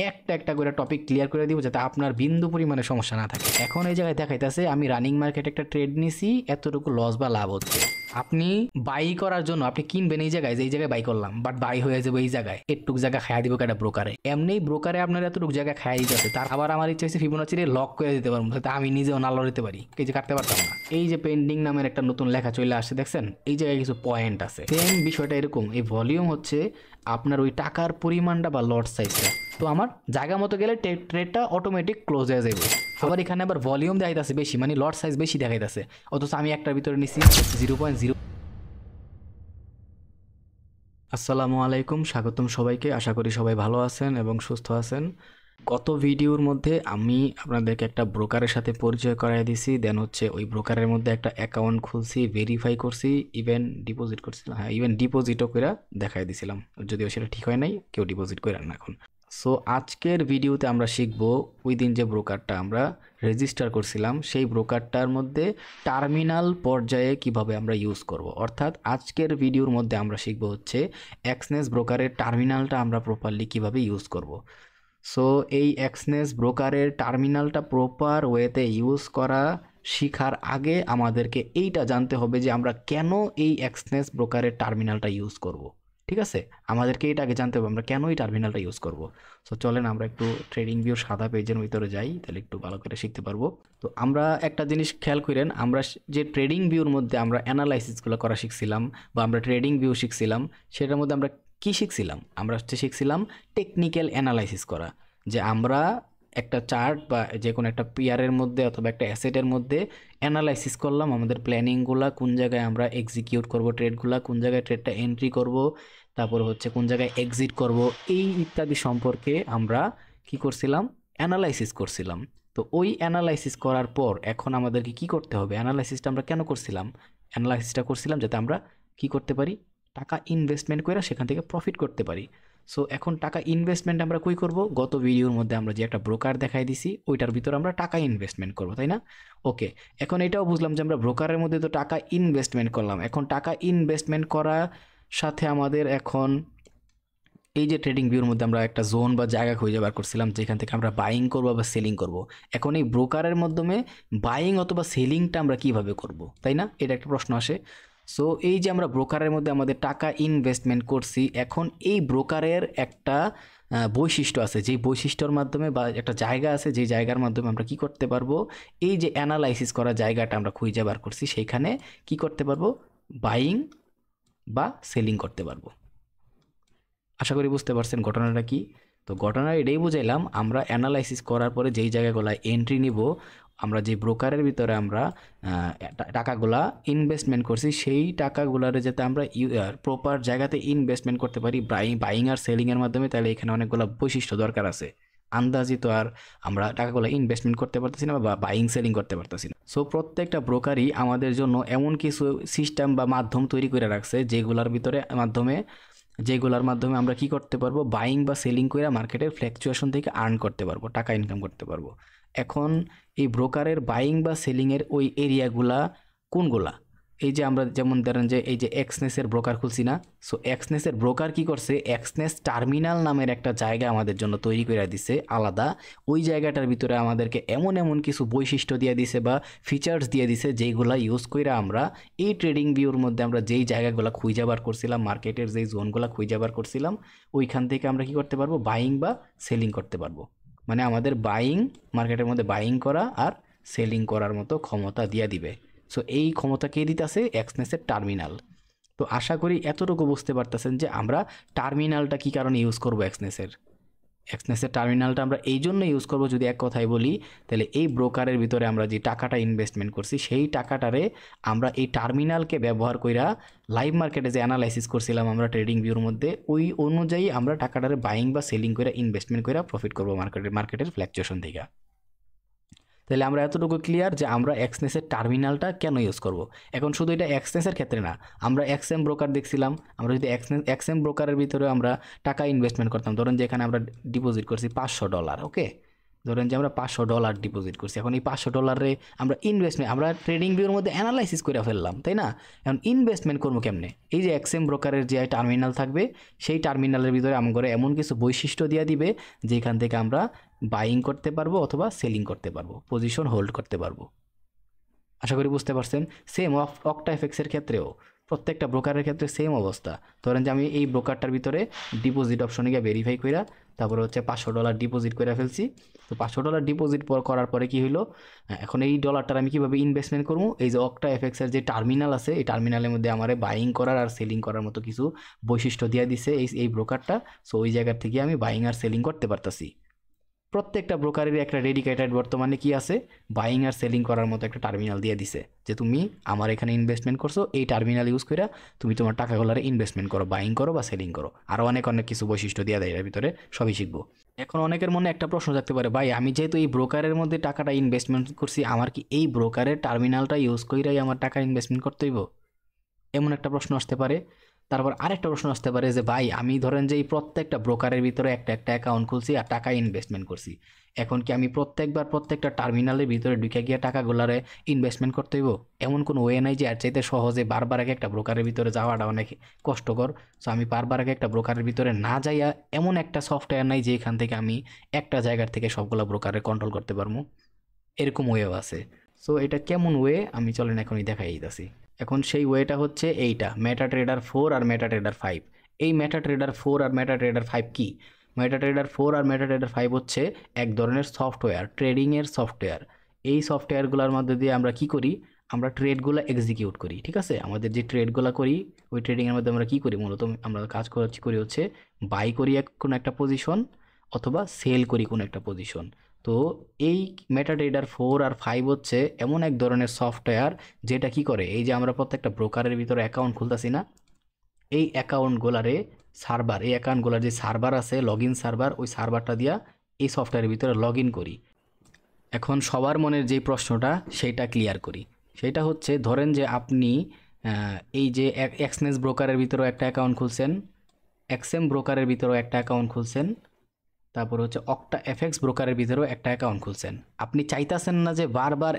একটা একটা করে টপিক ক্লিয়ার করে দিব যাতে আপনার বিন্দু পরিমাণে সমস্যা না থাকে। এখন এই জায়গায় দেখাইতেছে আমি রানিং মার্কেটে একটা ট্রেড নিছি, এতটুকু লস বা লাভ হচ্ছে। আপনি বাই করার জন্য আপনি কিনবেন এই জায়গায়, যে এই জায়গায় বাই করলাম, বাট বাই হয়ে যাবে এই জায়গায়, একটুক জায়গা খাইয়া দিব একটা ব্রোকারে। এমনি ব্রোকারে আপনার এতটুকু জায়গা খাইয়া দিতেছে, তার আবার আমার ইচ্ছা হচ্ছে ফিবোনাচিরে লক করে দিতে পারবো, যাতে আমি নিজেও না লড়তে পারি, এই যে কাটতে পারতাম না। এই যে পেন্ডিং নামের একটা নতুন লেখা চলে আসছে, দেখছেন এই জায়গায় কিছু পয়েন্ট আছে। সেম বিষয়টা এরকম, এই ভলিউম হচ্ছে আপনার ওই টাকার পরিমাণটা বা লট সাইজটা। তো আমার জায়গা মতো গেলে ট্রেডটা অটোমেটিক ক্লোজ হয়ে যাবে। আবার এখানে আবার ভলিউম দেখাইতেছে বেশি, মানে লট সাইজ বেশি দেখাইতেছে, অথচ আমি একটার ভিতরে নিচ্ছি 0.0। আসসালামু আলাইকুম, স্বাগতম সবাইকে। আশা করি সবাই ভালো আছেন এবং সুস্থ আছেন। গত ভিডিওর মধ্যে আমি আপনাদেরকে একটা ব্রোকারের সাথে পরিচয় করাই দিছি, দেন হচ্ছে ওই ব্রোকারের মধ্যে একটা অ্যাকাউন্ট খুলছি, ভেরিফাই করছি, ইভেন ডিপোজিট করছিলাম। হ্যাঁ, ইভেন ডিপোজিটও করে দেখাই দিছিলাম, যদিও সেটা ঠিক হয় নাই, কেউ ডিপোজিট করেন না এখন। সো আজকের ভিডিওতে আমরা শিখব ওই দিন যে ব্রোকারটা আমরা রেজিস্টার করছিলাম সেই ব্রোকারটার মধ্যে টার্মিনাল পর্যায়ে কিভাবে আমরা ইউজ করব। অর্থাৎ আজকের ভিডিওর মধ্যে আমরা শিখব হচ্ছে এক্সনেস ব্রোকারের টার্মিনালটা আমরা প্রপারলি কিভাবে ইউজ করব। সো এই এক্সনেস ব্রোকারের টার্মিনালটা প্রপার ওয়েতে ইউজ করা শিখার আগে আমাদেরকে এইটা জানতে হবে যে আমরা কেন এই এক্সনেস ব্রোকারের টার্মিনালটা ইউজ করব। ঠিক আছে, আমাদেরকে এটা আগে জানতে হবে আমরা কেন এই টার্মিনালটা ইউজ করব। সো চলেন আমরা একটু ট্রেডিং ভিউ সাদা পেজের ভিতরে যাই, তাহলে একটু ভালো করে শিখতে পারবো। তো আমরা একটা জিনিস খেয়াল করেন, আমরা যে ট্রেডিং ভিউর মধ্যে আমরা অ্যানালাইসিসগুলো করা শিখছিলাম বা আমরা ট্রেডিং ভিউ শিখছিলাম, সেটার মধ্যে আমরা কি শিখছিলাম? আমরা হচ্ছে শিখছিলাম টেকনিক্যাল অ্যানালাইসিস করা, যে আমরা একটা চার্ট বা যে কোনো একটা পেয়ারের মধ্যে অথবা একটা অ্যাসেটের মধ্যে অ্যানালাইসিস করলাম, আমাদের প্ল্যানিংগুলো কোন জায়গায় আমরা এক্সিকিউট করব, ট্রেডগুলো কোন জায়গায় ট্রেডটা এন্ট্রি করব, তারপর হচ্ছে কোন জায়গায় এক্সিট করব, এই ইত্যাদি সম্পর্কে আমরা কি করছিলাম? অ্যানালাইসিস করছিলাম। তো ওই অ্যানালাইসিস করার পর এখন আমাদেরকে কি করতে হবে? অ্যানালাইসিসটা আমরা কেন করছিলাম? অ্যানালাইসিসটা করছিলাম যাতে আমরা কি করতে পারি? টাকা ইনভেস্টমেন্ট করে সেখান থেকে প্রফিট করতে পারি। সো এখন টাকা ইনভেস্টমেন্ট আমরা কই করব? গত ভিডিওর মধ্যে আমরা যে একটা ব্রোকার দেখাই দিছি ওইটার ভিতর আমরা টাকা ইনভেস্টমেন্ট করব, তাই না? ওকে, এখন এটাও বুঝলাম যে আমরা ব্রোকারের মধ্যে তো টাকা ইনভেস্টমেন্ট করলাম। এখন টাকা ইনভেস্টমেন্ট করার সাথে আমাদের এখন এই যে ট্রেডিং ভিউর মধ্যে আমরা একটা জোন বা জায়গা খুঁজে বার করছিলাম যেখান থেকে আমরা বাইং করব বা সেলিং করব। এখন এই ব্রোকারের মাধ্যমে বাইং অথবা সেলিংটা আমরা কিভাবে করব, তাই না? এটা একটা প্রশ্ন আসে। সো এই যে আমরা ব্রোকারের মধ্যে আমাদের টাকা ইনভেস্টমেন্ট করছি, এখন এই ব্রোকারের একটা বৈশিষ্ট্য আছে, যেই বৈশিষ্ট্যর মাধ্যমে বা একটা জায়গা আছে যেই জায়গার মাধ্যমে আমরা কি করতে পারবো? এই যে অ্যানালাইসিস করা জায়গাটা আমরা খুঁজে বার করছি সেইখানে কি করতে পারবো? বাইং বা সেলিং করতে পারবো। আশা করি বুঝতে পারছেন ঘটনাটা কি। তো ঘটনা এটাই বুঝাইলাম, আমরা অ্যানালাইসিস করার পরে যেই জায়গাগুলো এন্ট্রি নিব, আমরা যে ব্রোকারের ভিতরে আমরা টাকাগুলা ইনভেস্টমেন্ট করছি সেই টাকাগুলার যাতে আমরা প্রপার জায়গাতে ইনভেস্টমেন্ট করতে পারি বাইং আর সেলিংয়ের মাধ্যমে, তাহলে এখানে অনেকগুলো বৈশিষ্ট্য দরকার আছে। আন্দাজিত আর আমরা টাকাগুলো ইনভেস্টমেন্ট করতে পারতেছি না বা বাইং সেলিং করতে পারতেছি না। সো প্রত্যেকটা ব্রোকারই আমাদের জন্য এমন কিছু সিস্টেম বা মাধ্যম তৈরি করে রাখছে যেগুলোর মাধ্যমে আমরা কি করতে পারবো? বাইং বা সেলিং করে মার্কেটের ফ্ল্যাকচুয়েশন থেকে আর্ন করতে পারবো, টাকা ইনকাম করতে পারবো। এখন এই ব্রোকারের বাইং বা সেলিংয়ের ওই এরিয়াগুলা কোনগুলা? এই যে আমরা যেমন ধরেন যে এই যে এক্সনেসের ব্রোকার খুলছি না, সো এক্সনেসের ব্রোকার কি করছে? এক্সনেস টার্মিনাল নামের একটা জায়গা আমাদের জন্য তৈরি করে দিছে আলাদা। ওই জায়গাটার ভিতরে আমাদেরকে এমন এমন কিছু বৈশিষ্ট্য দিয়ে দিছে বা ফিচার্স দিয়ে দিছে যেগুলা ইউজ করে আমরা এই ট্রেডিং ভিউর মধ্যে আমরা যেই জায়গাগুলো খুঁজে বার করছিলাম, মার্কেটের যেই জোনগুলো খুঁজে বার করছিলাম, ওইখান থেকে আমরা কি করতে পারবো? বাইং বা সেলিং করতে পারবো। মানে আমাদের বাইং, মার্কেটের মধ্যে বাইং করা আর সেলিং করার মতো ক্ষমতা দিয়ে দিবে। সো এই ক্ষমতা কে দিতেছে? এক্সনেসের টার্মিনাল। তো আশা করি এতটুকু বুঝতে পারতেছেন যে আমরা টার্মিনালটা কি কারণে ইউজ করব। এক্সনেসের টার্মিনালটা আমরা এই জন্য ইউজ করব, যদি এক কথায় বলি, তাহলে এই ব্রোকারের ভিতরে আমরা যে টাকাটা ইনভেস্টমেন্ট করছি সেই টাকাটারে আমরা এই টার্মিনালকে ব্যবহার কইরা লাইভ মার্কেটে যে অ্যানালাইসিস করছিলাম আমরা ট্রেডিং ভিউর মধ্যে, ওই অনুযায়ী আমরা টাকাটারে বাইং বা সেলিং করে ইনভেস্টমেন্ট করে প্রফিট করব মার্কেটের ফ্ল্যাকচুয়েশন থেকে। তাহলে আমরা এতটুকু ক্লিয়ার যে আমরা এক্সনেসের টার্মিনালটা কেন ইউজ করব। এখন শুধু এটা এক্সনেসের ক্ষেত্রে না, আমরা এক্সএম ব্রোকার দেখছিলাম, আমরা যদি এক্সএম ব্রোকারের ভিতরে আমরা টাকা ইনভেস্টমেন্ট করতাম, ধরেন যে এখানে আমরা ডিপোজিট করছি $500, ওকে, ধরেন যে আমরা $500 ডিপোজিট করছি, এখন এই $500 আমরা ইনভেস্টমেন্ট, আমরা ট্রেডিং ভিউর মধ্যে অ্যানালাইসিস করে ফেললাম, তাই না? এখন ইনভেস্টমেন্ট করবো কেমনে? এই যে এক্সএম ব্রোকারের যে টার্মিনাল থাকবে, সেই টার্মিনালের ভিতরে আমাদের এমন কিছু বৈশিষ্ট্য দিয়ে দিবে যেখান থেকে আমরা বাইং করতে পারবো অথবা সেলিং করতে পারবো, পজিশন হোল্ড করতে পারবো। আশা করি বুঝতে পারছেন। সেম অক্টা এফএক্সের ক্ষেত্রেও প্রত্যেকটা ব্রোকারের ক্ষেত্রে সেম অবস্থা। ধরেন যে আমি এই ব্রোকারটার ভিতরে ডিপোজিট অপশনে গিয়ে ভেরিফাই কইরা তারপরে হচ্ছে $500 ডিপোজিট করে ফেলছি। তো $500 ডিপোজিট করার পরে কি হইলো, এখন এই ডলারটার আমি কীভাবে ইনভেস্টমেন্ট করবো? এই যে অক্টা এফএক্সের যে টার্মিনাল আছে, এই টার্মিনালের মধ্যে আমার বাইং করার আর সেলিং করার মতো কিছু বৈশিষ্ট্য দিয়ে দিছে এই ব্রোকারটা। সো ওই জায়গার থেকে আমি বাইং আর সেলিং করতে পারতাছি। প্রত্যেকটা ব্রোকারেরই একটা ডেডিকেটেড বর্তমানে কি আছে, বাইং আর সেলিং করার মতো একটা টার্মিনাল দিয়ে দিছে, যে তুমি আমার এখানে ইনভেস্টমেন্ট করছো, এই টার্মিনাল ইউজ করে তুমি তোমার টাকাগুলোরে ইনভেস্টমেন্ট করো, বাইং করো বা সেলিং করো। আরও অনেক অনেক কিছু বৈশিষ্ট্য দিয়ে দেয় এর ভিতরে, সবই শিখবো। এখন অনেকের মনে একটা প্রশ্ন থাকতে পারে, ভাই আমি যেহেতু এই ব্রোকারের মধ্যে টাকাটা ইনভেস্টমেন্ট করছি, আমার কি এই ব্রোকারের টার্মিনালটা ইউজ করেই আমার টাকা ইনভেস্টমেন্ট করতে হইব? এমন একটা প্রশ্ন আসতে পারে। তারপর আরেকটা প্রশ্ন আসতে পারে যে ভাই আমি ধরেন যে এই প্রত্যেকটা ব্রোকারের ভিতরে একটা একটা অ্যাকাউন্ট খুলছি আর টাকা ইনভেস্টমেন্ট করছি, এখন কি আমি প্রত্যেকবার প্রত্যেকটা টার্মিনালের ভিতরে ঢুকে গিয়ে টাকাগুলারে ইনভেস্টমেন্ট করতে হইব? এমন কোনো ওয়ে নাই যে আর চাইতে সহজে বারবার আগে একটা ব্রোকারের ভিতরে যাওয়াটা অনেক কষ্টকর। সো আমি বারবার আগে একটা ব্রোকারের ভিতরে না যাইয়া এমন একটা সফটওয়্যার নাই যে এখান থেকে আমি একটা জায়গার থেকে সবগুলো ব্রোকারে কন্ট্রোল করতে পারবো? এরকম ওয়েও আছে। সো এটা কেমন ওয়ে আমি চলেন এখনই দেখাই দিতেছি। এখন সেই ওয়েটা হচ্ছে এইটা, মেটাট্রেডার 4 আর মেটাট্রেডার 5। এই মেটাট্রেডার 4 আর মেটাট্রেডার 5 কি? মেটাট্রেডার 4 আর মেটাট্রেডার 5 হচ্ছে এক ধরনের সফটওয়্যার, ট্রেডিংয়ের সফটওয়্যার। এই সফটওয়্যারগুলোর মধ্যে দিয়ে আমরা কি করি, আমরা ট্রেডগুলো এক্সিকিউট করি, ঠিক আছে? আমাদের যে ট্রেডগুলো করি, ওই ট্রেডিংয়ের মধ্যে আমরা কি করি, মূলত আমরা কাজ করি হচ্ছে বাই করি কোনো একটা পজিশন অথবা সেল করি কোনো একটা পজিশন। তো এই মেটাট্রেডার 4 আর 5 হচ্ছে এমন এক ধরনের সফটওয়্যার যেটা কি করে, এই যে আমরা প্রত্যেকটা ব্রোকারের ভিতরে অ্যাকাউন্ট খুলতেছি না, এই অ্যাকাউন্টগুলারে সার্ভার, এই অ্যাকাউন্টগুলার যে সার্ভার আছে, লগ ইন সার্ভার, ওই সার্ভারটা দিয়া এই সফটওয়্যারের ভিতরে লগ ইন করি। এখন সবার মনের যে প্রশ্নটা সেইটা ক্লিয়ার করি। সেটা হচ্ছে ধরেন যে আপনি এই যে এক্সনেস ব্রোকারের ভিতরেও একটা অ্যাকাউন্ট খুলছেন, এক্সএম ব্রোকারের ভিতরেও একটা অ্যাকাউন্ট খুলছেন, তারপর হচ্ছে অক্টা এফএক্স ব্রোকারের ভিতরেও একটা অ্যাকাউন্ট খুলছেন। আপনি চাইতেছেন না যে বারবার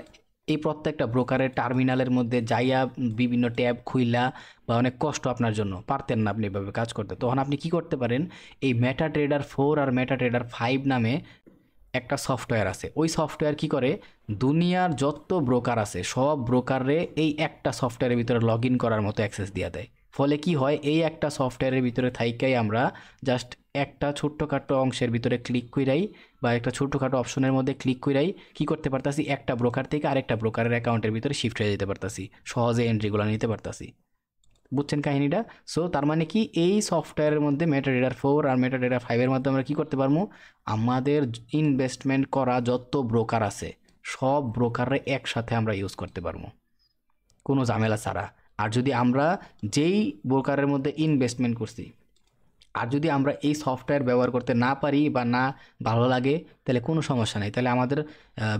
এই প্রত্যেকটা ব্রোকারের টার্মিনালের মধ্যে যাইয়া বিভিন্ন ট্যাব খুইলা, বা অনেক কষ্ট আপনার জন্য, পারতেন না আপনি এভাবে কাজ করতে। তখন আপনি কি করতে পারেন, এই মেটাট্রেডার 4 আর মেটাট্রেডার 5 নামে একটা সফটওয়্যার আছে। ওই সফটওয়্যার কি করে, দুনিয়ার যত ব্রোকার আছে সব ব্রোকারে এই একটা সফটওয়্যারের ভিতরে লগ ইন করার মতো অ্যাক্সেস দিয়ে দেয়। ফলে কি হয়, এই একটা সফটওয়্যারের ভিতরে থাইকাই আমরা জাস্ট একটা ছোট্টখাটো অংশের ভিতরে ক্লিক কইরাই, বা একটা ছোট্টখাটো অপশনের মধ্যে ক্লিক কইরাই কি করতে পারতাছি, একটা ব্রোকার থেকে আরেকটা ব্রোকারের অ্যাকাউন্টের ভিতরে শিফট হয়ে যেতে পারতাছি, সহজে এন্ট্রিগুলো নিতে পারতাছি। বুঝছেন কাহিনীটা? সো তার মানে কি, এই সফটওয়্যারের মধ্যে মেটাট্রেডার 4 আর মেটাট্রেডার 5 এর মধ্যে আমরা কি করতে পারবো, আমাদের ইনভেস্টমেন্ট করা যত ব্রোকার আছে সব ব্রোকারে একসাথে আমরা ইউজ করতে পারবো কোনো ঝামেলা ছাড়া। আর যদি আমরা যেই ব্রোকারের মধ্যে ইনভেস্টমেন্ট করছি, আর যদি আমরা এই সফটওয়্যার ব্যবহার করতে না পারি বা না ভালো লাগে, তাহলে কোনো সমস্যা নেই। তাহলে আমাদের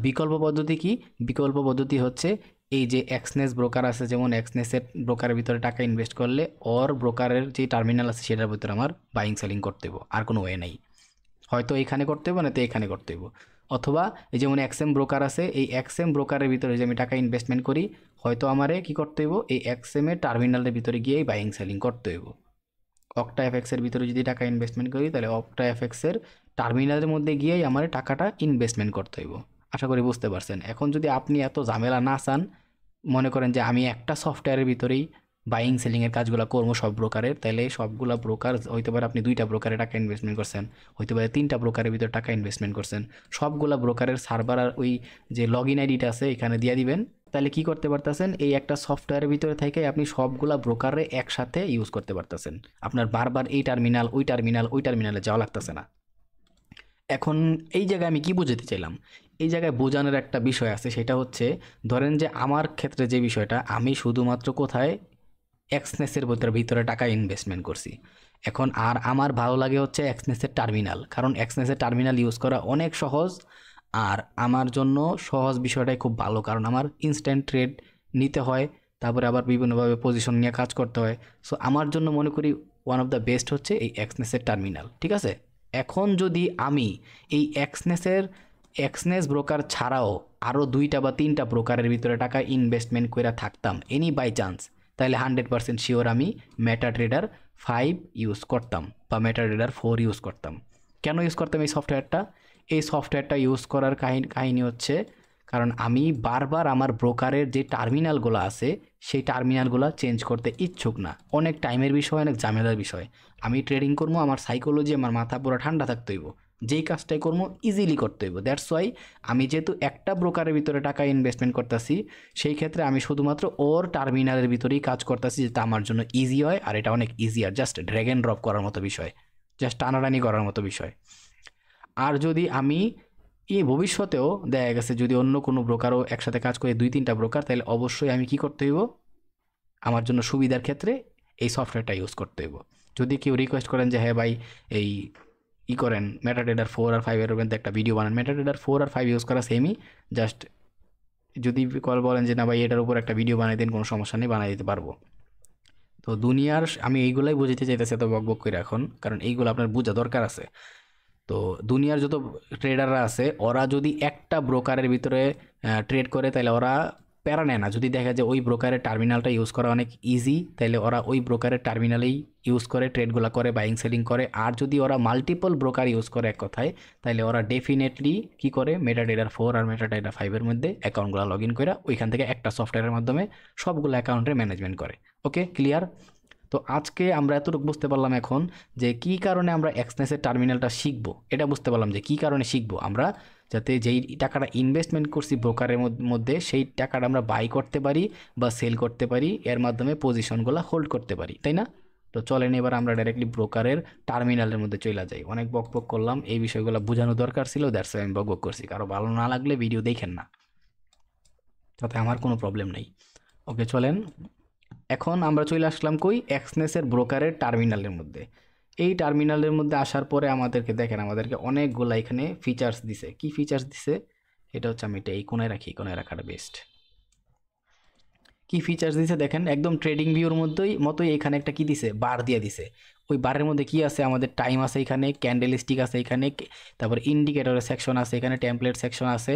বিকল্প পদ্ধতি কি? বিকল্প পদ্ধতি হচ্ছে এই যে এক্সনেস ব্রোকার আছে, যেমন এক্সনেসের ব্রোকারের ভিতরে টাকা ইনভেস্ট করলে ওর ব্রোকারের যে টার্মিনাল আছে সেটার ভিতরে আমার বাইং সেলিং করতে হবে, আর কোনো ওয়ে নেই। হয়তো এখানে করতে হবে, না তো এখানে করতে হবে। অথবা এই যেমন এক্সএম ব্রোকার আছে, এই এক্সএম ব্রোকারের ভিতরে যে আমি টাকা ইনভেস্টমেন্ট করি, হয়তো আমারে কি করতে হইব, এই এক্সএমের টার্মিনালের ভিতরে গিয়েই বাইং সেলিং করতে হইব। অক্টা এফএক্সের ভিতরে যদি টাকা ইনভেস্টমেন্ট করি, তাহলে অক্টা এফএক্সের টার্মিনালের মধ্যে গিয়েই আমার টাকাটা ইনভেস্টমেন্ট করতে হইব। আশা করি বুঝতে পারছেন। এখন যদি আপনি এত ঝামেলা না চান, মনে করেন যে আমি একটা সফটওয়্যারের ভিতরেই বাইং সেলিংয়ের কাজগুলো করবো সব ব্রোকারের, তাহলে সবগুলা ব্রোকার হইতে পারে আপনি 2টা ব্রোকারে টাকা ইনভেস্টমেন্ট করছেন, হইতে পারে 3টা ব্রোকারের ভিতরে টাকা ইনভেস্টমেন্ট করছেন, সবগুলা ব্রোকারের সার্ভার আর ওই যে লগ ইন আইডিটা আছে এখানে দিয়ে দিবেন। তাহলে কি করতে পারতেছেন, এই একটা সফটওয়্যারের ভিতরে থেকে আপনি সবগুলা ব্রোকারে একসাথে ইউজ করতে পারতেছেন। আপনার বারবার এই টার্মিনাল ওই টার্মিনাল ওই টার্মিনালে যাওয়া লাগতেছে না। এখন এই জায়গায় আমি কি বোঝাতে চাইলাম, এই জায়গায় বোঝানোর একটা বিষয় আছে, সেটা হচ্ছে ধরেন যে আমার ক্ষেত্রে যে বিষয়টা, আমি শুধুমাত্র কোথায় এক্সনেসের ভিতরে টাকা ইনভেস্টমেন্ট করছি। এখন আর আমার ভালো লাগে হচ্ছে এক্সনেসের টার্মিনাল, কারণ এক্সনেসের টার্মিনাল ইউজ করা অনেক সহজ। আর আমার জন্য সহজ বিষয়টাই খুব ভালো, কারণ আমার ইনস্ট্যান্ট ট্রেড নিতে হয়, তারপরে আবার বিভিন্নভাবে পজিশন নিয়ে কাজ করতে হয়। সো আমার জন্য মনে করি ওয়ান অফ দ্য বেস্ট হচ্ছে এই এক্সনেসের টার্মিনাল, ঠিক আছে? এখন যদি আমি এই এক্সনেসের এক্সনেস ব্রোকার ছাড়াও আরও 2টা বা 3টা ব্রোকারের ভিতরে টাকা ইনভেস্টমেন্ট করে থাকতাম এনি বাই চান্স, তাহলে 100% শিওর আমি মেটাট্রেডার 5 ইউজ করতাম বা মেটাট্রেডার 4 ইউজ করতাম। কেন ইউজ করতাম এই সফটওয়্যারটা? এই সফটওয়্যারটা ইউজ করার কাহিনী হচ্ছে কারণ আমি বারবার আমার ব্রোকারের যে টার্মিনালগুলো আছে সেই টার্মিনালগুলো চেঞ্জ করতে ইচ্ছুক না। অনেক টাইমের বিষয়, অনেক ঝামেলার বিষয়। আমি ট্রেডিং করবো, আমার সাইকোলজি, আমার মাথা পুরো ঠান্ডা থাকতে হইব, যেই কাজটাই করবো ইজিলি করতে হইব। দ্যাটস ওয়াই আমি যেহেতু একটা ব্রোকারের ভিতরে টাকা ইনভেস্টমেন্ট করতেছি, সেই ক্ষেত্রে আমি শুধুমাত্র ওর টার্মিনালের ভিতরেই কাজ করতেছি, যেটা আমার জন্য ইজি হয়। আর এটা অনেক easier, just drag and drop করার মতো বিষয়, জাস্ট টানাটানি করার মতো বিষয়। আর যদি আমি ভবিষ্যতেও দেখা গেছে যদি অন্য কোনো ব্রোকারও একসাথে কাজ করে 2-3টা ব্রোকার, তাহলে অবশ্যই আমি কি করতে হইব, আমার জন্য সুবিধার ক্ষেত্রে এই সফটওয়্যারটা ইউজ করতে হইব। যদি কেউ রিকোয়েস্ট করেন যে হ্যাঁ ভাই এই করেন মেটাট্রেডার 4 আর 5 এর মধ্যে একটা ভিডিও বানান, মেটাট্রেডার 4 আর 5 ইউজ করা সেমই, জাস্ট যদি কল বলেন যে না ভাই এটার উপর একটা ভিডিও বানাই দিন, কোনো সমস্যা নেই, বানাই দিতে পারবো। তো দুনিয়ার আমি এইগুলাই বুঝাতে চাইতেছি এত বক বক করে এখন, কারণ এইগুলো আপনার বোঝা দরকার আছে। তো দুনিয়ার যত ট্রেডাররা আছে ওরা যদি একটা ব্রোকারের ভিতরে ট্রেড করে, তাহলে ওরা প্যারা নেয় না। যদি দেখা যায় ওই ব্রোকারের টার্মিনালটা ইউজ করা অনেক ইজি, তাহলে ওরা ওই ব্রোকারের টার্মিনালেই ইউজ করে ট্রেডগুলো করে, বাইং সেলিং করে। আর যদি ওরা মাল্টিপল ব্রোকার ইউজ করে এক কথায়, তাহলে ওরা ডেফিনেটলি কি করে, মেটাট্রেডার 4 আর মেটাট্রেডার 5 এর মধ্যে অ্যাকাউন্টগুলো লগ ইন করে ওইখান থেকে একটা সফটওয়্যারের মাধ্যমে সবগুলো অ্যাকাউন্টের ম্যানেজমেন্ট করে। ওকে, ক্লিয়ার? তো আজকে আমরা এতটুকু বুঝতে পারলাম এখন যে কী কারণে আমরা এক্সনেসের টার্মিনালটা শিখবো। এটা বুঝতে পারলাম যে কী কারণে শিখবো আমরা, যাতে যেই টাকাটা ইনভেস্টমেন্ট করছি ব্রোকারের মধ্যে সেই টাকাটা আমরা বাই করতে পারি বা সেল করতে পারি, এর মাধ্যমে পজিশনগুলো হোল্ড করতে পারি, তাই না? তো চলেন এবার আমরা ডাইরেক্টলি ব্রোকারের টার্মিনালের মধ্যে চলে যাই। অনেক বক বক করলাম, এই বিষয়গুলো বোঝানো দরকার ছিল, দ্যাটস আমি বক বক করছি। কারো ভালো না লাগলে ভিডিও দেখেন না, তাতে আমার কোনো প্রবলেম নেই। ওকে চলেন, এখন আমরা চলে আসলাম কই, এক্সনেসের ব্রোকারের টার্মিনালের মধ্যে। এই টার্মিনালের মধ্যে আসার পরে আমাদেরকে দেখেন, আমাদেরকে অনেকগুলো এখানে ফিচার্স দিছে। কি ফিচার্স দিছে? এটা হচ্ছে, আমি এটা এই কোনায় রাখি, কোনায় রাখাটা বেস্ট। কি ফিচার্স দিছে দেখেন, একদম ট্রেডিং ভিউর মতোই এখানে একটা কি দিছে, বার দিয়ে দিছে। ওই বারের মধ্যে কি আছে, আমাদের টাইম আছে এখানে, ক্যান্ডেল স্টিক আছে এখানে, তারপর ইন্ডিকেটরের সেকশন আছে এখানে, টেমপ্লেট সেকশন আছে,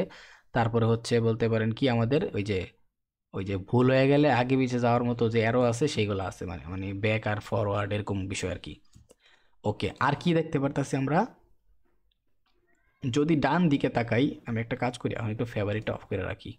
তারপরে হচ্ছে বলতে পারেন কি আমাদের ওই যে ভুল হয়ে গেলে আগে পিছিয়ে যাওয়ার মতো যে অ্যারো আছে সেইগুলো আছে, মানে মানে ব্যাক আর ফরওয়ার্ড এরকম বিষয় আর কি। ওকে, আর কি দেখতে পারতাছি আমরা, যদি ডান দিকে তাকাই, আমি একটা কাজ করি, আমি একটু ফেভারিটটা অফ করে রাখি।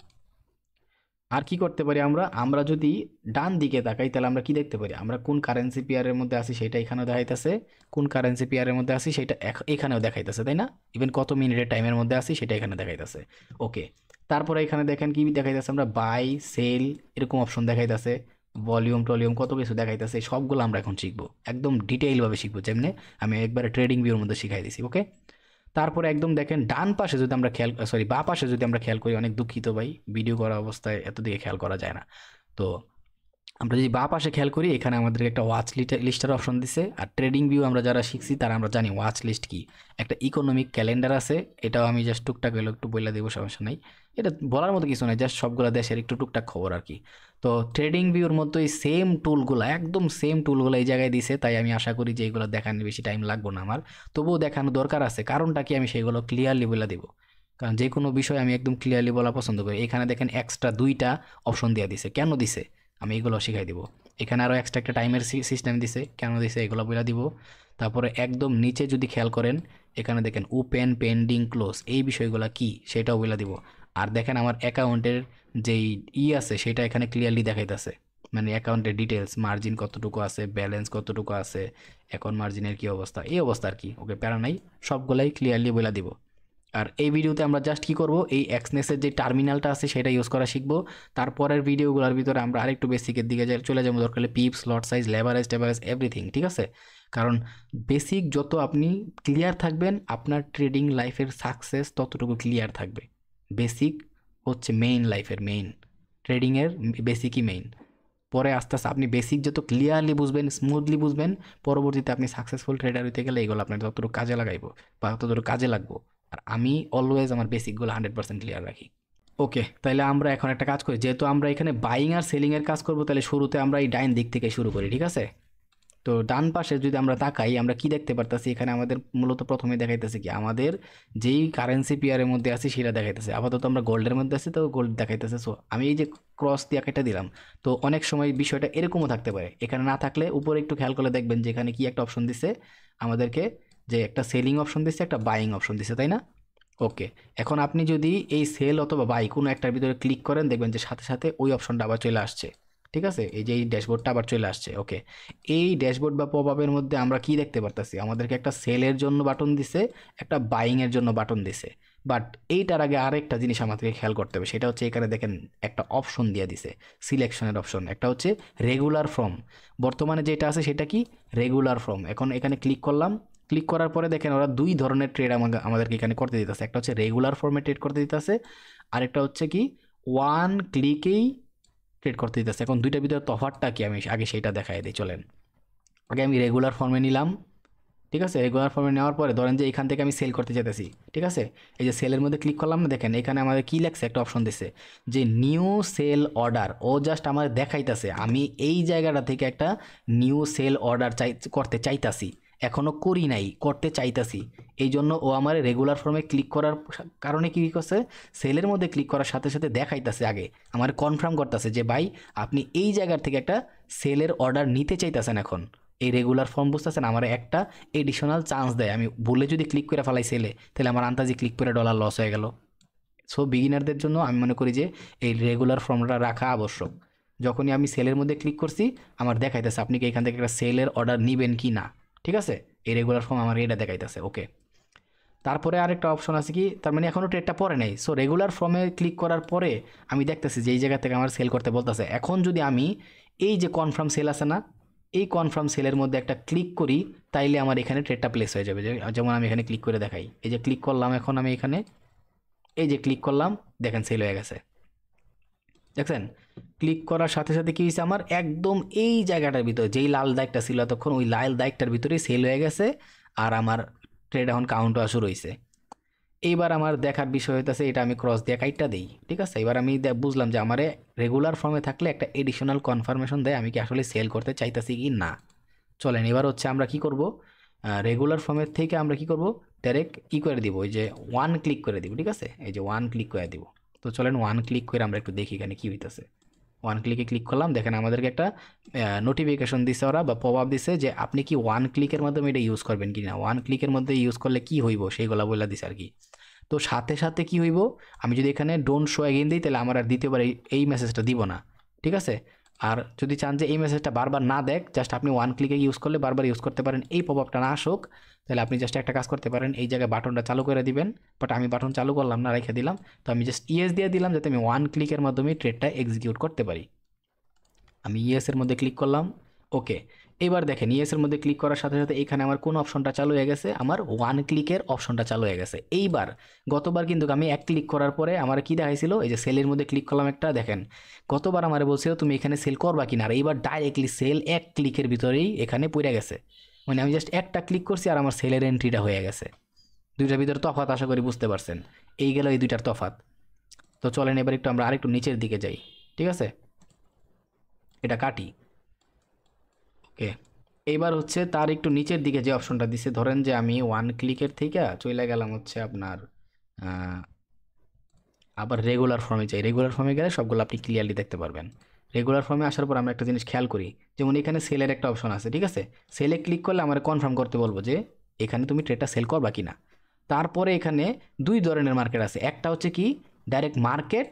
আর কি করতে পারি আমরা, আমরা যদি ডান দিকে তাকাই তাহলে আমরা কি দেখতে পারি, আমরা কোন কারেন্সি পেয়ারের মধ্যে আছি সেটা এখানেও দেখাইতেছে, কোন কারেন্সি পেয়ারের মধ্যে আছি সেটা এখানেও দেখাইতেছে, তাই না? ইভেন কত মিনিটের টাইমের মধ্যে আছি সেটা এখানে দেখাইতেছে। ওকে, তারপরে এখানে দেখেন কি দেখাইতেছে, আমরা বাই সেল এরকম অপশন দেখাইতেছে, ভলিউম টলিউম কত কিছু দেখাইতেছে, সবগুলো আমরা এখন শিখবো, একদম ডিটেইলভাবে শিখবো, যেমনি আমি একবারে ট্রেডিং ভিউর মধ্যে শিখাই দিছি। ওকে, তারপরে একদম দেখেন ডান পাশে যদি আমরা বা পাশে যদি আমরা খেয়াল করি, অনেক দুঃখিত ভাই, ভিডিও করা অবস্থায় এত দিকে খেয়াল করা যায় না। তো আমরা যদি বা পাশে খেয়াল করি, এখানে আমাদের একটা ওয়াচ লিস্টের অপশন দিছে। আর ট্রেডিং ভিউ আমরা যারা শিখছি তারা আমরা জানি ওয়াচ লিস্ট কি। একটা ইকোনমিক ক্যালেন্ডার আছে, এটাও আমি জাস্ট টুকটাক হলো একটু বলে দেবো, সমস্যা নাই। এটা বলার মতো কিছু নাই, জাস্ট সবগুলো দেশের একটু টুকটাক খবর আর কি। তো ট্রেডিং ভিউর মতোই সেম টুলগুলো, একদম সেম টুলগুলো এই জায়গায় দিছে, তাই আমি আশা করি যে এইগুলো দেখানো বেশি টাইম লাগবে না আমার। তবুও দেখানো দরকার আছে, কারণটা কি আমি সেইগুলো ক্লিয়ারলি বলে দেবো, কারণ যে কোনো বিষয় আমি একদম ক্লিয়ারলি বলা পছন্দ করি। এখানে দেখেন এক্সট্রা 2টা অপশন দিয়ে দিছে, কেন দিছে আমি এগুলো শিখাই দিব। এখানে আরও এক্সট্রা একটা টাইমের সিস্টেম দিছে, কেন দিছে এগুলো বলে দিব। তারপরে একদম নিচে যদি খেয়াল করেন, এখানে দেখেন ওপেন পেন্ডিং ক্লোজ, এই বিষয়গুলো কি সেটাও বলে দিব। আর দেখেন আমার অ্যাকাউন্টের যেই আছে সেটা এখানে ক্লিয়ারলি দেখাইতেছে, মানে অ্যাকাউন্টের ডিটেলস, মার্জিন কতটুকু আছে, ব্যালেন্স কতটুকু আছে, এখন মার্জিনের কি অবস্থা, এই অবস্থা আর কি। ওকে, প্যারা নাই, সবগুলাই ক্লিয়ারলি বলে দিব। আর এই ভিডিওতে আমরা জাস্ট কি করব, এই এক্সনেসের যে টার্মিনালটা আছে সেটা ইউজ করা শিখবো। তারপরের ভিডিওগুলোর ভিতরে আমরা আরেকটু বেসিকের দিকে চলে যাবো, দরকার হলে পিপস, লট সাইজ, লেভারেজ টেভারেজ এভরিথিং, ঠিক আছে? কারণ বেসিক যত আপনি ক্লিয়ার থাকবেন, আপনার ট্রেডিং লাইফের সাকসেস ততটুকু ক্লিয়ার থাকবে। বেসিক হচ্ছে মেইন, লাইফের মেইন, ট্রেডিংয়ের বেসিকই মেইন। পরে আস্তে আস্তে আপনি বেসিক যত ক্লিয়ারলি বুঝবেন, স্মুথলি বুঝবেন, পরবর্তীতে আপনি সাকসেসফুল ট্রেডার হইতে গেলে এগুলো আপনার ততটুকু কাজে লাগাইবো বা ততটুকু কাজে লাগবো। আর আমি অলওয়েজ আমার বেসিকগুলো 100% ক্লিয়ার রাখি। ওকে, তাহলে আমরা এখন একটা কাজ করি, যেহেতু আমরা এখানে বাইং আর সেলিংয়ের কাজ করবো, তাহলে শুরুতে আমরা এই ডাইন দিক থেকে শুরু করি, ঠিক আছে? তো ডান পাশে যদি আমরা তাকাই আমরা কি দেখতে পারতাছি, এখানে আমাদের মূলত প্রথমে দেখাইতেছে কি আমাদের যেই কারেন্সি পেয়ারের মধ্যে আছে সেটা দেখাইতেছে। আপাতত আমরা গোল্ডের মধ্যে আছি, তো গোল্ড দেখাইতেছে। সো আমি এই যে ক্রস দিয়ে কেটে দিলাম। তো অনেক সময় বিষয়টা এরকমও থাকতে পারে, এখানে না থাকলে উপরে একটু খেয়াল করে দেখবেন যে এখানে কি একটা অপশন দিছে আমাদেরকে, যে একটা সেলিং অপশন দিছে, একটা বাইং অপশন দিছে, তাই না? ওকে, এখন আপনি যদি এই সেল অথবা বাই কোনো একটার ভিতরে ক্লিক করেন দেখবেন যে সাথে সাথে ওই অপশনটা আবার চলে আসছে। ঠিক আছে, এই যে এই ড্যাশবোর্ডটা আবার চলে আসছে। ওকে, এই ড্যাশবোর্ড বা পপআপের মধ্যে আমরা কি দেখতে পারতেছি, আমাদেরকে একটা সেলের জন্য বাটন দিছে, একটা বাইংয়ের জন্য বাটন দিছে। বাট এইটার আগে আরেকটা জিনিস আমাদেরকে খেয়াল করতে হবে, সেটা হচ্ছে এখানে দেখেন একটা অপশন দিয়ে দিছে, সিলেকশনের অপশন। একটা হচ্ছে রেগুলার ফর্ম, বর্তমানে যেটা আছে সেটা কি রেগুলার ফর্ম। এখন এখানে ক্লিক করলাম, ক্লিক করার পরে দেখেন ওরা দুই ধরনের ট্রেড আমাদেরকে এখানে করতে দিতেছে। একটা হচ্ছে রেগুলার ফর্মে ট্রেড করতে দিতেছে, আরেকটা হচ্ছে কি ওয়ান ক্লিকেই ট্রেড করতে দিতেছে। এখন দুইটার ভিতরে তফাৎটা কি আমি আগে সেইটা দেখাই দিই, চলেন। আগে আমি রেগুলার ফর্মে নিলাম, ঠিক আছে। রেগুলার ফর্মে নেওয়ার পরে ধরেন যে এখান থেকে আমি সেল করতে চাইতেছি, ঠিক আছে। এই যে সেলের মধ্যে ক্লিক করলাম না, দেখেন এখানে আমাদের কি লেখছে, একটা অপশন দিছে যে নিউ সেল অর্ডার। ও জাস্ট আমার দেখাইতেছে আমি এই জায়গাটা থেকে একটা নিউ সেল অর্ডার করতে চাইতাছি, এখনও করি নাই, করতে চাইতাছি। এই জন্য ও আমার রেগুলার ফর্মে ক্লিক করার কারণে কী করছে, সেলের মধ্যে ক্লিক করার সাথে সাথে দেখাইতেছে, আগে আমার কনফার্ম করতেছে যে ভাই আপনি এই জায়গার থেকে একটা সেলের অর্ডার নিতে চাইতেছেন। এখন এই রেগুলার ফর্ম বুঝতেছেন আমার একটা এডিশনাল চান্স দেয়। আমি ভুলে যদি ক্লিক করে ফেলাই সেলে, তাহলে আমার আন্দাজি ক্লিক করে ডলার লস হয়ে গেল। সো বিগিনারদের জন্য আমি মনে করি যে এই রেগুলার ফর্মটা রাখা আবশ্যক। যখনই আমি সেলের মধ্যে ক্লিক করছি আমার দেখাইতেছে আপনি কি এখান থেকে একটা সেলের অর্ডার নেবেন কি না, ঠিক আছে। এই রেগুলার ফর্ম আমার এটা দেখাইতেছে। ওকে, তারপরে আরেকটা অপশন আছে কি, তার মানে এখনও ট্রেডটা পরে নেই। সো রেগুলার ফর্মে ক্লিক করার পরে আমি দেখতেছি যে এই জায়গা থেকে আমার সেল করতে বলতেছে। এখন যদি আমি এই যে কনফার্ম সেল আছে না, এই কনফার্ম সেলের মধ্যে একটা ক্লিক করি, তাইলে আমার এখানে ট্রেডটা প্লেস হয়ে যাবে। যেমন আমি এখানে ক্লিক করে দেখাই, এই যে ক্লিক করলাম, এখন আমি এখানে এই যে ক্লিক করলাম, দেখেন সেল হয়ে গেছে। দেখছেন, ক্লিক করার সাথে সাথে কি হয়েছে, আমার একদম এই জায়গাটার ভিতরে যেই লাল দাগটা ছিল তখন ওই লাল দাগটার ভিতরেই সেল হয়ে গেছে। আর আমার ট্রেড এখন কাউন্ট হওয়া শুরু হয়েছে। এইবার আমার দেখার বিষয় হইতেছে এটা আমি ক্রস দিয়ে কাইটটা দিই, ঠিক আছে। এবার আমি বুঝলাম যে আমারে রেগুলার ফর্মে থাকলে একটা এডিশনাল কনফার্মেশন দেয় আমি কি আসলে সেল করতে চাইতেছি কি না। চলেন এবার হচ্ছে আমরা কি করব, রেগুলার ফর্মের থেকে আমরা কি করব, ডাইরেক্ট কি করে দিব, ওই যে ওয়ান ক্লিক করে দিব, ঠিক আছে। এই যে ওয়ান ক্লিক করে দিব। তো চলেন ওয়ান ক্লিক করে আমরা একটু দেখি এখানে কী হইতেছে। ওয়ান ক্লিকে ক্লিক করলাম, দেখেন আমাদেরকে একটা নোটিফিকেশন দিছে ওরা, বা পপ আপ দিছে যে আপনি কি ওয়ান ক্লিকের মাধ্যমে এটা ইউজ করবেন কি না, ওয়ান ক্লিকের মধ্যে ইউজ করলে কি হইব সেইগুলা বলে দিছে আর কি। তো সাথে সাথে কি হইব, আমি যদি এখানে ডোন্ট শো এগেইন দিই তাহলে আমার আর দ্বিতীয়বার এই মেসেজটা দিব না, ঠিক আছে। আর যদি চান যে এই মেসেজটা বারবার না দেখ, জাস্ট আপনি ওয়ান ক্লিকে ইউজ করলে বারবার ইউজ করতে পারেন, এই পপ আপটা না আসুক, তাহলে আপনি জাস্ট একটা কাজ করতে পারেন, এই জায়গায় বাটনটা চালু করে দিবেন। বাট আমি বাটন চালু করলাম না, রেখে দিলাম। তো আমি জাস্ট ইয়েস দিয়ে দিলাম যাতে আমি ওয়ান ক্লিকের মাধ্যমে ট্রেডটা এক্সিকিউট করতে পারি। আমি ইয়েসের মধ্যে ক্লিক করলাম। ওকে, এবার দেখেন ইয়েসের মধ্যে ক্লিক করার সাথে সাথে এখানে আমার কোন অপশনটা চালু হয়ে গেছে, আমার ওয়ান ক্লিকের অপশনটা চালু হয়ে গেছে। এইবার গতবার কিন্তু আমি এক ক্লিক করার পরে আমার কি দেখাইছিল, এই যে সেলের মধ্যে ক্লিক করলাম একটা, দেখেন গতবার আমার বলছিল তুমি এখানে সেল করবা কিনা, আর এইবার ডাইরেক্টলি সেল এক ক্লিকের ভিতরেই এখানে পড়ে গেছে। মানে আমি জাস্ট একটা ক্লিক করছি আর আমার সেলের এন্ট্রিটা হয়ে গেছে। দুইটার ভিতরে তফাৎ আশা করি বুঝতে পারছেন। এই গেল এই দুইটার তফাৎ। তো চলেন এবার একটু আমরা আরেকটু নিচের দিকে যাই, ঠিক আছে। এটা কাটি। ওকে, এইবার হচ্ছে তার একটু নিচের দিকে যে অপশনটা দিছে, ধরেন যে আমি ওয়ান ক্লিকের থেকে চলে গেলাম হচ্ছে আপনার আবার রেগুলার ফর্মে চাই। রেগুলার ফর্মে গেলে সবগুলো আপনি ক্লিয়ারলি দেখতে পারবেন। রেগুলার ফর্মে আসার পর আমরা একটা জিনিস খেয়াল করি, যেমন এখানে সেলের একটা অপশন আছে, ঠিক আছে। সেলে ক্লিক করলে আমার কনফার্ম করতে বলবো যে এখানে তুমি ট্রেডটা সেল করবা কিনা। তারপরে এখানে দুই ধরনের মার্কেট আছে, একটা হচ্ছে কি ডাইরেক্ট মার্কেট,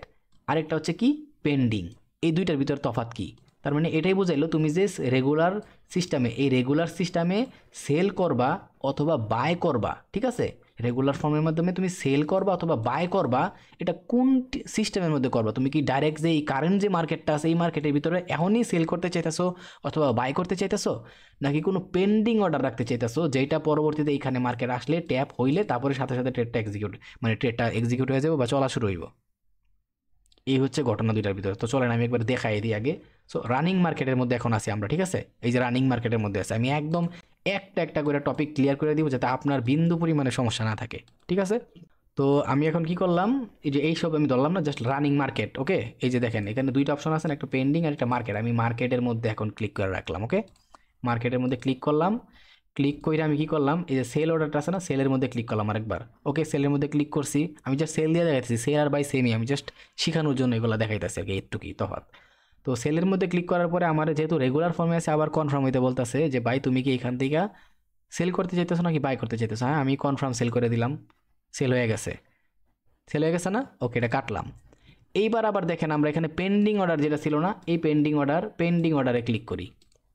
আরেকটা হচ্ছে কি পেন্ডিং। এই দুইটার ভিতর তফাৎ কি, তার মানে এটাই বোঝাইলো তুমি যে রেগুলার সিস্টেমে, এই রেগুলার সিস্টেমে সেল করবা অথবা বাই করবা, ঠিক আছে। রেগুলার ফর্মের মাধ্যমে তুমি সেল করবা অথবা বাই করবা, এটা কোন সিস্টেমের মধ্যে করবা, তুমি কি ডাইরেক্ট যে এই কারেন্ট যে মার্কেটটা আছে এই মার্কেটের ভিতরে এখনই সেল করতে চাইতেছো অথবা বাই করতে চাইতেছো, নাকি কোনো পেন্ডিং অর্ডার রাখতে চাইতেছো যেটা পরবর্তীতে এইখানে মার্কেট আসলে ট্যাপ হইলে তারপরে সাথে সাথে ট্রেডটা এক্সিকিউট, মানে ট্রেডটা এক্সিকিউট হয়ে যাবে বা চলা শুরু হইব। এই হচ্ছে ঘটনা দুইটার ভিতরে। তো চলেন আমি একবার দেখাই দিই আগে। সো রানিং মার্কেটের মধ্যে এখন আছি আমরা, ঠিক আছে। এই যে রানিং মার্কেটের মধ্যে আছে, আমি একদম একটা একটা করে টপিক ক্লিয়ার করে দিব যাতে আপনার বিন্দু পরিমাণে সমস্যা না থাকে, ঠিক আছে। তো আমি এখন কি করলাম, এই যে এইসব আমি ধরলাম না, জাস্ট রানিং মার্কেট। ওকে, এই যে দেখেন এখানে দুইটা অপশন আছে, একটা পেন্ডিং আর একটা মার্কেট। আমি মার্কেটের মধ্যে এখন ক্লিক করে রাখলাম। ওকে, মার্কেটের মধ্যে ক্লিক করলাম, ক্লিক করে আমি কি করলাম, এই যে সেল অর্ডারটা আছে না, সেলের মধ্যে ক্লিক করলাম আরেকবার। ওকে, সেলের মধ্যে ক্লিক করছি, আমি জাস্ট সেল দিয়ে দেখাইতেছি, সেল আর বাই সেমই, আমি জাস্ট শেখানোর জন্য এগুলো দেখাইতেছি আর কি, একটুকুই তফাৎ। তো সেলের মধ্যে ক্লিক করার পরে আমার যেহেতু রেগুলার ফর্মে আছে, আবার কনফার্ম হইতে বলতেছে যে ভাই তুমি কি এখান থেকে সেল করতে চাইতেছো নাকি বাই করতে চাইতেছো। হ্যাঁ, আমি কনফার্ম সেল করে দিলাম, সেল হয়ে গেছে, সেল হয়ে গেছে না, ওকে এটা কাটলাম। এইবার আবার দেখেন আমরা এখানে পেন্ডিং অর্ডার যেটা ছিল না, এই পেন্ডিং অর্ডারে ক্লিক করি,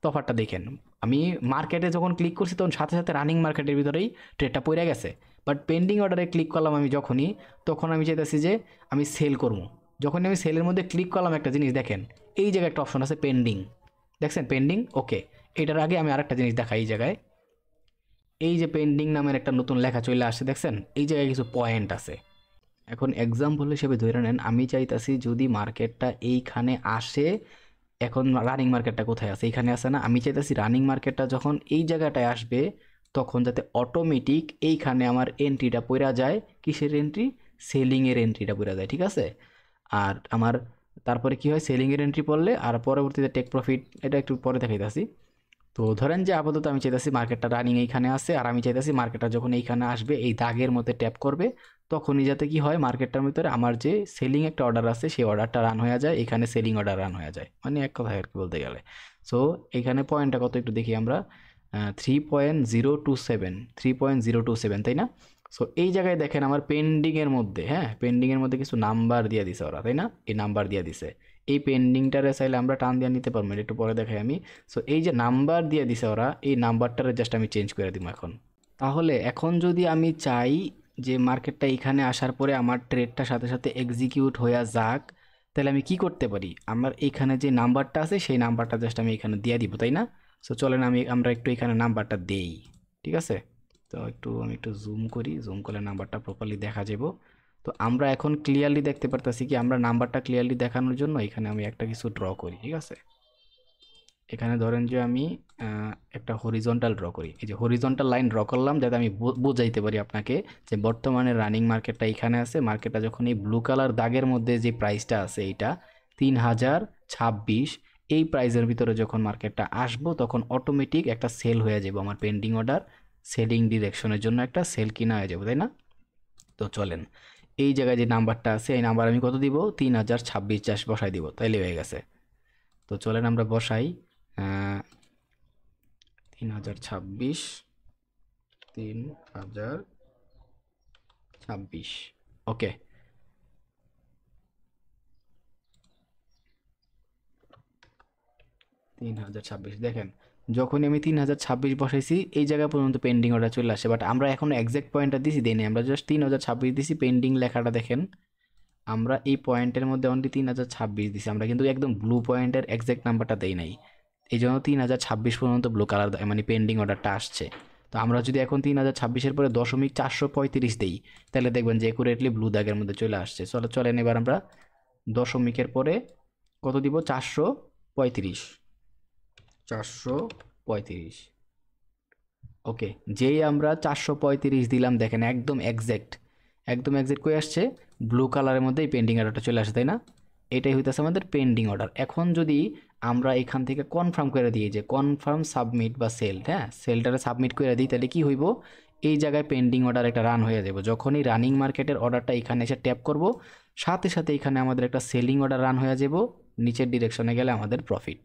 তফাৎটা দেখেন। আমি মার্কেটে যখন ক্লিক করছি তখন সাথে সাথে রানিং মার্কেটের ভিতরেই ট্রেডটা পড়ে গেছে, বাট পেন্ডিং অর্ডারে ক্লিক করলাম আমি যখনই, তখন আমি চাইতেছি যে আমি সেল করবো। যখন আমি সেলের মধ্যে ক্লিক করলাম, একটা জিনিস দেখেন, এই জায়গায় একটা অপশন আছে পেন্ডিং, দেখছেন পেন্ডিং। ওকে, এটার আগে আমি আরেকটা জিনিস দেখাই, এই জায়গায় এই যে পেন্ডিং নামের একটা নতুন লেখা চলে আসছে, দেখছেন এই জায়গায় কিছু পয়েন্ট আছে। এখন এক্সাম্পল হিসেবে ধরে নেন, আমি চাইতাছি যদি মার্কেটটা এইখানে আসে, এখন রানিং মার্কেটটা কোথায় আছে, এইখানে আছে না, আমি চাইতাছি রানিং মার্কেটটা যখন এই জায়গাটায় আসবে তখন যাতে অটোমেটিক এইখানে আমার এন্ট্রিটা পড়া যায়, কিসের এন্ট্রি, সেলিংয়ের এন্ট্রিটা পড়া যায়, ঠিক আছে। আর আমার তারপরে কি হয়, সেলিংয়ের এন্ট্রি পড়লে আর পরবর্তীতে টেক প্রফিট, এটা একটু পরে দেখাইতাছি। তো ধরেন যে আপাতত আমি চাইতেছি মার্কেটটা রানিং এইখানে আছে, আর আমি চাইতেছি মার্কেটটা যখন এইখানে আসবে এই দাগের মধ্যে ট্যাপ করবে, তখনই যাতে কি হয়, মার্কেটটার ভিতরে আমার যে সেলিং একটা অর্ডার আছে সেই অর্ডারটা রান হয়ে যায়, এখানে সেলিং অর্ডার রান হয়ে যায়, মানে এক কথায় আর কি বলতে গেলে। সো এখানে পয়েন্টটা কত একটু দেখি আমরা, 3.027, 3.027, তাই না। সো এই জায়গায় দেখেন আমার পেন্ডিংয়ের মধ্যে, হ্যাঁ পেন্ডিংয়ের মধ্যে কিছু নাম্বার দিয়ে দিছে ওরা, তাই না, এই নাম্বার দিয়ে দিছে। এই পেন্ডিংটারে চাইলে আমরা টান দিয়ে নিতে পারবো, এটা একটু পরে দেখাই আমি। সো এই যে নাম্বার দিয়ে দিছে ওরা, এই নাম্বারটারে জাস্ট আমি চেঞ্জ করে দিব এখন। তাহলে এখন যদি আমি চাই যে মার্কেটটা এখানে আসার পরে আমার ট্রেডটা সাথে সাথে এক্সিকিউট হয়ে যাক, তাহলে আমি কি করতে পারি, আমার এখানে যে নাম্বারটা আছে সেই নাম্বারটা জাস্ট আমি এখানে দিয়ে দিব, তাই না। সো চলেন আমরা একটু এখানে নাম্বারটা দেই, ঠিক আছে। তো আমি একটু জুম করি, জুম করলে নাম্বারটা প্রপারলি দেখা যাব। তো আমরা এখন ক্লিয়ারলি দেখতে পারতেছি কি, আমরা নাম্বারটা ক্লিয়ারলি দেখানোর জন্য এখানে আমি একটা কিছু ড্র করি, ঠিক আছে। এখানে ধরেন যে আমি একটা হরিজন্টাল ড্র করি, এই যে হরিজন্টাল লাইন ড্র করলাম যাতে আমি বোঝাইতে পারি আপনাকে যে বর্তমানে রানিং মার্কেটটা এখানে আছে, মার্কেটটা যখন এই ব্লু কালার দাগের মধ্যে যে প্রাইসটা আছে এইটা 3026, এই প্রাইসের ভিতরে যখন মার্কেটটা আসবো তখন অটোমেটিক একটা সেল হয়ে যাবে, আমার পেন্ডিং অর্ডার সেলিং ডিরেকশনের জন্য একটা সেল কিনা হয়ে যাবে, তাই না। তো চলেন এই জায়গায় যে নাম্বারটা আছে এই নাম্বার আমি কত দিব, 3026 জাস্ট বসাই দিব, তাইলে হয়ে গেছে। তো চলেন আমরা বসাই, 3026, 3026, ওকে। 3026 দেখেন, যখনই আমি 3026 বসাইছি এই জায়গা পর্যন্ত পেন্ডিং অর্ডার চলে আসে, বাট আমরা এখন এক্সাক্ট পয়েন্টটা দিছি দেই নাই, আমরা জাস্ট 3026 দিছি, পেন্ডিং লেখাটা দেখেন, আমরা এই পয়েন্টের মধ্যে অনলি 3026 দিছি, আমরা কিন্তু একদম ব্লু পয়েন্টের এক্সাক্ট নাম্বারটা দেই নাই, এই জন্য 3026 পর্যন্ত ব্লু কালার মানে পেন্ডিং অর্ডারটা আসছে। তো আমরা যদি এখন 3026-এর পরে 0.435 দিই, তাহলে দেখবেন যে একুরেটলি ব্লু দাগের মধ্যে চলে আসছে। চলেন এবার আমরা দশমিকের পরে কত দিব, 435, 435, ওকে। যেই আমরা 435 দিলাম দেখেন একদম এক্স্যাক্ট, কই আসছে, ব্লু কালারের মধ্যে এই পেন্ডিং অর্ডারটা চলে আসে, তাই না। এটাই হইতেছে আমাদের পেন্ডিং অর্ডার। এখন যদি আমরা এখান থেকে কনফার্ম করে দিই যে কনফার্ম সাবমিট বা সেল, হ্যাঁ সেলটারে সাবমিট করে দিই, তাহলে কি হইব, এই জায়গায় পেন্ডিং অর্ডার একটা রান হয়ে যাবে, যখনই রানিং মার্কেটের অর্ডারটা এখানে এসে ট্যাপ করব সাথে সাথে এখানে আমাদের একটা সেলিং অর্ডার রান হয়ে যাব, নিচের ডিরেকশনে গেলে আমাদের প্রফিট।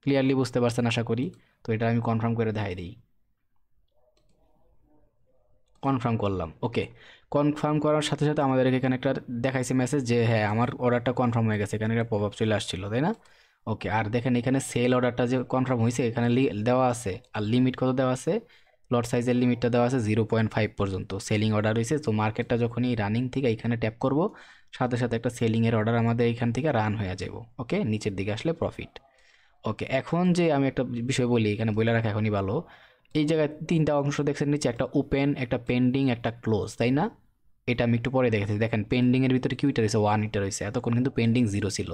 ক্লিয়ারলি বুঝতে পারছেন আশা করি। তো এটা আমি কনফার্ম করে দেখাই দিই, কনফার্ম করলাম, ওকে। কনফার্ম করার সাথে সাথে আমাদের এখানে একটা দেখাইছে মেসেজ যে হ্যাঁ আমার অর্ডারটা কনফার্ম হয়ে গেছে, এখানে একটা পপআপ চলে আসছিল, তাই না। ওকে, আর দেখেন এখানে সেল অর্ডারটা যে কনফার্ম হয়েছে এখানে দেওয়া আছে, আর লিমিট কত দেওয়া আছে, লট সাইজের লিমিটটা দেওয়া আছে 0.5 পর্যন্ত সেলিং অর্ডার হয়েছে। তো মার্কেটটা যখনই রানিং থেকে এখানে ট্যাপ করব সাথে সাথে একটা সেলিংয়ের অর্ডার আমাদের এখান থেকে রান হয়ে যাব, ওকে, নিচের দিকে আসলে প্রফিট। ওকে, এখন যে আমি একটা বিষয় বলি, এখানে বলে রাখা এখনই ভালো, এই জায়গায় তিনটা অংশ দেখছেন নিচে, একটা ওপেন, একটা পেন্ডিং, একটা ক্লোজ, তাই না। এটা আমি একটু পরে দেখেছি, দেখেন পেন্ডিংয়ের ভিতরে কি উইটা রয়েছে, 1 ইটা রয়েছে, এতক্ষণ কিন্তু পেন্ডিং 0 ছিল।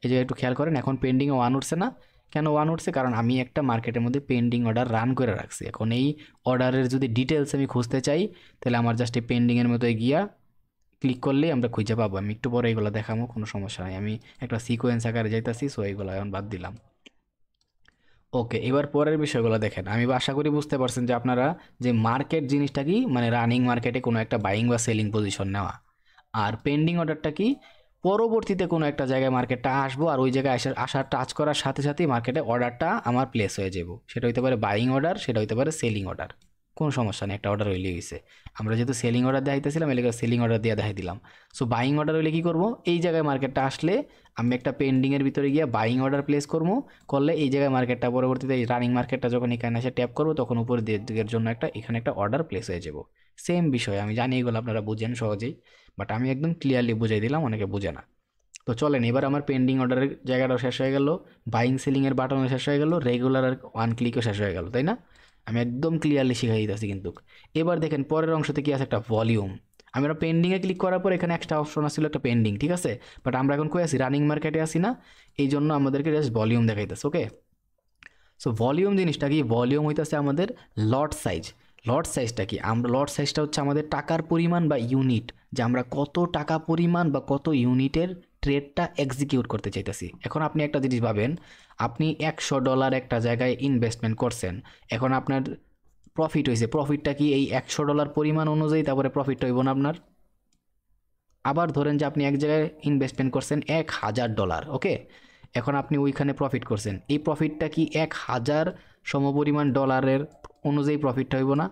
এই জায়গায় একটু খেয়াল করেন, এখন পেন্ডিংয়ে 1 উঠছে না, কেন 1 উঠছে, কারণ আমি একটা মার্কেটের মধ্যে পেন্ডিং অর্ডার রান করে রাখছি। এখন এই অর্ডারের যদি ডিটেলস আমি খুঁজতে চাই তাহলে আমার জাস্ট এই পেন্ডিংয়ের মধ্যে গিয়া ক্লিক করলেই আমরা খুঁজে পাবো। আমি একটু পরে এগুলো দেখাবো, কোনো সমস্যা নাই, আমি একটা সিকোয়েন্স আকারে যাইতাছি, সো এইগুলো এখন বাদ দিলাম। ওকে, এবার পরের বিষয়গুলো দেখেন। আমি আশা করি বুঝতে পারছেন যে আপনারা যে মার্কেট জিনিসটা কি, মানে রানিং মার্কেটে কোনো একটা বাইং বা সেলিং পজিশন নেওয়া। আর পেন্ডিং অর্ডারটা কি, পরবর্তীতে কোনো একটা জায়গায় মার্কেটটা আসবো আর ওই জায়গায় আসার টাচ করার সাথে সাথেই মার্কেটে অর্ডারটা আমার প্লেস হয়ে যাব। সেটা হইতে পারে বাইং অর্ডার, সেটা হইতে পারে সেলিং অর্ডার। কোনো সমস্যা নেই, একটা অর্ডার হইলে গেছে। আমরা যেহেতু সেলিং অর্ডার দেখাইতেছিলাম, এলাকা সেলিং অর্ডার দিয়ে দেখাই দিলাম। সো বাইং অর্ডার হইলে কী করবো, এই জায়গায় মার্কেটটা আসলে আমি একটা পেন্ডিংয়ের ভিতরে গিয়ে বাইং অর্ডার প্লেস করবো। করলে এই জায়গায় মার্কেটটা পরবর্তীতে রানিং মার্কেটটা যখন এখানে এসে ট্যাপ করবো, তখন উপর দিকের জন্য এখানে একটা অর্ডার প্লেস হয়ে যাব। সেম বিষয়, আমি জানি এগুলো আপনারা বুঝেন সহজেই, বাট আমি একদম ক্লিয়ারলি বুঝাই দিলাম, অনেকে বুঝে না। তো চলেন, এবার আমার পেন্ডিং অর্ডারের জায়গাটাও শেষ হয়ে গেল, বাইং সেলিংয়ের বাটনও শেষ হয়ে গেল, রেগুলার আর ওয়ান ক্লিকও শেষ হয়ে গেল, তাই না? আমি একদম ক্লিয়ারলি শিখাই দিতেছি কিন্তু। এবার দেখেন পরের অংশতে কি আছে, একটা ভলিউম। আমরা পেন্ডিংয়ে ক্লিক করার পর এখানে একটা অপশন আসছিল, একটা পেন্ডিং, ঠিক আছে? বাট আমরা এখন কই আছি, রানিং মার্কেটে আসি না, এই জন্য আমাদেরকে জাস্ট ভলিউম দেখাইতেছে। ওকে, সো ভলিউম জিনিসটা কি, ভলিউম হইতেছে আমাদের লট সাইজ। লট সাইজটা কি, আমরা লট সাইজটা হচ্ছে আমাদের টাকার পরিমাণ বা ইউনিট, যে আমরা কত টাকা পরিমাণ বা কত ইউনিটের ট্রেডটা এক্সিকিউট করতে চাইতেছি। এখন আপনি একটা জিনিস ভাবেন, আপনি $100 একটা জায়গায় ইনভেস্টমেন্ট করছেন, এখন আপনার প্রফিট হয়েছে, প্রফিটটা কি এই $100 পরিমাণ অনুযায়ী তারপরে প্রফিট হইব না আপনার? আবার ধরেন যে আপনি এক জায়গায় ইনভেস্টমেন্ট করছেন $1000, ওকে, এখন আপনি ওইখানে প্রফিট করছেন, এই প্রফিটটা কি 1000 সমপরিমাণ ডলারের অনুযায়ী প্রফিটটা হইব না?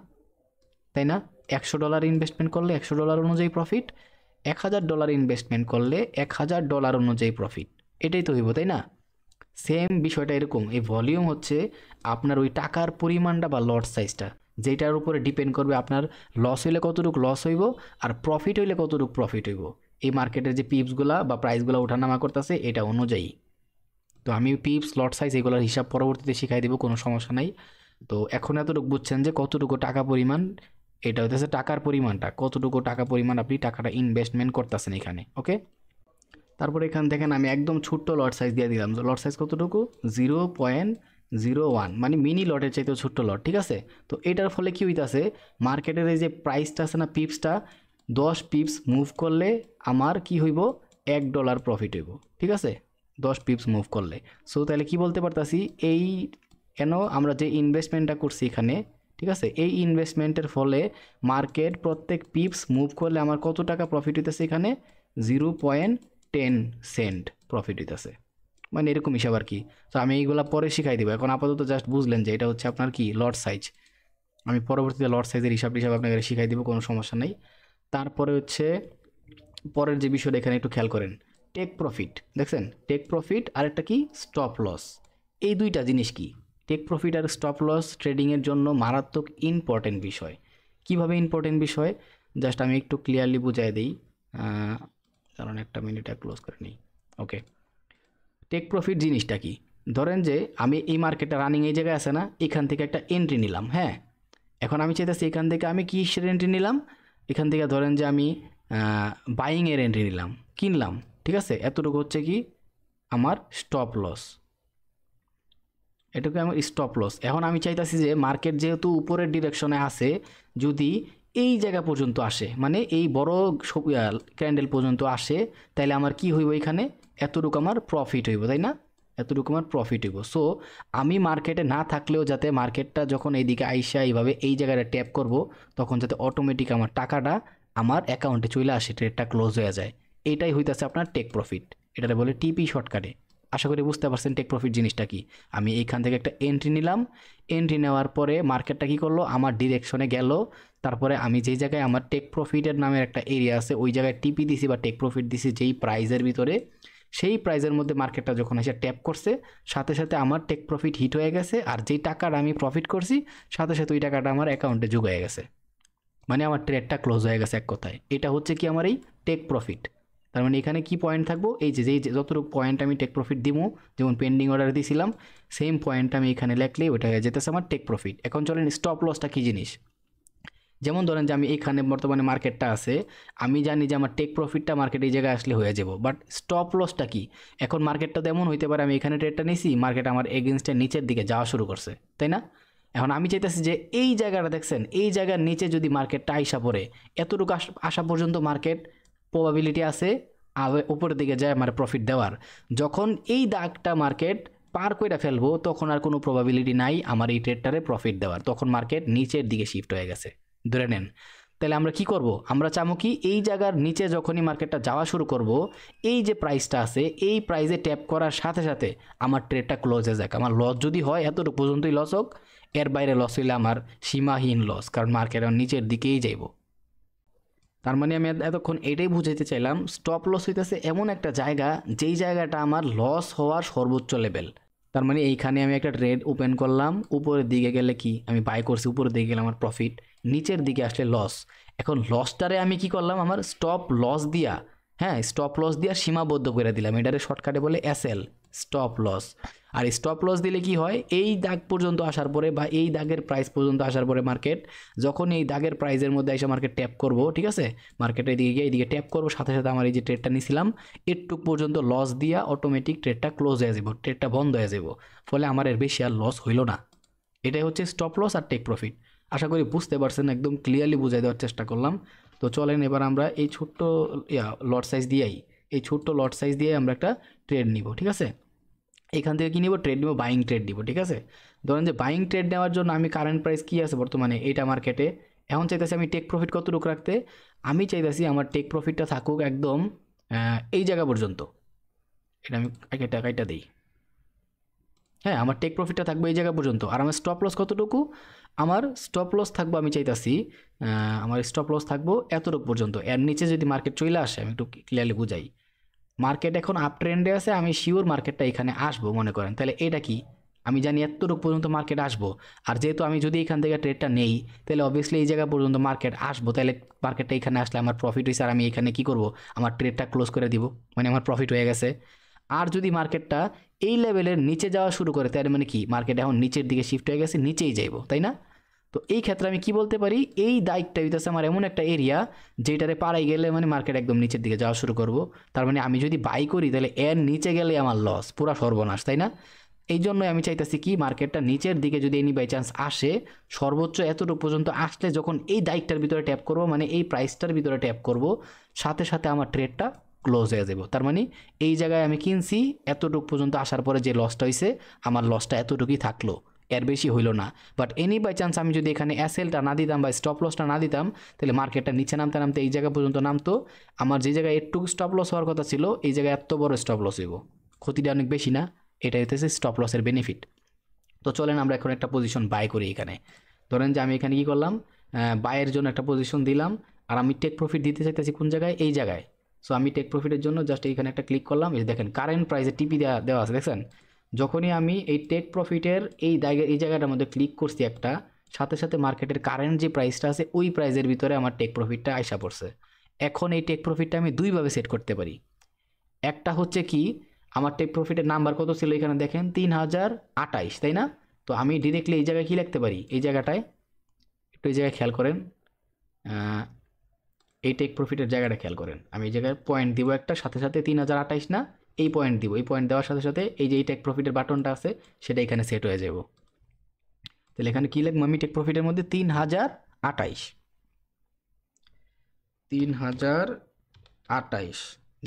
তাই না? $100 ইনভেস্টমেন্ট করলে $100 অনুযায়ী প্রফিট, $1000 ইনভেস্টমেন্ট করলে $1000 অনুযায়ী প্রফিট, এটাই তো হইব, তাই না? সেম বিষয়টা এরকম, এই ভলিউম হচ্ছে আপনার ওই টাকার পরিমাণটা বা লট সাইজটা, যেটার উপরে ডিপেন্ড করবে আপনার লস হইলে কতটুকু লস হইব আর প্রফিট হইলে কতটুকু প্রফিট হইব। এই মার্কেটের যে পিপসগুলা বা প্রাইসগুলো ওঠানামা করতেছে এটা অনুযায়ী। তো আমি পিপস, লট সাইজ এগুলোর হিসাব পরবর্তীতে শিখাই দেবো, কোনো সমস্যা নাই। তো এখন এতটুকু বুঝছেন যে কতটুকু টাকা পরিমাণ, এটা হইতেছে টাকার পরিমাণটা, কতটুকু টাকা পরিমাণ আপনি টাকাটা ইনভেস্টমেন্ট করতেছেন এখানে। ওকে, তারপরে এখান দেখেন আমি একদম ছোট্ট লট সাইজ দিয়ে দিলাম। লট সাইজ কতটুকু, 0.01, মানে মিনি লটের চাইতেও ছোট্ট লট, ঠিক আছে? তো এটার ফলে কী হইতাছে, মার্কেটের এই যে প্রাইসটা আছে না, পিপসটা, 10 পিপস মুভ করলে আমার কি হইব, $1 প্রফিট হইব, ঠিক আছে? 10 পিপস মুভ করলে। সো তাহলে কি বলতে পারতাছি, এই কেন আমরা যে ইনভেস্টমেন্টটা করছি এখানে, ঠিক আছে, এই ইনভেস্টমেন্টের ফলে মার্কেট প্রত্যেক পিপস মুভ করলে আমার কত টাকা প্রফিট হইতেছে এখানে, 0.10 সেন্ট প্রফিট হইতেছে, মানে এরকম হিসাব আর কি। তো আমি এইগুলা পরে শিখাই দিব, এখন আপাতত জাস্ট বুঝলেন যে এটা হচ্ছে আপনার কি লট সাইজ। আমি পরবর্তীতে লট সাইজের হিসাব আপনাকে শিখাই দিব, কোনো সমস্যা নেই। তারপরে হচ্ছে পরের যে বিষয়টা এখানে একটু খেয়াল করেন, টেক প্রফিট, দেখছেন? টেক প্রফিট আর একটা কি, স্টপ লস। এই দুইটা জিনিস কি, টেক প্রফিট আর স্টপ লস ট্রেডিংয়ের জন্য মারাত্মক ইম্পর্টেন্ট বিষয়। কিভাবে ইম্পর্টেন্ট বিষয়, জাস্ট আমি একটু ক্লিয়ারলি বুঝাই দিই, কারণ একটা মিনিটটা ক্লোজ করে নিই। ওকে, টেক প্রফিট জিনিসটা কি, ধরেন যে আমি এই মার্কেটটা রানিং এই জায়গায় আছে না, এখান থেকে একটা এন্ট্রি নিলাম, হ্যাঁ। এখন আমি চাইতেছি এখান থেকে আমি কিসের এন্ট্রি নিলাম, এখান থেকে ধরেন যে আমি বাইংয়ের এন্ট্রি নিলাম, কিনলাম, ঠিক আছে? এতটুকু হচ্ছে কি আমার স্টপ লস, এটুকু আমার স্টপ লস। এখন আমি চাইতেছি যে মার্কেট যেহেতু উপরের ডিরেকশনে আসে, যদি এই জায়গা পর্যন্ত আসে, মানে এই বড় ক্যান্ডেল পর্যন্ত আসে, তাহলে আমার কি হইব, এখানে এতটুকু আমার প্রফিট হইব, তাই না? এতটুকু আমার প্রফিট হইব। সো আমি মার্কেটে না থাকলেও যাতে মার্কেটটা যখন এইদিকে আইসা এইভাবে এই জায়গাটা ট্যাপ করব, তখন যাতে অটোমেটিক আমার টাকাটা আমার অ্যাকাউন্টে চলে আসে, ট্রেডটা ক্লোজ হয়ে যায়। এইটাই হইতেছে আপনার টেক প্রফিট, এটারে বলে টিপি শর্টকাটে। আশা করি বুঝতে পারছেন টেক প্রফিট জিনিসটা কি। আমি এইখান থেকে একটা এন্ট্রি নিলাম, এন্ট্রি নেওয়ার পরে মার্কেটটা কী করলো, আমার ডিরেকশনে গেল, তারপরে আমি যেই জায়গায় আমার টেক প্রফিটের নামের একটা এরিয়া আছে, ওই জায়গায় টিপি দিছি বা টেক প্রফিট দিছি যেই প্রাইজের ভিতরে, সেই প্রাইজের মধ্যে মার্কেটটা যখন এসে ট্যাপ করছে, সাথে সাথে আমার টেক প্রফিট হিট হয়ে গেছে, আর যেই টাকাটা আমি প্রফিট করছি সাথে সাথে ওই টাকাটা আমার অ্যাকাউন্টে যোগ হয়ে গেছে, মানে আমার ট্রেডটা ক্লোজ হয়ে গেছে এক কথায়। এটা হচ্ছে কি আমার এই টেক প্রফিট। তার মানে এখানে কি পয়েন্ট থাকবো, এই যে যতটুকু পয়েন্ট আমি টেক প্রফিট দিব, যেমন পেন্ডিং অর্ডার দিয়েছিলাম, সেম পয়েন্টটা আমি এখানে লিখলেই ওটা হয়ে যেতেছে আমার টেক প্রফিট। এখন চলেন স্টপ লসটা কী জিনিস। যেমন ধরেন যে আমি এখানে বর্তমানে মার্কেটটা আছে, আমি জানি যে আমার টেক প্রফিটটা মার্কেট এই জায়গায় আসলে হয়ে যাব, বাট স্টপ লসটা কি, এখন মার্কেটটা তেমন হইতে পারে আমি এখানে ট্রেডটা নিয়েছি, মার্কেট আমার এগেনস্টের নিচের দিকে যাওয়া শুরু করছে, তাই না? এখন আমি চাইতেছি যে এই জায়গাটা দেখছেন, এই জায়গার নিচে যদি মার্কেটটা আইসা পড়ে, এতটুকু আসা পর্যন্ত মার্কেট প্রবাবিলিটি আছে উপরের দিকে যায় আমার প্রফিট দেওয়ার। যখন এই দাগটা মার্কেট পার কইরা ফেলবো তখন আর কোনো প্রবাবিলিটি নাই আমার এই ট্রেডটারে প্রফিট দেওয়ার, তখন মার্কেট নিচের দিকে শিফট হয়ে গেছে ধরে নেন। তাহলে আমরা কি করব, আমরা চাবো কি এই জায়গার নিচে যখনই মার্কেটটা যাওয়া শুরু করব, এই যে প্রাইসটা আছে এই প্রাইসে ট্যাপ করার সাথে সাথে আমার ট্রেডটা ক্লোজ হয়ে যাক। আমার লস যদি হয় এতটুকু পর্যন্তই লস হোক, এর বাইরে লস হইলে আমার সীমাহীন লস, কারণ মার্কেট নিচের দিকেই যাইব। তার মানে আমি এতক্ষণ এটাই বুঝাইতে চাইলাম, স্টপ লস হইতেছে এমন একটা জায়গা যেই জায়গাটা আমার লস হওয়ার সর্বোচ্চ লেভেল। তার মানে এইখানে আমি একটা ট্রেড ওপেন করলাম, উপরের দিকে গেলে কি আমি বাই করছি, উপরের দিকে গেলে আমার প্রফিট, নিচের দিকে আসলে লস। এখন লসটারে আমি কি করলাম, আমার স্টপ লস দিয়া, হ্যাঁ স্টপ লস দিয়া সীমাবদ্ধ করে দিলাম, এটারে শর্টকাটে বলে এসএল, স্টপ লস। আর স্টপ লস দিলে কি হয়, এই দাগ পর্যন্ত আসার পরে বা এই দাগের প্রাইস পর্যন্ত আসার পরে মার্কেট যখন এই দাগের প্রাইসের মধ্যে এসে মার্কেট ট্যাপ করব, ঠিক আছে, মার্কেটের দিকে গিয়ে এইদিকে ট্যাপ করবো, সাথে সাথে আমার এই যে ট্রেডটা নিয়েছিলাম এরটুক পর্যন্ত লস দিয়া অটোমেটিক ট্রেডটা ক্লোজ হয়ে যাব, ট্রেডটা বন্ধ হয়ে যাব, ফলে আমার এর বেশি আর লস হইল না। এটাই হচ্ছে স্টপ লস আর টেক প্রফিট। আশা করি বুঝতে পারছেন, একদম ক্লিয়ারলি বুঝাই দেওয়ার চেষ্টা করলাম। তো চলেন এবার আমরা এই ছোট্ট লট সাইজ দিয়েই, এই ছোট্ট লট সাইজ দিয়ে আমরা একটা ট্রেড নিব, ঠিক আছে। এখান থেকে কি নিব, ট্রেড নিব, বাইং ট্রেড নিব, ঠিক আছে। ধরেন যে বাইং ট্রেড নেওয়ার জন্য আমি কারেন্ট প্রাইস কী আছে বর্তমানে এইটা মার্কেটে, এখন চাইতেছি আমি টেক প্রফিট কতটুকু রাখতে, আমি চাইতেছি আমার টেক প্রফিটটা থাকুক একদম এই জায়গা পর্যন্ত। এটা আমি টাকাটা দিই, হ্যাঁ আমার টেক প্রফিটটা থাকবে এই জায়গা পর্যন্ত। আর আমার স্টপ লস কতটুকু, আমার স্টপ লস থাকবো, আমি চাইতাছি আমার স্টপ লস থাকবো এতটুকু পর্যন্ত। এর নিচে যদি মার্কেট চলে আসে, আমি একটু ক্লিয়ারলি বুঝাই, মার্কেট এখন আপ ট্রেন্ডে আছে, আমি শিওর মার্কেটটা এখানে আসবো মনে করেন, তাহলে এটা কি আমি জানি এতটুকু পর্যন্ত মার্কেট আসবো। আর যেহেতু আমি যদি এখান থেকে ট্রেডটা নেই, তাহলে অবভিয়াসলি এই জায়গা পর্যন্ত মার্কেট আসবো, তাহলে মার্কেটটা এখানে আসলে আমার প্রফিট হয়েছে, আর আমি এখানে কি করব, আমার ট্রেডটা ক্লোজ করে দিব, মানে আমার প্রফিট হয়ে গেছে। আর যদি মার্কেটটা এই লেভেলের নিচে যাওয়া শুরু করে, তার মানে কি মার্কেট এখন নিচের দিকে শিফট হয়ে গেছে, নিচেই যাইব, তাই না। তো এই ক্ষেত্রে আমি কি বলতে পারি, এই দায়িত্বটা হইতেছে আমার এমন একটা এরিয়া যেটারে পাড়াই গেলে মানে মার্কেট একদম নিচের দিকে যাওয়া শুরু করব। তার মানে আমি যদি বাই করি তাহলে এর নিচে গেলে আমার লস, পুরা সর্বনাশ, তাই না। এই জন্যই আমি চাইতেছি কি মার্কেটটা নিচের দিকে যদি এনি বাই চান্স আসে, সর্বোচ্চ এতটুকু পর্যন্ত আসলে যখন এই দায়িত্বের ভিতরে ট্যাপ করব, মানে এই প্রাইসটার ভিতরে ট্যাপ করব, সাথে সাথে আমার ট্রেডটা ক্লোজ হয়ে যাব। তার মানে এই জায়গায় আমি কিনছি, এতটুকু পর্যন্ত আসার পরে যে লসটা হয়েছে, আমার লসটা এতটুকুই থাকলো, এর বেশি হইল না। বাট এনি বাই চান্স আমি যদি এখানে এসএলটা না দিতাম বা স্টপ লসটা না দিতাম, তাহলে মার্কেটটা নিচে নামতে নামতে এই জায়গা পর্যন্ত নামতো, আমার যে জায়গায় একটু স্টপ লস হওয়ার কথা ছিল এই জায়গায় এত বড় স্টপ লস হইব, ক্ষতিটা অনেক বেশি না, এটাই হচ্ছে স্টপ লসের বেনিফিট। তো চলেন আমরা এখন একটা পজিশন বাই করি এখানে। ধরেন যে আমি এখানে কি করলাম, বাইয়ের জন্য একটা পজিশন দিলাম, আর আমি টেক প্রফিট দিতে চাইতেছি কোন জায়গায়, এই জায়গায়। সো আমি টেক প্রফিটের জন্য জাস্ট এইখানে একটা ক্লিক করলাম, এই দেখেন কারেন্ট প্রাইসে টিপি দেওয়া আছে, দেখছেন। যখনই আমি এই টেক প্রফিটের এই জায়গাটার মধ্যে ক্লিক করছি একটা, সাথে সাথে মার্কেটের কারেন্ট যে প্রাইসটা আছে ওই প্রাইসের ভিতরে আমার টেক প্রফিটটা আইসা পড়ছে। এখন এই টেক প্রফিটটা আমি দুইভাবে সেট করতে পারি। একটা হচ্ছে কি, আমার টেক প্রফিটের নাম্বার কত ছিল এখানে দেখেন 3028, তাই না। তো আমি ডিরেক্টলি এই জায়গায় কি লিখতে পারি, এই জায়গাটায় একটু এই জায়গায় খেয়াল করেন, এই টেক প্রফিটের জায়গাটা খেয়াল করেন, আমি এই জায়গায় পয়েন্ট দিব একটা, সাথে সাথে 3028 না, এই পয়েন্ট দিব, এই পয়েন্ট দেওয়ার সাথে সাথে এই যে এই টেক প্রফিটের বাটনটা আছে সেটা এখানে সেট হয়ে যাব। তাহলে এখানে কি লিখবো আমি, টেক প্রফিটের মধ্যে 3028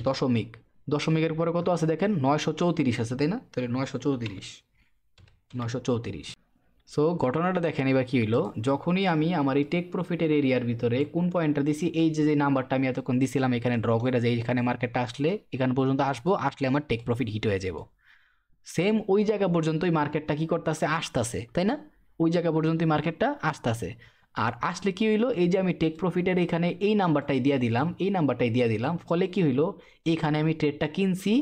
দশমিক, দশমিকের পরে কত আছে দেখেন 934 আছে, তাই না। তাহলে 934। সো ঘটনাটা দেখেন এবার কী হইলো, যখনই আমি আমার এই টেক প্রফিটের এরিয়ার ভিতরে কোন পয়েন্টটা দিছি, এই যে নাম্বারটা আমি এতক্ষণ দিছিলাম এখানে ড্র করে, যে এখানে মার্কেটটা আসলে এখানে পর্যন্ত আসলে আমার টেক প্রফিট হিট হয়ে যাব। সেম ওই জায়গা পর্যন্তই মার্কেটটা কী করতেছে, আসতেছে, তাই না। ওই জায়গা পর্যন্তই মার্কেটটা আসতেছে। আর আসলে কি হইলো, এই যে আমি টেক প্রফিটের এখানে এই নাম্বারটাই দিয়ে দিলাম, ফলে কি হইলো, এখানে আমি ট্রেডটা কিনছি,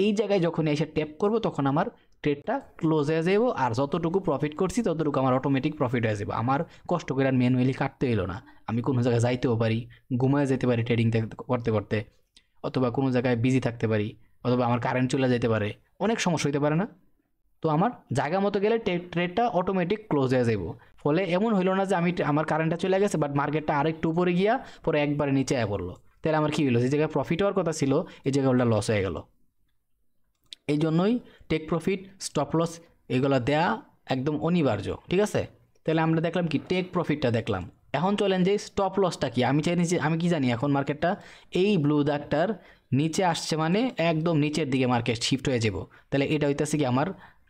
এই জায়গায় যখন এসে ট্যাপ করব তখন আমার ট্রেডটা ক্লোজ হয়ে যাব, আর যতটুকু প্রফিট করছি ততটুকু আমার অটোমেটিক প্রফিট হয়ে যাবে, আমার কষ্ট করে আর ম্যানুয়ালি কাটতে এলো না। আমি কোনো জায়গায় যাইতেও পারি, ঘুমায় যেতে পারি ট্রেডিং করতে করতে, অথবা কোনো জায়গায় বিজি থাকতে পারি, অথবা আমার কারেন্ট চলে যেতে পারে, অনেক সমস্যা হইতে পারে না। তো আমার জায়গা মতো গেলে ট্রেডটা অটোমেটিক ক্লোজ হয়ে যাব। ফলে এমন হইলো না যে আমার কারেন্টটা চলে গেছে বাট মার্কেটটা আরেকটু উপরে গিয়া পরে একবারে নিচে আয়া পড়লো, তাহলে আমার কী হলো, যে জায়গায় প্রফিট হওয়ার কথা ছিল এই জায়গায় ওটা লস হয়ে গেল। এই জন্যই টেক প্রফিট, স্টপ লস এগুলো দেয়া একদম অনিবার্য, ঠিক আছে। তাহলে আমরা দেখলাম কি, টেক প্রফিটটা দেখলাম। এখন চলেন যে স্টপ লসটা কি, আমি কি জানি এখন মার্কেটটা এই ব্লু দাগটার নিচে আসছে, মানে একদম নিচের দিকে মার্কেট শিফট হয়ে যাব। তাহলে এটা হইতেছে কি আমার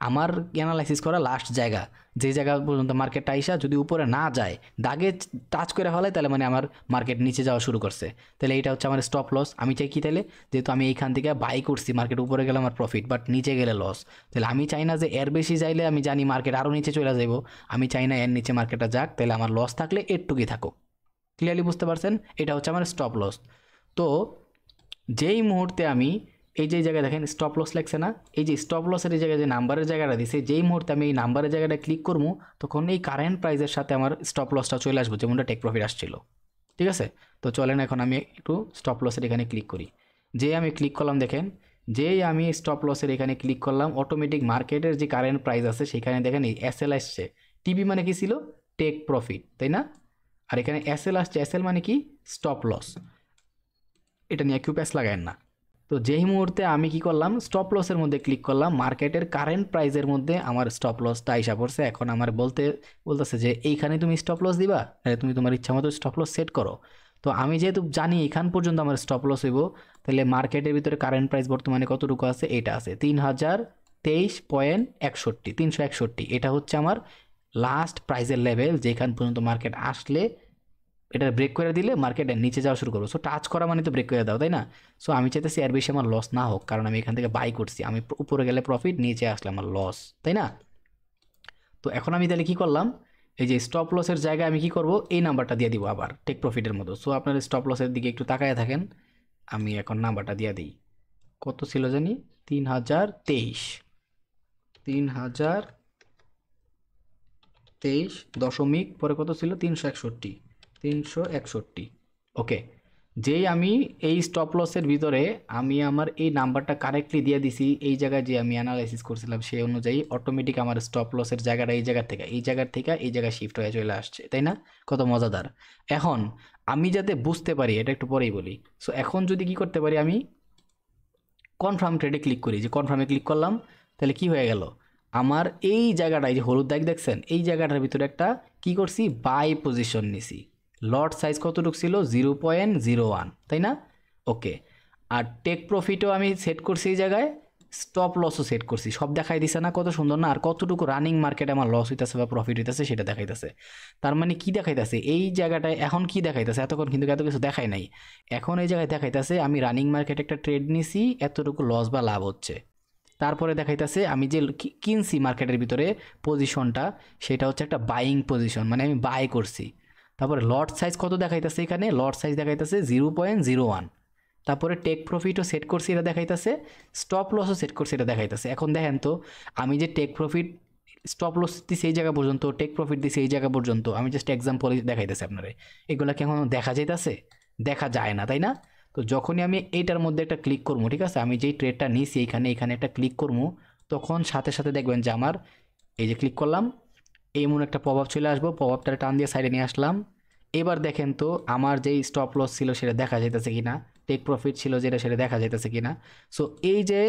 আমার অ্যানালাইসিস করা লাস্ট জায়গা, যে জায়গা পর্যন্ত মার্কেটটা আইসা যদি উপরে না যায়, দাগে টাচ করে ফেলায়, তাহলে মানে আমার মার্কেট নিচে যাওয়া শুরু করছে, তাহলে এইটা হচ্ছে আমার স্টপ লস। আমি চাই কি, তাহলে যেহেতু আমি এইখান থেকে বাই করছি, মার্কেট উপরে গেলে আমার প্রফিট, বাট নিচে গেলে লস, তাহলে আমি চাই না যে এর বেশি যাইলে আমি জানি মার্কেট আরও নিচে চলে যাবো, আমি চাই না এর নিচে মার্কেটটা যাক, তাহলে আমার লস থাকলে এরটুকুই থাকুক। ক্লিয়ারলি বুঝতে পারছেন? এটা হচ্ছে আমার স্টপ লস। তো যেই মুহূর্তে আমি এই যে জায়গায় দেখেন স্টপ লস লেখছে না, এই যে স্টপ লসের এই জায়গায় যে নাম্বারের জায়গাটা দিছে, যেই মুহূর্তে আমি এই নাম্বারের জায়গাটা ক্লিক করবো, তখন এই কারেন্ট প্রাইসের সাথে আমার স্টপ লসটা চলে আসবো, যেমনটা টেক প্রফিট আসছিল। ঠিক আছে, তো চলেন এখন আমি একটু স্টপ লসের এখানে ক্লিক করি। যেই আমি ক্লিক করলাম, দেখেন যেই আমি স্টপ লসের এখানে ক্লিক করলাম, অটোমেটিক মার্কেটের যে কারেন্ট প্রাইস আছে সেখানে দেখেন এই এসএল আসছে। টিবি মানে কি ছিল? টেক প্রফিট, তাই না? আর এখানে এসএল আসছে, এসএল মানে কি? Stop loss. এটা নিয়ে কিউ প্যাস লাগায়েন না। তো যেই মুহূর্তে আমি কি করলাম, স্টপ লসের মধ্যে ক্লিক করলাম, মার্কেটের কারেন্ট প্রাইসের মধ্যে আমার স্টপ লসটা আইসা পড়ছে। এখন আমার বলতেছে যে এইখানে তুমি স্টপ লস দিবা, তুমি তোমার ইচ্ছা মতো স্টপ লস সেট করো। তো আমি যেহেতু জানি এখান পর্যন্ত আমার স্টপ লস হইব, তাহলে মার্কেটের ভিতরে কারেন্ট প্রাইস বর্তমানে কতটুকু আছে? এটা আছে 3023.61, 361। এটা হচ্ছে আমার লাস্ট প্রাইসের লেভেল, যেখান পর্যন্ত মার্কেট আসলে এটা ব্রেক করে দিলে মার্কেটের নিচে যাওয়া শুরু করবো। সো টাচ করা মানে তো ব্রেক করে দাও, তাই না? সো আমি চাইতেছি এর বেশি আমার লস না হোক, কারণ আমি এখান থেকে বাই করছি, আমি উপরে গেলে প্রফিট, নিচে আসলে আমার লস, তাই না? তো এখন আমি তাহলে কি করলাম, এই যে স্টপ লসের জায়গায় আমি কি করব, এই নাম্বারটা দিয়ে দিব আবার টেক প্রফিটের মতো। সো আপনার স্টপ লসের দিকে একটু তাকায় থাকেন, আমি এখন নাম্বারটা দিয়ে দিই। কত ছিল জানি? 3023, 3023 পরে কত ছিল? 361, 361। ওকে, যেই আমি এই স্টপ লসের ভিতরে আমি আমার এই নাম্বারটা কারেক্টলি দিয়ে দিছি, এই জায়গায় যে আমি অ্যানালাইসিস করছিলাম সেই অনুযায়ী অটোমেটিক আমার স্টপ লসের জায়গাটা এই জায়গায় এই জায়গায় শিফট হয়ে চলে আসছে, তাই না? কত মজাদার। এখন আমি যাতে বুঝতে পারি, এটা একটু পরেই বলি। সো এখন যদি কি করতে পারি, আমি কনফার্ম ট্রেডে ক্লিক করি, যে কনফার্মে ক্লিক করলাম, তাহলে কি হয়ে গেল, আমার এই জায়গাটায় যে হলুদ দাগ দেখছেন, এই জায়গাটার ভিতরে একটা কি করছি, বাই পজিশন নিছি। লট সাইজ কতটুকু ছিল? 0.01, তাই না? ওকে, আর টেক প্রফিটও আমি সেট করছি এই জায়গায়, স্টপ লসও সেট করছি, সব দেখাই দিছে না? কত সুন্দর না? আর কতটুকু রানিং মার্কেটে আমার লস হইতেছে বা প্রফিট হইতেছে সেটা দেখাইতেছে। তার মানে কি দেখাইতেছে এই জায়গাটায়? এখন কি দেখাইতেছে? এতক্ষণ কিন্তু এত কিছু দেখাই নাই, এখন এই জায়গায় দেখাইতেছে আমি রানিং মার্কেটে একটা ট্রেড নিছি, এতটুকু লস বা লাভ হচ্ছে। তারপরে দেখাইতেছে আমি যে কিনছি মার্কেটের ভিতরে পজিশনটা, সেটা হচ্ছে একটা বাইং পজিশন, মানে আমি বাই করছি। তারপরে লট সাইজ কত দেখাইতেছে? এখানে লট সাইজ দেখাইতেছে 0.01। তারপরে টেক প্রফিটও সেট করছি, এটা দেখাইতেছে। স্টপ লসও সেট করছি, এটা দেখাইতেছে। এখন দেখেন তো, আমি যে টেক প্রফিট, স্টপ লস দিছি এই জায়গা পর্যন্ত, টেক প্রফিট দিছি এই জায়গা পর্যন্ত, আমি জাস্ট এক্সাম্পল দেখাইতেছে আপনারে, এগুলো কি এখন দেখা যাইতেছে? দেখা যায় না, তাই না? তো যখনই আমি এইটার মধ্যে একটা ক্লিক করবো, ঠিক আছে, আমি যেই ট্রেডটা নিছি এখানে একটা ক্লিক করবো, তখন সাথে সাথে দেখবেন যে আমার এই যে ক্লিক করলাম, এমন একটা পপআপ চলে আসবো, পপআপটা টান দিয়ে সাইডে নিয়ে আসলাম। এবার দেখেন তো আমার যেই স্টপ লস ছিল সেটা দেখা যাইতেছে কিনা, টেক প্রফিট ছিল যেটা সেটা দেখা যাইতেছে কিনা। সো এই যে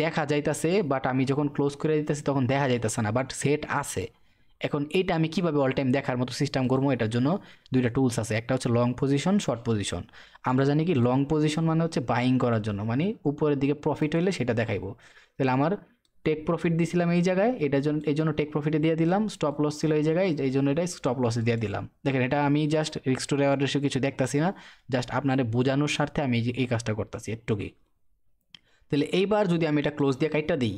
দেখা যাইতেছে, বাট আমি যখন ক্লোজ করে দিতেছি তখন দেখা যাইতেছে না, বাট সেট আছে। এখন এইটা আমি কিভাবে অল টাইম দেখার মতো সিস্টেম করবো, এটার জন্য দুইটা টুলস আছে, একটা হচ্ছে লং পজিশন, শর্ট পজিশন। আমরা জানি কি লং পজিশন মানে হচ্ছে বাইং করার জন্য, মানে উপরের দিকে প্রফিট হইলে সেটা দেখাইবো। তাহলে আমার টেক প্রফিট দিছিলাম এই জায়গায়, এটার জন্য এই জন্য টেক প্রফিটে দিয়ে দিলাম, স্টপ লস ছিল এই জায়গায়, এই জন্য এটাই স্টপ লসে দিয়ে দিলাম। দেখেন, এটা আমি just risk to reward ratio কিছু দেখতাছি না, জাস্ট আপনাদের বোঝানোর স্বার্থে আমি এই কাজটা করতেছি একটুকুই। তাহলে এইবার যদি আমি এটা ক্লোজ দিয়ে কাইটটা দিই,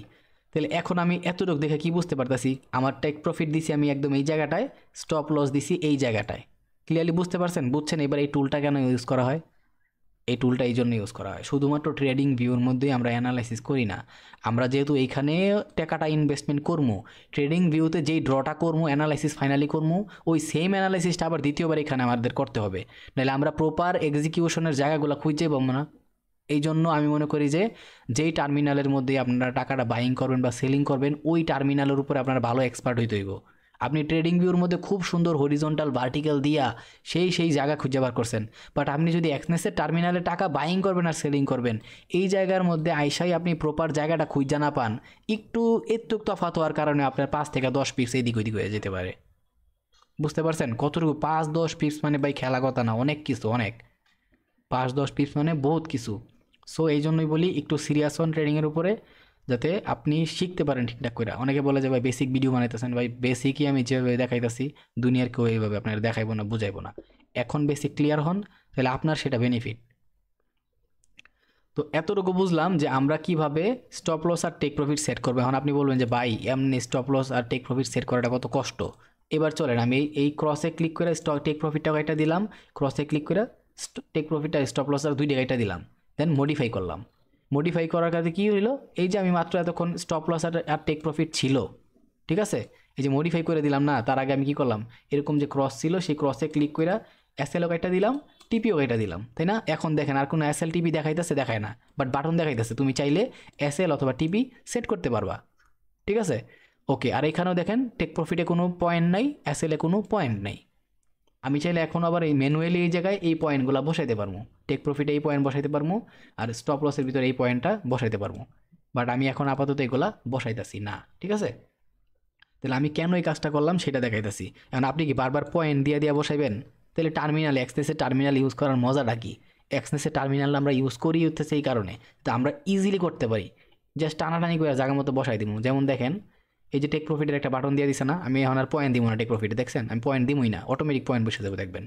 তাহলে এখন আমি এতটুকু দেখে কি বুঝতে পারতাছি, আমার টেক প্রফিট দিছি আমি একদম এই জায়গাটায়, স্টপ লস দিছি এই জায়গাটায়। ক্লিয়ারলি বুঝতে পারছেন? বুঝছেন এবার এই টুলটা কেন ইউজ করা হয়? এই টুলটা এই জন্য ইউজ করা হয়, শুধুমাত্র ট্রেডিং ভিউর মধ্যেই আমরা অ্যানালাইসিস করি না। আমরা যেহেতু এইখানে টাকাটা ইনভেস্টমেন্ট করবো, ট্রেডিং ভিউতে যেই ড্রটা করবো, অ্যানালাইসিস ফাইনালি করবো, ওই সেম অ্যানালাইসিসটা আবার দ্বিতীয়বার এখানে আমাদের করতে হবে, নাহলে আমরা প্রপার এক্সিকিউশনের জায়গাগুলো খুঁজে পাবো না। এই জন্য আমি মনে করি যে যেই টার্মিনালের মধ্যে আপনারা টাকাটা বাইং করবেন বা সেলিং করবেন, ওই টার্মিনালের উপরে আপনারা ভালো এক্সপার্ট হইতে হইব। আপনি ট্রেডিং ভিউর মধ্যে খুব সুন্দর হরিজন্টাল ভার্টিক্যাল দিয়া সেই জায়গা খুঁজে বার করছেন, বাট আপনি যদি এক্সনেসের টার্মিনালে টাকা বাইং করবেন আর সেলিং করবেন, এই জায়গার মধ্যে আইসাই আপনি প্রপার জায়গাটা খুঁজে না পান, একটু তফাৎ হওয়ার কারণে আপনার 5 থেকে 10 পিপস এদিক ওইদিক হয়ে যেতে পারে। বুঝতে পারছেন কতটুকু? 5-10 পিপস মানে ভাই খেলা কথা না, অনেক কিছু, অনেক। 5-10 পিপস মানে বহুত কিছু। সো এই জন্যই বলি একটু সিরিয়াস হন ট্রেডিংয়ের উপরে। যাতে আপনি শিখতে পারেন ঠিকঠাক করে। অনেকে বলে যে ভাই বেসিক ভিডিও বানাইতেছেন, ভাই বেসিকই আমি যেভাবে দেখাইতেছি দুনিয়ার কেউ এইভাবে আপনার দেখাইবো না, বুঝাইবো না। এখন বেসিক ক্লিয়ার হন, তাহলে আপনার সেটা বেনিফিট। তো এতটুকু বুঝলাম যে আমরা কিভাবে স্টপ লস আর টেক প্রফিট সেট করবো। এখন আপনি বলবেন যে ভাই এমনি স্টপ লস আর টেক প্রফিট সেট করাটা কত কষ্ট। এবার চলেন আমি এই ক্রসে ক্লিক করে টেক প্রফিটটা গাইটা দিলাম, ক্রসে ক্লিক করে টেক প্রফিটটা স্টপ লস আর দুইটা গাইটা দিলাম, দেন মডিফাই করলাম। মডিফাই করার কাজে কী হইলো, এই যে আমি মাত্র এতক্ষণ স্টপ লস আর টেক প্রফিট ছিল, ঠিক আছে, এই যে মডিফাই করে দিলাম না, তার আগে আমি কী করলাম, এরকম যে ক্রস ছিল সেই ক্রসে ক্লিক করে এসএলও গাইটা দিলাম, টিপিও গাইটা দিলাম, তাই না? এখন দেখেন আর কোনো এসএল টিপি দেখাইতেছে, দেখায় না, বাট বাটন দেখাইতেছে। তুমি চাইলে এসএল অথবা টিপি সেট করতে পারবা, ঠিক আছে? ওকে, আর এখানেও দেখেন টেক প্রফিটে কোনো পয়েন্ট নাই, এসএলে কোনো পয়েন্ট নাই। আমি চাইলে এখন আবার এই ম্যানুয়ালি এই জায়গায় এই পয়েন্টগুলো বসাইতে পারবো, টেক প্রফিটে এই পয়েন্ট বসাইতে পারবো, আর স্টপ লসের ভিতরে এই পয়েন্টটা বসাইতে পারবো, বাট আমি এখন আপাতত এগুলা বসাইতেছি না, ঠিক আছে? তাহলে আমি কেন এই কাজটা করলাম সেটা দেখাইতেছি। এখন আপনি কি বারবার পয়েন্ট দিয়ে দিয়ে বসাইবেন? তাহলে টার্মিনাল এক্সনেসে টার্মিনাল ইউজ করার মজাটা কি? এক্সনেসে টার্মিনাল আমরা ইউজ করি হচ্ছে এই কারণে, তো আমরা ইজিলি করতে পারি, জাস্ট টানাটানি করে জায়গা মতো বসাই দিব। যেমন দেখেন এই যে টেক প্রফিটের একটা বাটন দিয়ে দিছে না, আমি এখন আর পয়েন্ট দিব না টেক প্রফিটে, দেখছেন আমি পয়েন্ট দিবই না, অটোমেটিক পয়েন্ট বসে যাবে। দেখবেন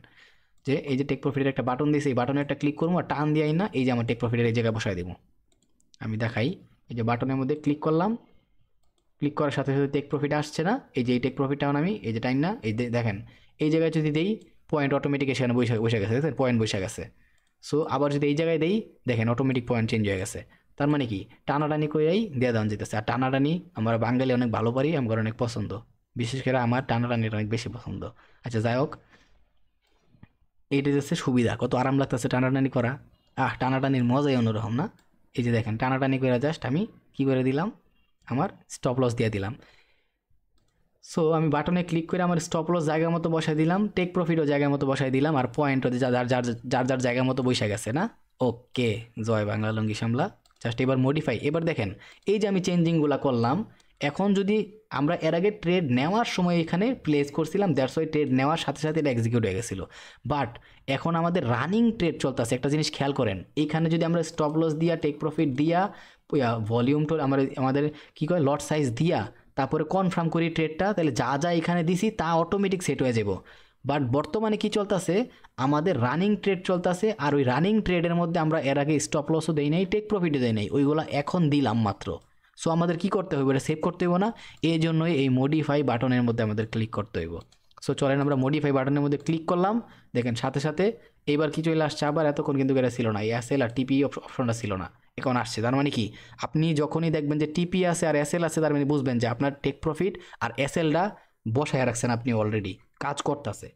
যে এই যে টেক প্রফিটের একটা বাটন দিয়েছে, এই বাটনে একটা ক্লিক করবো আর টান দিয়াই না, এই যে আমার টেক প্রফিটের এই জায়গায় বসাই দেবো। আমি দেখাই, এই যে বাটনের মধ্যে ক্লিক করলাম, ক্লিক করার সাথে সাথে টেক প্রফিট আসছে না, এই যে এই টেক প্রফিটটা আমি এই যে টাইম না, এই দেখেন এই জায়গায় যদি দেই পয়েন্ট অটোমেটিক সেখানে বসে গেছে, দেখেন পয়েন্ট বসে গেছে। সো আবার যদি এই জায়গায় দেই দেখেন অটোমেটিক পয়েন্ট চেঞ্জ হয়ে গেছে। তার মানে কি টানাটানি করেই দেওয়া দেওয়া যেতেছে। আর টানাটানি আমরা বাঙালি অনেক ভালো পারি, আমার অনেক পছন্দ, বিশেষ করে আমার টানাটানিটা অনেক বেশি পছন্দ। আচ্ছা যাই হোক, এইটা যাচ্ছে সুবিধা, কত আরাম লাগতেছে টানাটানি করা। টানাটানির মজাই অন্যরকম না? এই যে দেখেন টানাটানি করে জাস্ট আমি কি করে দিলাম, আমার স্টপ লস দিয়ে দিলাম। সো আমি বাটনে ক্লিক করে আমার স্টপ লস জায়গা মতো বসাই দিলাম, টেক প্রফিটও জায়গা মতো বসাই দিলাম, আর পয়েন্টও যার যার যার যার জায়গা মতো বসে গেছে না? ওকে, জয় বাংলা লঙ্গি সামলা। জাস্ট এবার মডিফাই। এবার দেখেন এই যে আমি চেঞ্জিংগুলো করলাম, এখন যদি আমরা এর আগে ট্রেড নেওয়ার সময় এখানে প্লেস করছিলাম, দ্যাটস ওয়াই ট্রেড নেওয়ার সাথে সাথে এটা এক্সিকিউট হয়ে গেছিলো। বাট এখন আমাদের রানিং ট্রেড চলতেছে, একটা জিনিস খেয়াল করেন, এইখানে যদি আমরা স্টপ লস দিয়া টেক প্রফিট দিয়া ভলিউম টো আমাদের কী করে লট সাইজ দিয়া তারপরে কনফার্ম করি ট্রেডটা, তাহলে যা যা এখানে দিছি তা অটোমেটিক সেট হয়ে যাব। বাট বর্তমানে কি চলতেছে, আমাদের রানিং ট্রেড চলতেছে, আর ওই রানিং ট্রেডের মধ্যে আমরা এর আগে স্টপ লসও দেই নাই, টেক প্রফিটও দেই নাই, ওইগুলো এখন দিলাম মাত্র। সো আমাদের কি করতে হবে, এটা সেভ করতে হইব না? এই জন্যই এই মডিফাই বাটনের মধ্যে আমাদের ক্লিক করতে হইব। সো চলেন আমরা মডিফাই বাটনের মধ্যে ক্লিক করলাম, দেখেন সাথে সাথে এইবার কি চলে আসছে, আবার এতক্ষণ কিন্তু এটা ছিল না, এই এসএল আর টিপি অপশনটা ছিল না, এখন আসছে। তার মানে কি আপনি যখনই দেখবেন যে টিপি আছে আর এসএল আছে, তার মানে বুঝবেন যে আপনার টেক প্রফিট আর এসএলটা বসায় রাখছেন আপনি, অলরেডি কাজ করতেছে।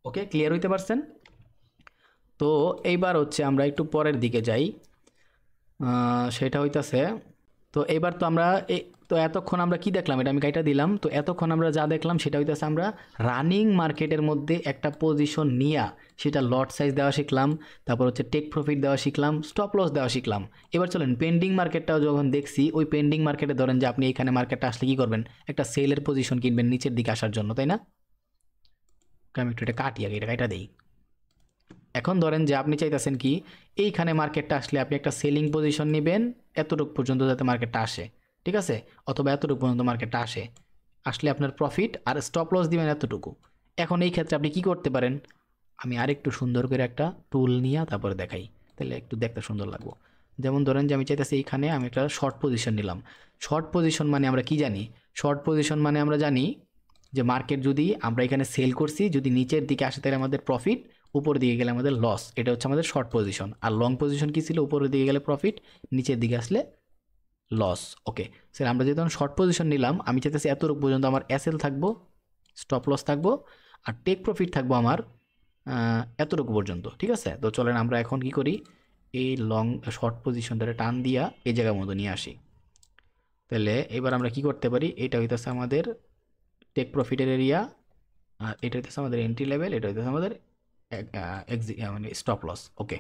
ওকে, ক্লিয়ার হইতে পারছেন? তো এইবার হচ্ছে আমরা একটু পরের দিকে যাই, সেটা হইতাছে, তো এবার তো আমরা তো এতক্ষণ আমরা কি দেখলাম, এটা আমি কাইটা দিলাম। তো এতক্ষণ আমরা যা দেখলাম সেটা হইতেছে আমরা রানিং মার্কেটের মধ্যে একটা পজিশন নিয়া সেটা লট সাইজ দেওয়া শিখলাম, তারপর হচ্ছে টেক প্রফিট দেওয়া শিখলাম, স্টপ লস দেওয়া শিখলাম। এবার চলেন পেন্ডিং মার্কেটটাও যখন দেখছি, ওই পেন্ডিং মার্কেটে ধরেন যে আপনি এখানে মার্কেটটা আসলে কী করবেন, একটা সেলের পজিশন কিনবেন নিচের দিকে আসার জন্য, তাই না? আমি একটু এটা কাটি আগে, এটা কাটা দেই। এখন ধরেন যে আপনি চাইতেছেন কি এইখানে মার্কেটটা আসলে আপনি একটা সেলিং পজিশন নেবেন এতটুকু পর্যন্ত যাতে মার্কেটটা আসে, ঠিক আছে, অথবা এতটুকু পর্যন্ত মার্কেটটা আসলে আপনার প্রফিট আর স্টপ লস দিবেন এতটুকু। এখন এই ক্ষেত্রে আপনি কি করতে পারেন, আমি আরেকটু সুন্দর করে একটা টুল নিয়ে তারপরে দেখাই, তাহলে একটু দেখতে সুন্দর লাগবো। যেমন ধরেন যে আমি চাইতেছি এইখানে আমি একটা শর্ট পজিশন নিলাম। শর্ট পজিশন মানে আমরা কি জানি, শর্ট পজিশন মানে আমরা জানি যে মার্কেট যদি আমরা এখানে সেল করছি, যদি নিচের দিকে আসে তাহলে আমাদের প্রফিট, উপর দিকে গেলে আমাদের লস, এটা হচ্ছে আমাদের শর্ট পজিশন। আর লং পজিশন কি ছিল, উপরের দিকে গেলে প্রফিট, নিচের দিকে আসলে লস। ওকে স্যার, আমরা যেহেতু শর্ট পজিশন নিলাম, আমি চাইতেছি এতটুকু পর্যন্ত আমার এসএল থাকবো, স্টপ লস থাকবো, আর টেক প্রফিট থাকবো আমার এতটুকু পর্যন্ত, ঠিক আছে? তো চলেন আমরা এখন কি করি, এই লং শর্ট পজিশনটারে টান দিয়া এই জায়গার মতো নিয়ে আসি। তাহলে এবার আমরা কি করতে পারি, এটা হইতেছে আমাদের টেক প্রফিটের এরিয়া, আর এটা হইতেছে আমাদের এন্ট্রি লেভেল, এটা হইতেছে আমাদের মানে স্টপ লস। ওকে,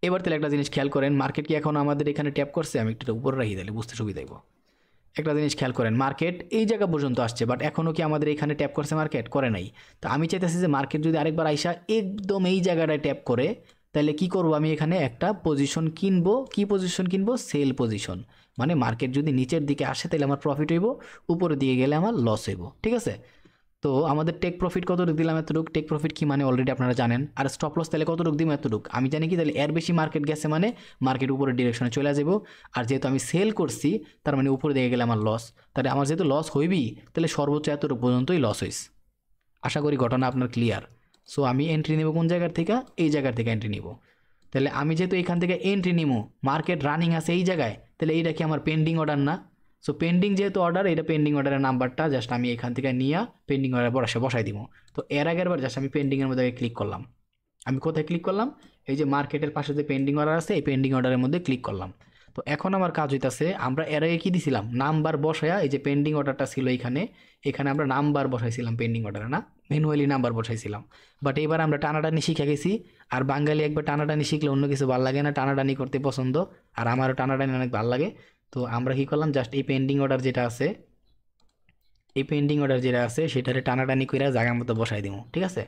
এবার তাহলে একটা জিনিস খেয়াল করেন, মার্কেট কি এখন আমাদের এখানে ট্যাপ করছে, আমি একটু উপরে রাখি তাহলে বুঝতে সুবিধা হইব। একটা জিনিস খেয়াল করেন, মার্কেট এই জায়গা পর্যন্ত আসছে, বাট এখনও কি আমাদের এখানে ট্যাপ করছে, মার্কেট করে নাই। তো আমি চাইতেছি যে মার্কেট যদি আরেকবার আইসা একদম এই জায়গাটায় ট্যাপ করে, তাহলে কি করব, আমি এখানে একটা পজিশন কিনবো। কি পজিশন কিনবো? Sell position. মানে মার্কেট যদি নিচের দিকে আসে তাহলে আমার প্রফিট হইব, উপরের দিকে গেলে আমার লস হইব। ঠিক আছে? তো আমাদের টেক প্রফিট কতটুকু দিলাম? এতটুকু। টেক প্রফিট কি মানে অলরেডি আপনারা জানেন। আর স্টপ লস তাহলে কতটুকু দিম? এতটুকু। আমি জানি কি, তাহলে এর বেশি মার্কেট গেছে মানে মার্কেট উপরের ডিরেকশনে চলে যাব। আর যেহেতু আমি সেল করছি তার মানে উপরে দিকে গেলে আমার লস। তাহলে আমার যেহেতু লস হইবি, তাহলে সর্বোচ্চ এতটুকু পর্যন্তই লস হইছে। আশা করি ঘটনা আপনার ক্লিয়ার। সো আমি এন্ট্রি নেব কোন জায়গার থেকে? এই জায়গার থেকে এন্ট্রি নিব। তাহলে আমি যেহেতু এখান থেকে এন্ট্রি নিব, মার্কেট রানিং আছে এই জায়গায়, তাহলে এইটা কি আমার পেন্ডিং অর্ডার না? সো পেন্ডিং যেহেতু অর্ডার, এটা পেন্ডিং অর্ডারের নাম্বারটা জাস্ট আমি এখান থেকে নিয়ে পেন্ডিং অর্ডার বসাই দিব। তো এর আগের বার জাস্ট আমি পেন্ডিংয়ের মধ্যে ক্লিক করলাম। আমি কোথায় ক্লিক করলাম? এই যে মার্কেটের পাশে যে পেন্ডিং অর্ডার আছে, এই পেন্ডিং অর্ডারের মধ্যে ক্লিক করলাম। তো এখন আমার কাজ হইতাছে, আমরা এর আগে কী দিছিলাম? নাম্বার বসায়া, এই যে পেন্ডিং অর্ডারটা ছিল এখানে, এখানে আমরা নাম্বার বসাইছিলাম পেন্ডিং অর্ডারে, না ম্যানুয়ালি নাম্বার বসাইছিলাম। বাট এবার আমরা টানাটানি শিখে গেছি। আর বাঙালি একবার টানাটানি শিখলে অন্য কিছু ভালো লাগে না, টানাটানি করতে পছন্দ। আর আমারও টানাটানি অনেক ভালো লাগে। তো আমরা কী করলাম, জাস্ট এই পেন্ডিং অর্ডার যেটা আছে, এই পেন্ডিং অর্ডার যেটা আছে সেটারে টানাটানি করে জায়গা মতো বসাই দিব। ঠিক আছে?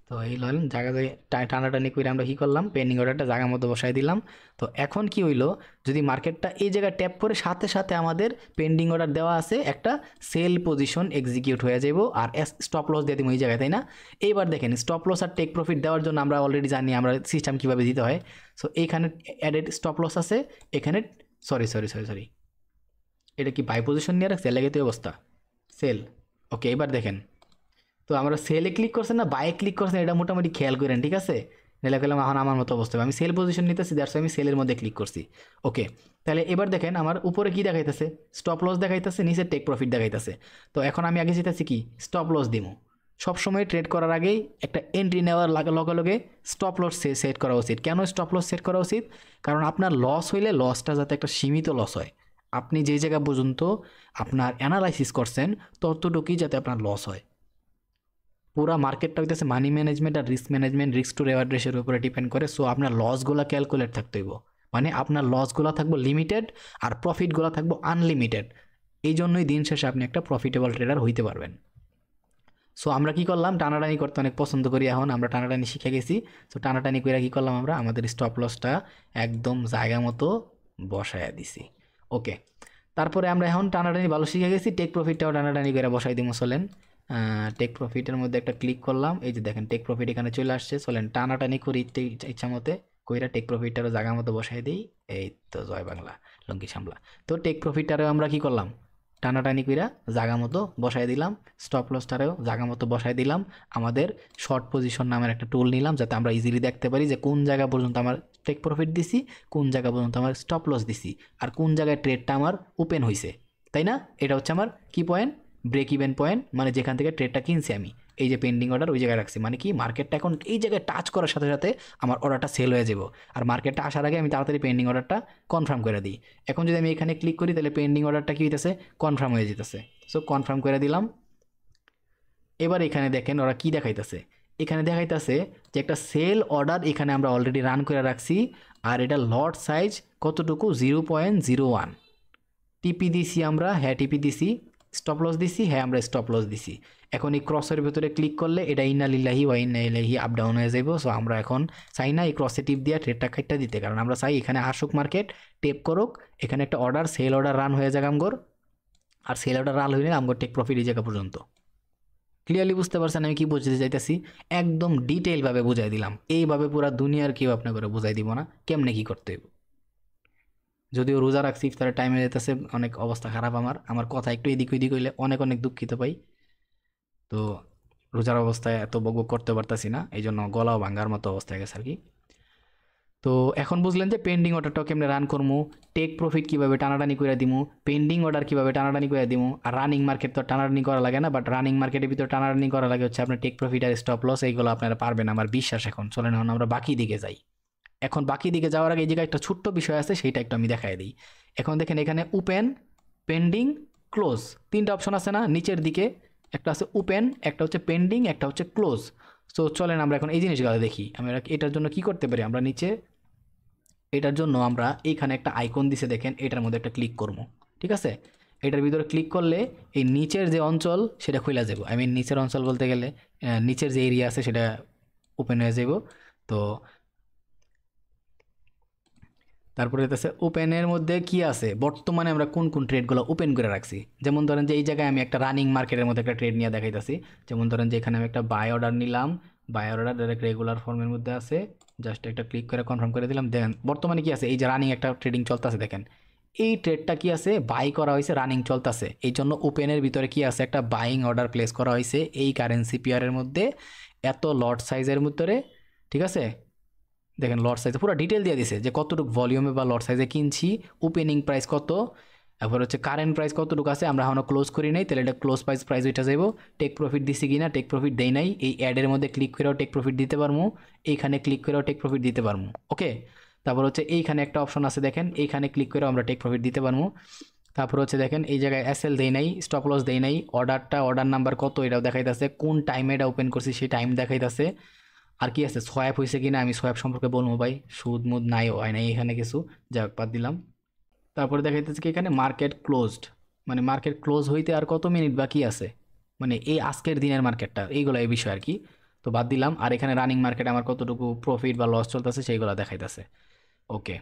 তো এই হলেন জায়গায় টানাটানি করে আমরা কী করলাম, পেন্ডিং অর্ডারটা জায়গা মতো বসাই দিলাম। তো এখন কি হইলো, যদি মার্কেটটা এই জায়গায় ট্যাপ করে সাথে সাথে আমাদের পেন্ডিং অর্ডার দেওয়া আছে, একটা সেল পজিশন এক্সিকিউট হয়ে যাব। আর স্টপ লস দিয়ে দিব এই জায়গায়, তাই না? এইবার দেখেন, স্টপ লস আর টেক প্রফিট দেওয়ার জন্য আমরা অলরেডি জানি আমরা সিস্টেম কীভাবে দিতে হয়। সো এইখানে অ্যাডেড স্টপ লস আছে, এখানে সরি, এটা কি বাই পজিশন নিয়ে রাখছে? লাগে তো অবস্থা সেল। ওকে, এবার দেখেন, তো আমরা সেলে ক্লিক করছেন না বায়ে ক্লিক করছেন, এটা মোটামুটি খেয়াল করেন। ঠিক আছে? নাহলে করলাম এখন আমার মতো অবস্থা হবে। আমি সেল পজিশন নিতেছি, দ্যাটস আমি সেলের মধ্যে ক্লিক করছি। ওকে, তাহলে এবার দেখেন আমার উপরে কি দেখাইতেছে? স্টপ লস দেখাইতেছে, নিচে টেক প্রফিট দেখাইতেছে। তো এখন আমি আগে যেতেছি কি, স্টপ লস দিব। সবসময় ট্রেড করার আগেই একটা এন্ট্রি নেওয়ার লগে লগে স্টপ লস সেট করা উচিত। কেন স্টপ লস সেট করা উচিত? কারণ আপনার লস হইলে লসটা যাতে একটা সীমিত লস হয়। আপনি যে জায়গা পর্যন্ত আপনার অ্যানালাইসিস করছেন ততটুকুই যাতে আপনার লস হয়। পুরা মার্কেটটা হইতেছে মানি ম্যানেজমেন্ট আর risk management, risk to reward রেশিওর উপরে ডিপেন্ড করে। সো আপনার লসগুলো ক্যালকুলেট থাকতে হইব। মানে আপনার লসগুলো থাকবো লিমিটেড আর প্রফিটগুলো থাকবো আনলিমিটেড। এই জন্যই দিন শেষে আপনি একটা প্রফিটেবল ট্রেডার হইতে পারবেন। সো আমরা কি করলাম, টানাটানি করতে অনেক পছন্দ করি, এখন আমরা টানাটানি শিখে গেছি। সো টানাটানি করে কি করলাম, আমরা আমাদের স্টপ লসটা একদম জায়গা মতো বসায়া দিছি। ওকে, তারপরে আমরা এখন টানাটানি ভালো শিখে গেছি, টেক প্রফিটটাও টানাটানি করে বসাই দিব। চলেন টেক প্রফিটের মধ্যে একটা ক্লিক করলাম, এই যে দেখেন টেক প্রফিট এখানে চলে আসছে। চলেন টানাটানি করি ইচ্ছা মতে কইরা টেক প্রফিটটারও জায়গা মতো বসাই দিই। এই তো জয় বাংলা, লঙ্কি সামলা। তো টেক প্রফিটটারেও আমরা কি করলাম, টানাটানি কইরা জায়গা মতো বসাই দিলাম। স্টপ লসটারেও জায়গা মতো বসাই দিলাম। আমাদের শর্ট পজিশন নামের একটা টুল নিলাম, যাতে আমরা ইজিলি দেখতে পারি যে কোন জায়গা পর্যন্ত আমার টেক প্রফিট দিছি, কোন জায়গা পর্যন্ত আমার স্টপ লস দিছি, আর কোন জায়গায় ট্রেডটা আমার ওপেন হয়েছে। তাই না? এটা হচ্ছে আমার কি পয়েন্ট, ব্রেক ইভেন পয়েন্ট, মানে যেখান থেকে ট্রেডটা কিনছি আমি। এই যে পেন্ডিং অর্ডার ওই জায়গায় রাখছি, মানে কি মার্কেটটা এখন এই জায়গায় টাচ করার সাথে সাথে আমার অর্ডারটা সেল হয়ে যাব। আর মার্কেটটা আসার আগে আমি তাড়াতাড়ি পেন্ডিং অর্ডারটা কনফার্ম করে দিই। এখন যদি আমি এখানে ক্লিক করি তাহলে পেন্ডিং অর্ডারটা কী হইতেছে, কনফার্ম হয়ে যেতেছে। সো কনফার্ম করে দিলাম। এবার এখানে দেখেন ওরা কি দেখাইতেছে, এখানে দেখাইতেছে যে একটা সেল অর্ডার এখানে আমরা অলরেডি রান করে রাখছি। আর এটা লট সাইজ কতটুকু, 0.01। টিপি দিছি আমরা, হ্যাঁ টিপি দিছি। স্টপ লস দিছি, হ্যাঁ আমরা স্টপ লস দিছি। এখন এই ক্রসের ভেতরে ক্লিক করলে এটা ইন্না লিল্লাহি ওয়া ইন্না ইলাইহি আপ ডাউন হয়ে যাইব। সো আমরা এখন চাই না এই ক্রসে টিপ দিয়ে ট্রেডটা কাটটা দিতে, কারণ আমরা চাই এখানে আসুক মার্কেট, টেপ করুক, এখানে একটা অর্ডার সেল অর্ডার রান হয়ে যাক আমগোর। আর সেল অর্ডার রান হইলে আমগোর টেক প্রফিট এই জায়গা পর্যন্ত। ক্লিয়ারলি বুঝতে পারছেন আমি কি বুঝতে চাইতেছি? একদম ডিটেইলভাবে বুঝাই দিলাম। এইভাবে পুরো দুনিয়ার কেউ আপনার করে বুঝাই দিব না কেমনে কি করতে হইব। যদিও রোজা রাখছি, ইফতারের টাইমে যেতেছে, অনেক অবস্থা খারাপ। আমার কথা একটু এদিক ওইদিক হইলে অনেক অনেক দুঃখিত পাই। তো রোজার অবস্থায় এত বকবক করতে পারতাছি না, এই জন্য গলাও ভাঙ্গার মতো অবস্থা হয়ে গেছে আর কি। তো এখন বুঝলেন যে পেন্ডিং অর্ডারটাও কেমনে রান করবো, টেক প্রফিট কীভাবে টানাটানি করে দিমু, পেন্ডিং অর্ডার কীভাবে টানাটানি করে দিমু। আর রানিং মার্কেট তো টানাটানি করা লাগে না, বাট রানিং মার্কেটের ভিতরে টানাটানি করা লাগে হচ্ছে আপনার টেক প্রফিট আর স্টপ লস। এইগুলো আপনারা পারবেন আমার বিশ্বাস। এখন চলেন এখন আমরা বাকি দিকে যাই। এখন বাকি দিকে যাওয়ার আগে এই জায়গায় একটা ছোট্ট বিষয় আছে, সেইটা একটু আমি দেখাই দিই। এখন দেখেন এখানে ওপেন, পেন্ডিং, ক্লোজ, তিনটা অপশন আছে না নিচের দিকে? একটা আছে ওপেন, একটা হচ্ছে পেন্ডিং, একটা হচ্ছে ক্লোজ। সো চলেন আমরা এখন এই জিনিসগুলো দেখি। আমরা এটার জন্য কি করতে পারি, আমরা নিচে এটার জন্য আমরা এইখানে একটা আইকন দিছে দেখেন, এটার মধ্যে একটা ক্লিক করবো। ঠিক আছে? এটার ভিতরে ক্লিক করলে এই নিচের যে অঞ্চল সেটা খুলে যাব। আই মিন নিচের অঞ্চল বলতে গেলে নিচের যে এরিয়া আছে সেটা ওপেন হয়ে যাব। তো তারপরে হইতেছে ওপেনের মধ্যে কি আছে, বর্তমানে আমরা কোন কোন ট্রেডগুলো ওপেন করে রাখছি। যেমন ধরেন যে এই জায়গায় আমি একটা রানিং মার্কেটের মধ্যে একটা ট্রেড নিয়ে দেখাইতেছি। যেমন ধরেন যে এখানে আমি একটা বাই অর্ডার নিলাম, বাই অর্ডার ডাইরেক্ট রেগুলার ফর্মের মধ্যে আছে, জাস্ট একটা ক্লিক করে কনফার্ম করে দিলাম। দেখেন বর্তমানে কি আছে, এই যে রানিং একটা ট্রেডিং চলতেছে, দেখেন এই ট্রেডটা কি আছে, বাই করা হয়েছে, রানিং চলতেছে। এই জন্য ওপেনের ভিতরে কি আছে, একটা বাইং অর্ডার প্লেস করা হয়েছে এই কারেন্সি পেয়ারের মধ্যে এত লট সাইজের ভিতরে, ঠিক আছে। দেখেন লট সাইজে পুরো ডিটেল দিয়ে দিছে যে কতটুকু ভলিউমে বা লট সাইজে কিনছি, ওপেনিং প্রাইস কত, এরপর হচ্ছে কারেন্ট প্রাইস কতটুকু আছে, আমরা এখনও ক্লোজ করি নাই, তাহলে এটা ক্লোজ প্রাইস ওইটা যাইব। টেক প্রফিট দিছি কিনা, টেক প্রফিট দেই নাই, এই অ্যাডের মধ্যে ক্লিক করেও টেক প্রফিট দিতে পারবো, এইখানে ক্লিক করেও টেক প্রফিট দিতে পারবো। ওকে, তারপর হচ্ছে এইখানে একটা অপশন আছে দেখেন, এইখানে ক্লিক করেও আমরা টেক প্রফিট দিতে পারবো। তারপর হচ্ছে দেখেন এই জায়গায় এসএল দেই নাই, স্টপ লস দেই নাই, অর্ডার নাম্বার কত এটাও দেখাইতেছে, কোন টাইমে এটা ওপেন করছি সেই টাইম দেখাইতেছে। আর কি আছে, সোয়াপ হয়েছে কিনা, আমি সোয়াপ সম্পর্কে বলবো ভাই, সুদ মুদ নাই হয় নাই এখানে কিছু, যাক বাদ দিলাম। তারপরে দেখাইতেছে কি এখানে মার্কেট ক্লোজড, মানে মার্কেট ক্লোজ হইতে আর কত মিনিট বাকি আছে, মানে এই আজকের দিনের মার্কেটটা, এইগুলো এই বিষয় আর কি, তো বাদ দিলাম। আর এখানে রানিং মার্কেট আমার কতটুকু প্রফিট বা লস চলতেছে সেইগুলো দেখাইতেছে। ওকে,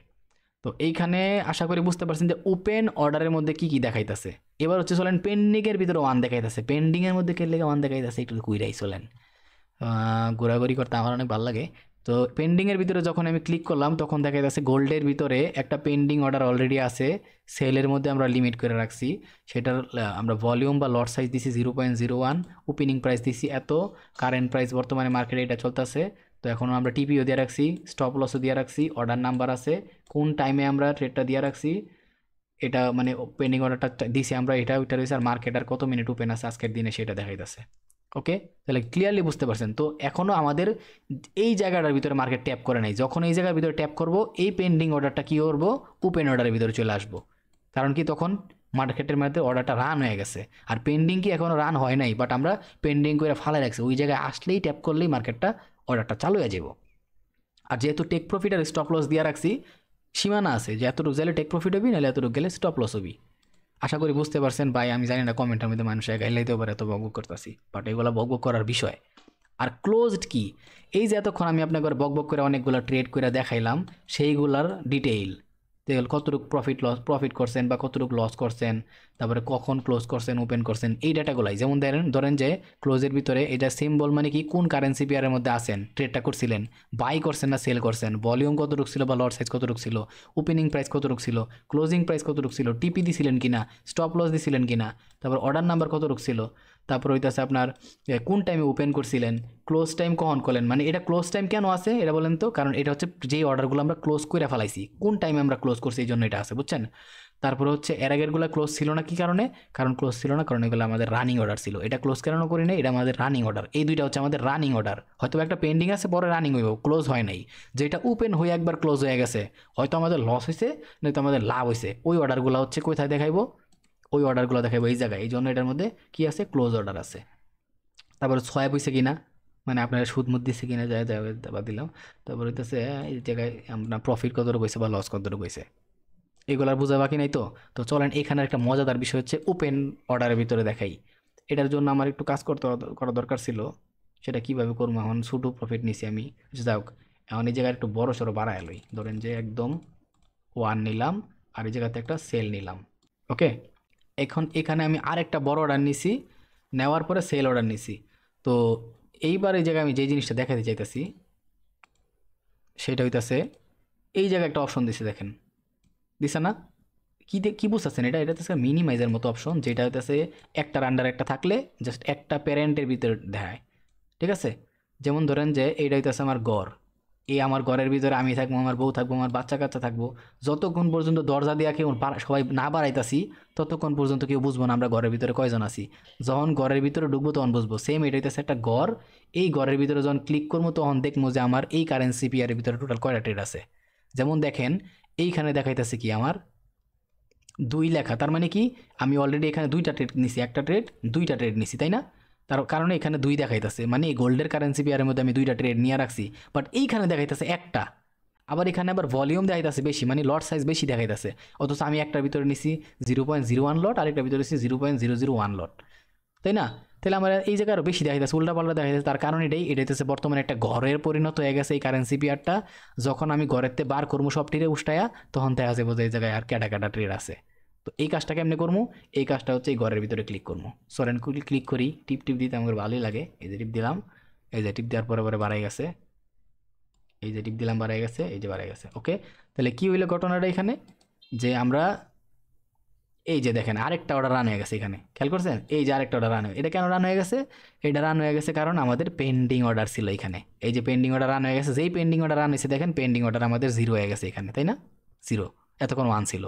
তো এইখানে আশা করি বুঝতে পারছেন যে ওপেন অর্ডারের মধ্যে কি কি দেখাইতেছে। এবার হচ্ছে চলেন পেন্ডিংয়ের ভিতরে ওয়ান দেখাইতেছে, পেন্ডিংয়ের মধ্যে কে লেগে ওয়ান দেখাইতেছে একটু কুইরাই চলেন, ঘোরাঘুরি করতে আমার অনেক ভালো লাগে। তো পেন্ডিংয়ের ভিতরে যখন আমি ক্লিক করলাম তখন দেখা যাচ্ছে গোল্ডের ভিতরে একটা পেন্ডিং অর্ডার অলরেডি আছে, সেলের মধ্যে আমরা লিমিট করে রাখছি, সেটার আমরা ভলিউম বা লট সাইজ দিছি 0.01, ওপেনিং প্রাইস দিছি এত, কারেন্ট প্রাইস বর্তমানে মার্কেটে এটা চলতেছে। তো এখনও আমরা টিপিও দিয়ে রাখছি, স্টপ লসও দিয়ে রাখছি, অর্ডার নাম্বার আছে, কোন টাইমে আমরা ট্রেডটা দিয়ে রাখছি, এটা মানে পেন্ডিং অর্ডারটা দিছি আমরা, এটা ওইটা রয়েছে, আর মার্কেট আর কত মিনিট ওপেন আছে আজকের দিনে সেটা দেখাইতেছে। ওকে, তাহলে ক্লিয়ারলি বুঝতে পারছেন। তো এখনও আমাদের এই জায়গাটার ভিতরে মার্কেট ট্যাপ করে নাই, যখন এই জায়গার ভিতরে ট্যাপ করব এই পেন্ডিং অর্ডারটা কী করবো, ওপেন অর্ডারের ভিতরে চলে আসবো, কারণ কি তখন মার্কেটের মধ্যে অর্ডারটা রান হয়ে গেছে। আর পেন্ডিং কি এখনও রান হয় নাই, বাট আমরা পেন্ডিং করে ফালাই রাখছি, ওই জায়গায় আসলেই ট্যাপ করলেই মার্কেটটা অর্ডারটা চালু হয়ে যাব। আর যেহেতু টেক প্রফিট আর স্টপ লস দিয়ে রাখছি, সীমানা আছে যে এতটুকু গেলে টেক প্রফিট হবি, নাহলে এতটুকু গেলে স্টপ লস হবি। আশা করি বুঝতে পারছেন ভাই, আমি জানি না কমেন্টের মধ্যে মানুষের গাইলাইতেও পারে এত বকবক করতেছি, বাট এগুলো বকবক করার বিষয়। আর ক্লোজড কি, এই যে এতক্ষণ আমি আপনাকে বকবক করে অনেকগুলো ট্রেড করে দেখাইলাম, সেইগুলার ডিটেইল, কতটুকু প্রফিট করছেন বা কতটুকু লস করছেন, তারপরে কখন ক্লোজ করছেন, ওপেন করছেন, এই ডাটাগুলাই। যেমন ধরেন যে ক্লোজের ভিতরে এটা সিম্বল মানে কি, কোন কারেন্সি পেয়ারের মধ্যে আছেন, ট্রেডটা করছিলেন, বাই করছেন না সেল করছেন, ভলিউম কতটুকু ছিল বা লট সাইজ কতটুকু ছিল, ওপেনিং প্রাইস কতটুকু ছিল, ক্লোজিং প্রাইস কতটুকু ছিল, টিপি দিছিলেন কিনা, স্টপ লস দিছিলেন কিনা, তারপর অর্ডার নাম্বার কতটুকু ছিল, তারপর হইতেছে আপনার কোন টাইমে ওপেন করছিলেন, ক্লোজ টাইম কখন করলেন, মানে এটা ক্লোজ টাইম কেন আছে এটা বলেন তো, কারণ এটা হচ্ছে যেই অর্ডারগুলো আমরা ক্লোজ করে ফেলাইছি, কোন টাইমে আমরা ক্লোজ করছি এই জন্য এটা আছে, বুঝছেন। তারপরে হচ্ছে এর আগেরগুলো ক্লোজ ছিল না, কি কারণে, কারণ ক্লোজ ছিল না, কারণ এগুলো আমাদের রানিং অর্ডার ছিল, এটা ক্লোজ কেন করি না, এটা আমাদের রানিং অর্ডার, এই দুইটা হচ্ছে আমাদের রানিং অর্ডার, হয়তো একটা পেন্ডিং আছে পরে রানিং হইব, ক্লোজ হয় নাই, যেটা ওপেন হয়ে একবার ক্লোজ হয়ে গেছে, হয়তো আমাদের লস হয়েছে নয়তো আমাদের লাভ হয়েছে, ওই অর্ডারগুলো হচ্ছে কোথায় দেখাইবো, ওই অর্ডারগুলো দেখাইবো এই জায়গায়, এই জন্য এটার মধ্যে কি আছে, ক্লোজ অর্ডার আছে। তারপরে সোয়াব হয়েছে কিনা, মানে আপনার সুদ মুদ দিচ্ছে কিনা, যায় যায় বাদ দিলাম। তারপর হইতেছে এই জায়গায় আপনার প্রফিট কতটুকু হয়েছে বা লস কতটুকু হয়েছে, এগুলার বোঝা বাকি নাই। তো তো চলেন এখানে একটা মজাদার বিষয় হচ্ছে ওপেন অর্ডারের ভিতরে দেখাই। এটার জন্য আমার একটু কাজ করা দরকার ছিল, সেটা কিভাবে করবো, এখন ছোটো প্রফিট নিছি আমি, যাক এখন এই জায়গায় একটু বড় সড়ো বাড়ায় লই, ধরেন যে একদম ওয়ান নিলাম, আর এই জায়গাতে একটা সেল নিলাম। ওকে, এখন এখানে আমি আরেকটা বড় অর্ডার নিছি, নেওয়ার পরে সেল অর্ডার নিছি। তো এইবার এই জায়গায় আমি যে জিনিসটা দেখাতে চাইতেছি সেটা হইতাছে, এই জায়গায় একটা অপশন দিছে দেখেন, দিছে না, কি বুঝতেছেন এটা, এটা হচ্ছে মিনিমাইজের মতো অপশন, যেটা হইতেছে একটার আন্ডার একটা থাকলে জাস্ট একটা প্যারেন্টের ভিতরে দেখায়, ঠিক আছে। যেমন ধরেন যে এইটা হইতেছে আমার ঘর, এই আমার ঘরের ভিতরে আমি থাকবো, আমার বউ থাকবো, আমার বাচ্চা কাচ্চা থাকবো, যতক্ষণ পর্যন্ত দরজা দিয়া কেউ সবাই না বাড়াইতাছি ততক্ষণ পর্যন্ত কেউ বুঝবো না আমরা ঘরের ভিতরে কয়জন আছি, যখন ঘরের ভিতরে ঢুকবো তখন বুঝবো। সেম এটা হইতেছে একটা ঘর, এই ঘরের ভিতরে যখন ক্লিক করবো তখন দেখবো যে আমার এই কারেন্সি পেয়ারের ভিতরে টোটাল কয়টা ট্রেড আছে। যেমন দেখেন এইখানে দেখাইতেছে কি আমার 2 লেখা, তার মানে কি আমি অলরেডি এখানে দুইটা ট্রেড নিছি, একটা ট্রেড দুইটা ট্রেড নিছি, তাই না, তার কারণে এখানে 2 দেখাইতেছে, মানে এই গোল্ডের কারেন্সি পেয়ারের মধ্যে আমি দুইটা ট্রেড নিয়ে রাখছি, বাট এইখানে দেখাইতেছে একটা, আবার এখানে আবার ভলিউম দেখাইতেছে বেশি, মানে লট সাইজ বেশি দেখাইতেছে, অথচ আমি একটার ভিতরে নিছি 0.01 লট, আরেকটার ভিতরে নিছি 0.001 লট। তাই না? তাহলে আমরা এই জায়গায় আরও বেশি দেখা যাচ্ছে, উল্টাপাল্টা দেখা যাচ্ছে। তার কারণ এটা হচ্ছে বর্তমানে একটা ঘরের পরিণত হয়ে গেছে এই কারেন্সি পেয়ারটা। যখন আমি ঘরেরতে বার করবো সব ট্রেডে উষ্টায়া, তখন দেখা যাবে যে এই জায়গায় আর ক্যাটা ক্যাটা ট্রেড আছে। তো এই কাজটা কেমনে করবো? এই কাজটা হচ্ছে এই ঘরের ভিতরে ক্লিক করবো। সরেন ক্লিক করি, টিপ দিতে আমার ভালোই লাগে। এই যে টিপ দিলাম, এই যে টিপ দেওয়ার পরে বাড়াই গেছে, এই যে টিপ দিলাম বাড়াই গেছে, এই যে বাড়াই গেছে। ওকে, তাহলে কি হইলো ঘটনাটা এখানে, যে আমরা এই যে দেখেন আরেকটা অর্ডার রান হয়ে গেছে এখানে, খেয়াল করছেন? এই যে আরেকটা অর্ডার রান হয়ে, এটা কেন রান হয়ে গেছে? এটা রান হয়ে গেছে কারণ আমাদের পেন্ডিং অর্ডার ছিল এখানে। এই যে পেন্ডিং অর্ডার রান হয়ে গেছে, যেই পেন্ডিং অর্ডার রান হয়েছে দেখেন পেন্ডিং অর্ডার আমাদের 0 হয়ে গেছে এখানে, তাই না? 0, এতক্ষণ 1 ছিল।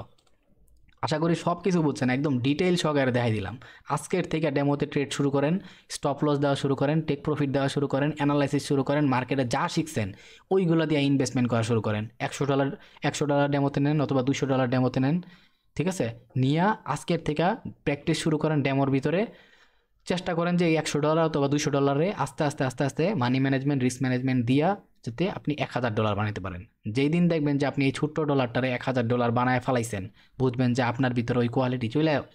আশা করি সব কিছু বুঝছেন, একদম ডিটেইল সহকারে দেখাই দিলাম। আজকের থেকে ডেমোতে ট্রেড শুরু করেন, স্টপ লস দেওয়া শুরু করেন, টেক প্রফিট দেওয়া শুরু করেন, অ্যানালাইসিস শুরু করেন, মার্কেটে যা শিখছেন ওইগুলো দিয়ে ইনভেস্টমেন্ট করা শুরু করেন। $100 ডেমোতে নেন অথবা $200 ডেমোতে নেন, ঠিক আছে? নিয়ে আজকের থেকে প্র্যাকটিস শুরু করেন ডেমোর ভিতরে। চেষ্টা করেন যে এই $100 অথবা $200 আস্তে আস্তে মানি ম্যানেজমেন্ট, রিস্ক ম্যানেজমেন্ট দিয়া যাতে আপনি $1000 বানাতে পারেন। যেই দিন দেখবেন যে আপনি এই ছোট্ট ডলারটারে $1000 বানায় ফেলাইছেন, বুঝবেন যে আপনার ভিতরে ওই কোয়ালিটি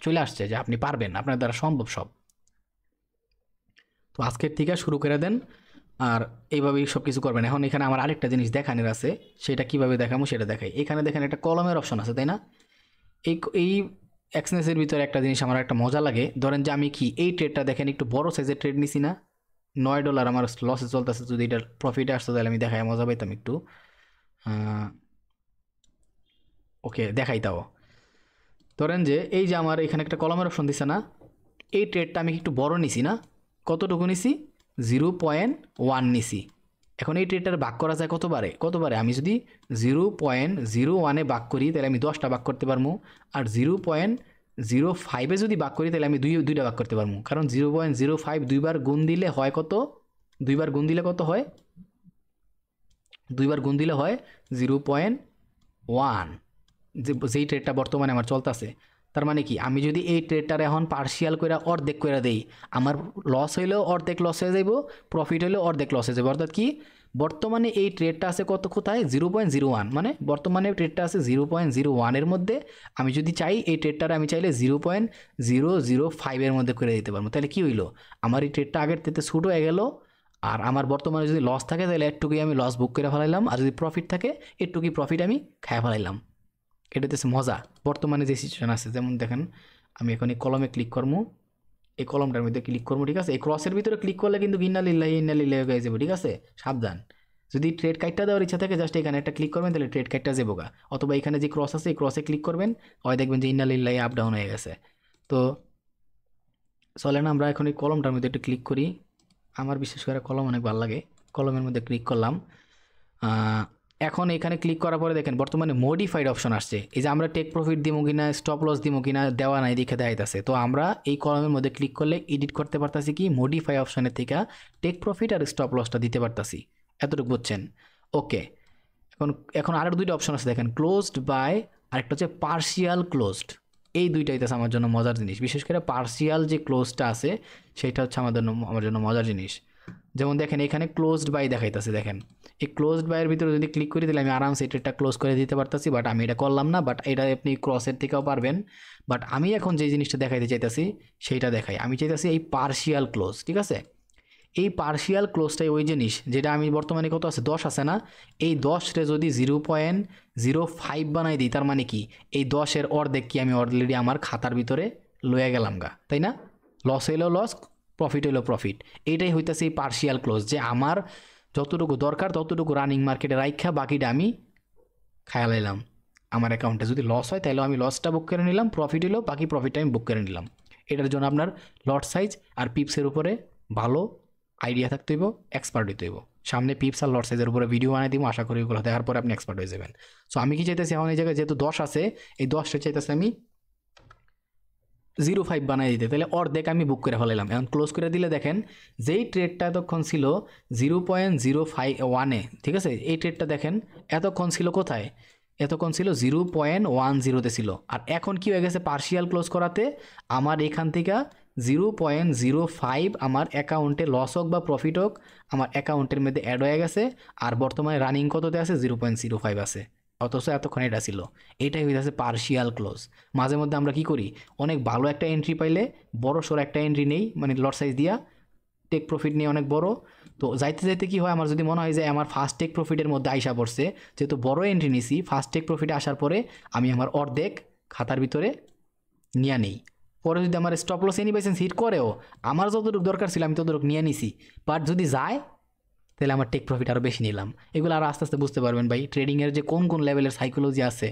চলে আসছে, যে আপনি পারবেন, আপনার দ্বারা সম্ভব সব। তো আজকের থেকে শুরু করে দেন, আর এইভাবেই সব কিছু করবেন। এখন এখানে আমার আরেকটা জিনিস দেখানোর আছে, সেটা কিভাবে দেখাবো সেটা দেখাই। এখানে দেখেন একটা কলমের অপশন আছে, তাই না? এই এক্সনেসের ভিতরে একটা জিনিস আমার একটা মজা লাগে। ধরেন যে আমি কি এই ট্রেডটা দেখেন একটু বড় সাইজের ট্রেড নিছি না, $9 আমার লসে চলতেছে। যদি এটার প্রফিটে আসতো তাহলে আমি দেখাই মজা পাইতাম একটু। ওকে, দেখাই তাও। ধরেন যে এই যে আমার এখানে একটা কলমের অপশন দিছে না, এই ট্রেডটা আমি একটু বড় নিছি না, কতটুকু নিছি? 0.1 নিছি। এখন এই ট্রেডটার ভাগ করা যায় কতবারে? আমি যদি 0.01-এ ভাগ করি তাহলে আমি 10টা ভাগ করতে পারবো, আর 0.05-এ যদি ভাগ করি তাহলে আমি দুইটা ভাগ করতে পারবো। কারণ 0.05 দুইবার গুণ দিলে হয় কত? দুইবার গুণ দিলে কত হয়? দুইবার গুণ দিলে হয় 0.1, যেই ট্রেডটা বর্তমানে আমার চলতেছে। তার মানে কি, আমি যদি এই ট্রেডটার এখন পার্শিয়াল করে অর্ধেক করে দেই, আমার লস হইলেও অর্ধেক লস হয়ে যাইব, প্রফিট হইলেও অর্ধেক লস হয়ে যাবে। অর্থাৎ কি, বর্তমানে এই ট্রেডটা আছে কোথায়? 0.01, মানে বর্তমানে ট্রেডটা আছে 0.01-এর মধ্যে। আমি যদি চাই এই ট্রেডটার আমি চাইলে 0.005-এর মধ্যে করে দিতে পারবো। তাহলে কি হইলো, আমার এই ট্রেডটা আগের থেকে ছোটো হয়ে গেল। আর আমার বর্তমানে যদি লস থাকে তাহলে একটুকুই আমি লস বুক করে ফেলাইলাম, আর যদি প্রফিট থাকে একটুকুই প্রফিট আমি খায় ফেলাইলাম। এটাতে মজা বর্তমানে যে সিচুয়েশন আছে। যেমন দেখেন, আমি এখন এই কলমে ক্লিক করবো, এই কলমটার মধ্যে ক্লিক করবো, ঠিক আছে? এই ক্রসের ভিতরে ক্লিক করলে কিন্তু ইন্নালিল্লাহি হয়ে যাবে, ঠিক আছে? সাবধান। যদি ট্রেড কাইটটা দেওয়ার ইচ্ছা থাকে জাস্ট এখানে একটা ক্লিক করবেন, তাহলে ট্রেড কাইটটা যাবো গা। অথবা এখানে যে ক্রস আছে এই ক্রসে ক্লিক করবেন, হয় দেখবেন যে ইন্নালিল্লাহি আপ ডাউন হয়ে গেছে। তো চলেন আমরা এখন এই কলমটার মধ্যে একটু ক্লিক করি। আমার বিশেষ করে কলম অনেক ভালো লাগে। কলমের মধ্যে ক্লিক করলাম। এখন এখানে ক্লিক করার পরে দেখেন বর্তমানে মডিফাইড অপশন আসছে। এই যে আমরা টেক প্রফিট দিব কিনা, স্টপ লস দিব কিনা, দেওয়া নাই দেখে দেখাইতেছে। তো আমরা এই কলমের মধ্যে ক্লিক করলে এডিট করতে পারতাছি কি, মডিফাই অপশনের থেকে টেক প্রফিট আর স্টপ লসটা দিতে পারতাছি। এতটুকু বুঝছেন? ওকে, এখন আরও দুইটা অপশন আছে দেখেন, ক্লোজড বাই, আরেকটা হচ্ছে পার্শিয়াল ক্লোজড। এই দুইটাই তো আমার জন্য মজার জিনিস। বিশেষ করে পার্শিয়াল যে ক্লোজটা আছে সেটা হচ্ছে আমার জন্য মজার জিনিস। যেমন দেখেন এখানে ক্লোজড বাই দেখাইতেছে, দেখেন এই ক্লোজড বাইয়ের ভিতরে যদি ক্লিক করি তাহলে আমি আরামসে এটা ক্লোজ করে দিতে পারতাছি। বাট আমি এটা করলাম না, বাট এটা আপনি ক্রসের থেকেও পারবেন। বাট আমি এখন যে জিনিসটা দেখাইতে চাইতেছি সেইটা দেখাই। আমি চাইতেছি এই পার্শিয়াল ক্লোজ, ঠিক আছে? এই পার্শিয়াল ক্লোজটাই ওই জিনিস যেটা আমি বর্তমানে কত আছে, 10 আছে না, এই 10রে যদি 0.05 বানাই দিই, তার মানে কি এই 10-এর অর্ধেক কি আমি অলরেডি আমার খাতার ভিতরে লয়ে গেলাম গা, তাই না? লস হইলেও লস, প্রফিট হইলেও প্রফিট। এইটাই হইতেছে এই পার্শিয়াল ক্লোজ, যে আমার যতটুকু দরকার ততটুকু রানিং মার্কেটে রাইখা বাকিটা আমি খায়ালাইলাম। আমার অ্যাকাউন্টে যদি লস হয় তাহলে আমি লসটা বুক করে নিলাম, প্রফিট হইলেও বাকি প্রফিটটা আমি বুক করে নিলাম। এটার জন্য আপনার লট সাইজ আর পিপসের উপরে ভালো আইডিয়া থাকতে হইব, এক্সপার্ট হইতে হইব। সামনে পিপস আর লট সাইজের উপরে ভিডিও বানাই দিব, আশা করি ওগুলো দেখার পরে আপনি এক্সপার্ট হয়ে যাবেন। সো আমি কি চাইতেছি, এখন এই জায়গায় যেহেতু 10 আছে, এই 10টা চাইতেছি আমি 0.5 বানাই দিতে, তাহলে অর্ধেক আমি বুক করে ফেলাইলাম। এখন ক্লোজ করে দিলে দেখেন যেই ট্রেডটা এতক্ষণ ছিল 0.051-এ, ঠিক আছে? এই ট্রেডটা দেখেন এতক্ষণ ছিল কোথায়? এতক্ষণ ছিল 0.10-তে ছিল। আর এখন কি হয়ে গেছে, পার্শিয়াল ক্লোজ করাতে আমার এখান থেকে 0.05 আমার অ্যাকাউন্টে লস হোক বা প্রফিট হোক আমার অ্যাকাউন্টের মধ্যে অ্যাড হয়ে গেছে। আর বর্তমানে রানিং কততে আছে? 0.05 আছে। অথচ এতক্ষণ এটা ছিল। এটাই হইতেছে পার্শিয়াল ক্লোজ। মাঝে মধ্যে আমরা কি করি, অনেক ভালো একটা এন্ট্রি পাইলে বড় সড়ো একটা এন্ট্রি নেই, মানে লট সাইজ দিয়া টেক প্রফিট নিয়ে অনেক বড়। তো যাইতে যাইতে কি হয়, আমার যদি মনে হয় যে আমার ফার্স্ট টেক প্রফিটের মধ্যে আইসা পড়ছে, যেহেতু বড় এন্ট্রি নিছি, ফার্স্ট টেক প্রফিটে আসার পরে আমি আমার অর্ধেক খাতার ভিতরে নিয়ে নেই। পরে যদি আমার স্টপ লস এনি বাইসেন্স হিট করেও আমার যতটুকু দরকার ছিল আমি ততটুকু নিয়ে নিছি, বাট যদি যায় তাহলে আমার টেক প্রফিট আরও বেশি নিলাম। এগুলো আরও আস্তে আস্তে বুঝতে পারবেন ভাই, ট্রেডিংয়ের যে কোন কোন লেভেলের সাইকোলজি আছে।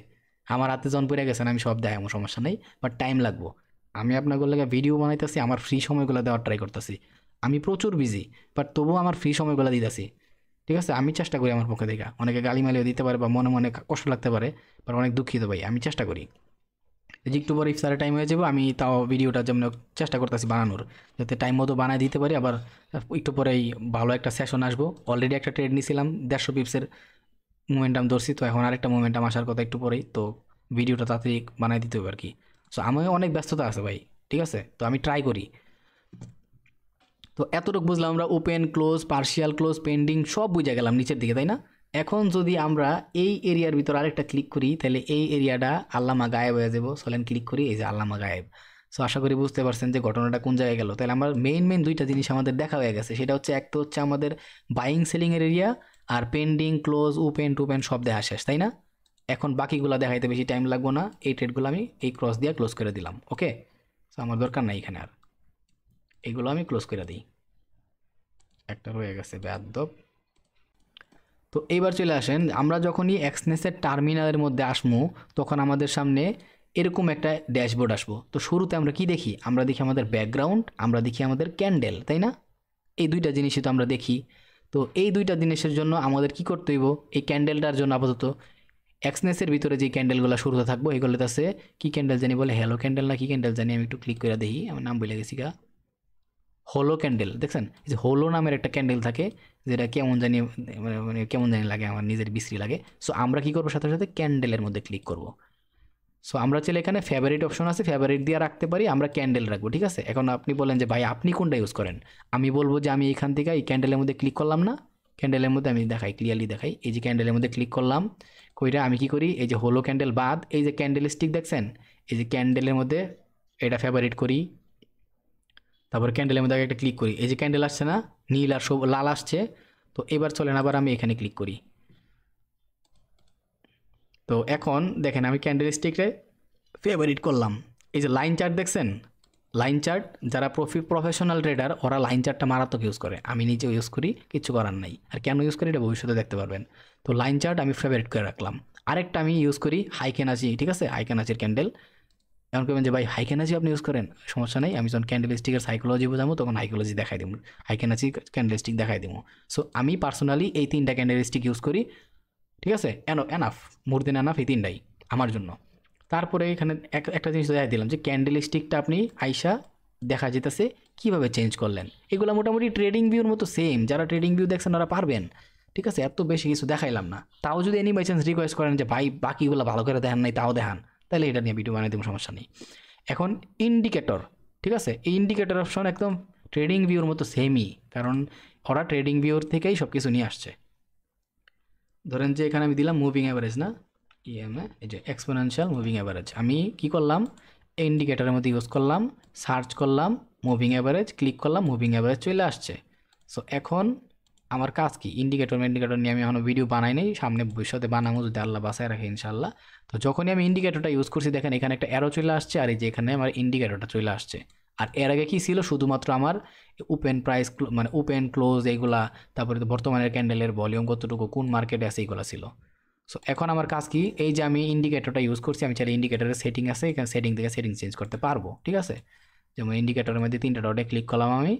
আমার হাতে যখন পড়ে গেছেন আমি সব দেখাবো, সমস্যা নেই, বাট টাইম লাগবো। আমি আপনার লাগে ভিডিও বানাইতেছি, আমার ফ্রি সময়গুলো দেওয়ার ট্রাই করতেছি। আমি প্রচুর বিজি, বাট তবুও আমার ফ্রি সময়গুলো দিতেছি। ঠিক আছে, আমি চেষ্টা করি আমার পক্ষে দেখা। অনেকে গালিমালিও দিতে পারে বা মনে মনে কষ্ট লাগতে পারে, বাট অনেক দুঃখিত ভাই, আমি চেষ্টা করি। এই যে একটু পরে ইফতারের টাইম হয়ে যাবো, আমি তাও ভিডিওটা যেমন চেষ্টা করতেছি বানানোর, যাতে টাইম মতো বানায় দিতে পারি। আবার একটু পরেই ভালো একটা সেশন আসবো। অলরেডি একটা ট্রেড নিয়েছিলাম 150 পিপসের মোমেন্টাম ধরছি, তো এখন আরেকটা মোমেন্টাম আসার কথা একটু পরেই। তো ভিডিওটা তাড়াতাড়ি বানাই দিতে হবে আর কি। সো আমিও অনেক ব্যস্ততা আছে ভাই, ঠিক আছে, তো আমি ট্রাই করি। তো এতটুকু বুঝলাম আমরা, open close, partial close, pending সব বুঝে গেলাম নিচের দিকে, তাই না? এখন যদি আমরা এই এরিয়ার ভিতর আরেকটা ক্লিক করি, তাহলে এই এরিয়াটা আল্লামা গায়েব হয়ে যাবো। চলেন ক্লিক করি, এই যে আল্লামা গায়েব। সো আশা করি বুঝতে পারছেন যে ঘটনাটা কোন জায়গায় গেল। তাহলে আমার মেইন দুইটা জিনিস আমাদের দেখা হয়ে গেছে। সেটা হচ্ছে, এক তো হচ্ছে আমাদের বাইং সেলিংয়ের এরিয়া, আর পেন্ডিং ক্লোজ ওপেন টোপেন সব দেখা শেষ, তাই না? এখন বাকিগুলো দেখাইতে বেশি টাইম লাগবো না। এই ট্রেডগুলো আমি এই ক্রস দিয়ে ক্লোজ করে দিলাম। ওকে, সো আমার দরকার নাই এখানে আর, এগুলো আমি ক্লোজ করে দিই। একটা রয়ে গেছে বেয়াদব। তো এইবার চলে আসেন, আমরা যখনই এক্সনেসের টার্মিনালের মধ্যে আসবো, তখন আমাদের সামনে এরকম একটা ড্যাশবোর্ড আসবো। তো শুরুতে আমরা কি দেখি, আমরা দেখি আমাদের ব্যাকগ্রাউন্ড, আমরা দেখি আমাদের ক্যান্ডেল, তাই না? এই দুইটা জিনিসই তো আমরা দেখি। তো এই দুইটা জিনিসের জন্য আমাদের কি করতে হইব, এই ক্যান্ডেলটার জন্য আপাতত এক্সনেসের ভিতরে যে ক্যান্ডেলগুলো শুরুতে থাকবো, এগুলোতে আছে কি ক্যান্ডেল জানি বলে, হ্যালো ক্যান্ডেল না কি ক্যান্ডেল জানি, আমি একটু ক্লিক করে দেখি, আমার নাম বলে গেছি গা। হোলো ক্যান্ডেল, দেখছেন এই যে হোলো নামের একটা ক্যান্ডেল থাকে, যেটা কেমন জানি মানে কেমন জানি লাগে, আমার নিজের বিশ্রী লাগে। সো আমরা কি করবো, সাথে সাথে ক্যান্ডেলের মধ্যে ক্লিক করব। সো আমরা চাইলে এখানে ফেভারিট অপশন আছে, ফেভারিট দিয়ে রাখতে পারি, আমরা ক্যান্ডেল রাখবো। ঠিক আছে, এখন আপনি বলেন যে ভাই আপনি কোনটা ইউজ করেন। আমি বলবো যে আমি এখান থেকে এই ক্যান্ডেলের মধ্যে ক্লিক করলাম না, ক্যান্ডেলের মধ্যে আমি দেখাই, ক্লিয়ারলি দেখাই। এই যে ক্যান্ডেলের মধ্যে ক্লিক করলাম, কইরা আমি কি করি, এই যে হোলো ক্যান্ডেল বাদ এই যে ক্যান্ডেল স্টিক দেখছেন, এই যে ক্যান্ডেলের মধ্যে এটা ফেভারিট করি। তারপর ক্যান্ডেলের মধ্যে একটা ক্লিক করি, এই যে ক্যান্ডেল আসছে না, নীল আর সব লাল আসছে। তো এবার চলেন আবার আমি এখানে ক্লিক করি। তো এখন দেখেন আমি ক্যান্ডেল স্টিকটা ফেভারিট করলাম। এই যে লাইন চার্ট দেখছেন, লাইন চার্ট যারা প্রফেশনাল ট্রেডার ওরা লাইন চার্টটা মারাত্মক ইউজ করে, আমি নিজেও ইউজ করি, কিছু করার নাই। আর কেন ইউজ করি এটা ভবিষ্যতে দেখতে পারবেন। তো লাইন চার্ট আমি ফেভারিট করে রাখলাম। আরেকটা আমি ইউজ করি হাইকেনাজি, ঠিক আছে, হাইকেনাজির ক্যান্ডেল। এমন করবেন যে ভাই হাইকেনাজি আপনি ইউজ করেন, সমস্যা নেই, আমি যখন ক্যান্ডেল স্টিকের সাইকোলজি বোঝাবো তখন হাইকোলজি দেখাই দেবো, হাইকেনাজি ক্যান্ডেল স্টিক দেখাই দেবো। সো আমি পার্সোনালি এই তিনটা ক্যান্ডেল স্টিক ইউজ করি, ঠিক আছে, এনাফ, মোর দেন এনাফ, এই তিনটাই আমার জন্য। তারপরে এখানে একটা জিনিস দেখাই দিলাম যে ক্যান্ডেল স্টিকটা আপনি আইসা দেখা যেতেছে কীভাবে চেঞ্জ করলেন। এগুলো মোটামুটি ট্রেডিং ভিউর মতো সেম, যারা ট্রেডিং ভিউ দেখছেন ওরা পারবেন। ঠিক আছে, এত বেশি কিছু দেখাইলাম না। তাও যদি এনি বাই চান্স রিকোয়েস্ট করেন যে ভাই বাকিগুলো ভালো করে দেখান নাই, তাও দেখান, তাহলে এটা নিয়ে ভিডিও বানাই দেবো, সমস্যা নেই। এখন ইন্ডিকেটর, ঠিক আছে, এই ইন্ডিকেটর অপশন একদম ট্রেডিং ভিউর মতো সেমই, কারণ ওরা ট্রেডিং ভিউর থেকেই সব কিছু নিয়ে আসছে। ধরেন যে এখানে আমি দিলাম মুভিং অ্যাভারেজ না, ইএমএ, এই যে এক্সপোনেনশিয়াল মুভিং অ্যাভারেজ, আমি কি করলাম, এই ইন্ডিকেটরের মধ্যে ইউজ করলাম, সার্চ করলাম মুভিং অ্যাভারেজ, ক্লিক করলাম, মুভিং অ্যাভারেজ চলে আসছে। সো এখন আমার কাজ কি, ইন্ডিকেটর নিয়ে আমি এখনও ভিডিও বানাই নাই, সামনে ভবিষ্যতে বানাবো যদি আল্লাহ বাসায় রাখে ইনশাল্লাহ। তো যখনই আমি ইন্ডিকেটরটা ইউজ করছি দেখেন এখানে একটা অ্যারো চলে আসছে, আর এই যে এখানে আমার ইন্ডিকেটরটা চলে আসছে। আর এর আগে কী ছিল, শুধুমাত্র আমার ওপেন প্রাইস মানে ওপেন ক্লোজ এইগুলা, তারপরে তো বর্তমানের ক্যান্ডেলের ভলিউম কতটুকু, কোন মার্কেটে আছে, এইগুলো ছিল। সো এখন আমার কাজ কি, এই যে আমি ইন্ডিকেটরটা ইউজ করছি, আমি চাইলে ইন্ডিকেটরের সেটিং আছে, এখানে সেটিং থেকে সেটিং চেঞ্জ করতে পারবো। ঠিক আছে, যেমন ইন্ডিকেটরের মধ্যে তিনটা ডটে ক্লিক করলাম আমি,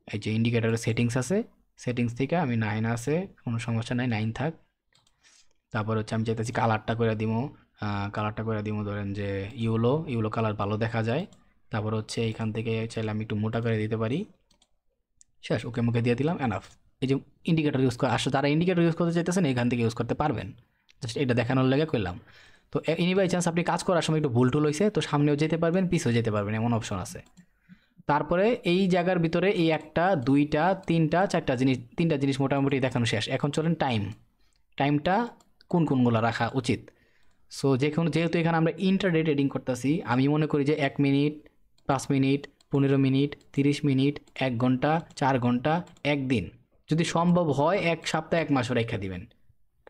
এই যে ইন্ডিকেটরের সেটিংস আছে, সেটিংস থেকে আমি 9 আছে, কোনো সমস্যা নাই, 9 থাক। তারপর হচ্ছে আমি চাইতেছি কালারটা করে দিব ধরেন যে ইউলো কালার ভালো দেখা যায়। তারপর হচ্ছে এইখান থেকে চাইলে আমি একটু মোটা করে দিতে পারি, শেষ, ওকে মুখে দিয়ে দিলাম, এনাফ। এই যে ইন্ডিকেটর ইউজ করে আসলে যারা ইন্ডিকেটর ইউজ করতে চাইতেছেন এখান থেকে ইউজ করতে পারবেন, জাস্ট এটা দেখানোর লেগে করলাম। তো এনি বাই চান্স আপনি কাজ করার সময় একটু ভুল টুল হয়েছে, তো সামনেও যেতে পারবেন, পিছেও যেতে পারবেন, এমন অপশন আছে। তারপরে এই জায়গার ভিতরে এই একটা দুইটা তিনটা জিনিস মোটামুটি দেখানো শেষ। এখন চলেন টাইমটা কোনগুলো রাখা উচিত। সো যেহেতু এখানে আমরা ইন্টারডে ট্রেডিং করতেছি, আমি মনে করি যে 1 মিনিট, 5 মিনিট, 15 মিনিট, 30 মিনিট, 1 ঘন্টা, 4 ঘন্টা, একদিন, যদি সম্ভব হয় 1 সপ্তাহ 1 মাসও রেখে দিবেন।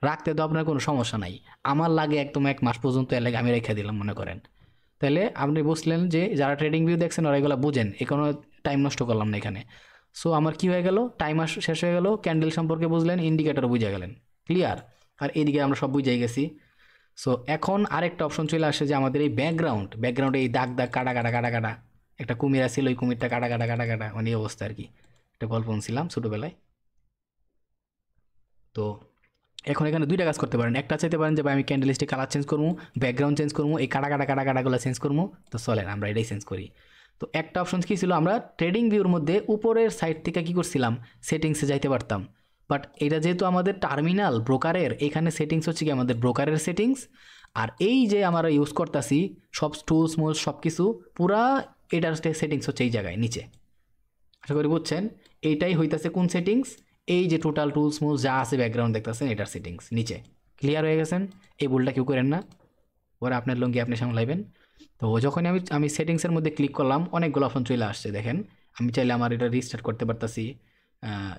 রাখতে তো আপনার কোনো সমস্যা নাই। আমার লাগে একদম 1 মাস পর্যন্ত, এর লাগে আমি রেখে দিলাম মনে করেন। তাহলে আপনি বুঝলেন যে যারা ট্রেডিং ভিউ দেখছেন ওরা এগুলো বুঝেন, এ কোনো টাইম নষ্ট করলাম না এখানে। সো আমার কি হয়ে গেল, টাইম শেষ হয়ে গেল, ক্যান্ডেল সম্পর্কে বুঝলেন, ইন্ডিকেটর বুঝে গেলেন, ক্লিয়ার। আর এদিকে আমরা সব বুঝে গেছি। সো এখন আরেকটা অপশন চলে আসে যে আমাদের এই ব্যাকগ্রাউন্ডে এই দাগ দাগ কাটা কাটা কাটা কাটা একটা কুমির আছিল, ওই কুমিরটা কাটা কাটা কাটা কাটা, মানে এই অবস্থা আর কি। একটা গল্প শুনছিলাম ছোটোবেলায়। তো এখন এখানে দুইটা কাজ করতে পারেন, একটা চাইতে পারেন যে ভাই আমি ক্যান্ডেল স্টিক কালার চেঞ্জ করবো, ব্যাকগ্রাউন্ড চেঞ্জ করবো, এই কাটা কাটা কাটা কাটাগুলো চেঞ্জ করবো। তো চলেন আমরা এটাই চেঞ্জ করি। তো একটা অপশন কী ছিল, আমরা ট্রেডিং ভিউর মধ্যে উপরের সাইড থেকে কী করছিলাম, সেটিংসে যাইতে পারতাম। বাট এটা যেহেতু আমাদের টার্মিনাল ব্রোকারের, এখানে সেটিংস হচ্ছে কি আমাদের ব্রোকারের সেটিংস। আর এই যে আমরা ইউজ করতেছি সব টুলস মুলস সব কিছু পুরা, এটার সেটিংস হচ্ছে এই জায়গায় নিচে। আশা করি বুঝছেন, এইটাই হইতাছে কোন সেটিংস, এই যে টোটাল টুলস মুলস যা আছে ব্যাকগ্রাউন্ড দেখতেছেন এটার সেটিংস নিচে। ক্লিয়ার হয়ে গেছেন? এই ভুলটা কেউ করেন না, পরে আপনার লঙ্গি আপনি সামলাইবেন। তো যখনই আমি সেটিংসের মধ্যে ক্লিক করলাম, অনেকগুলো অপশন চলে আসছে দেখেন। আমি চাইলে আমার এটা রিস্টার্ট করতে পারতাছি।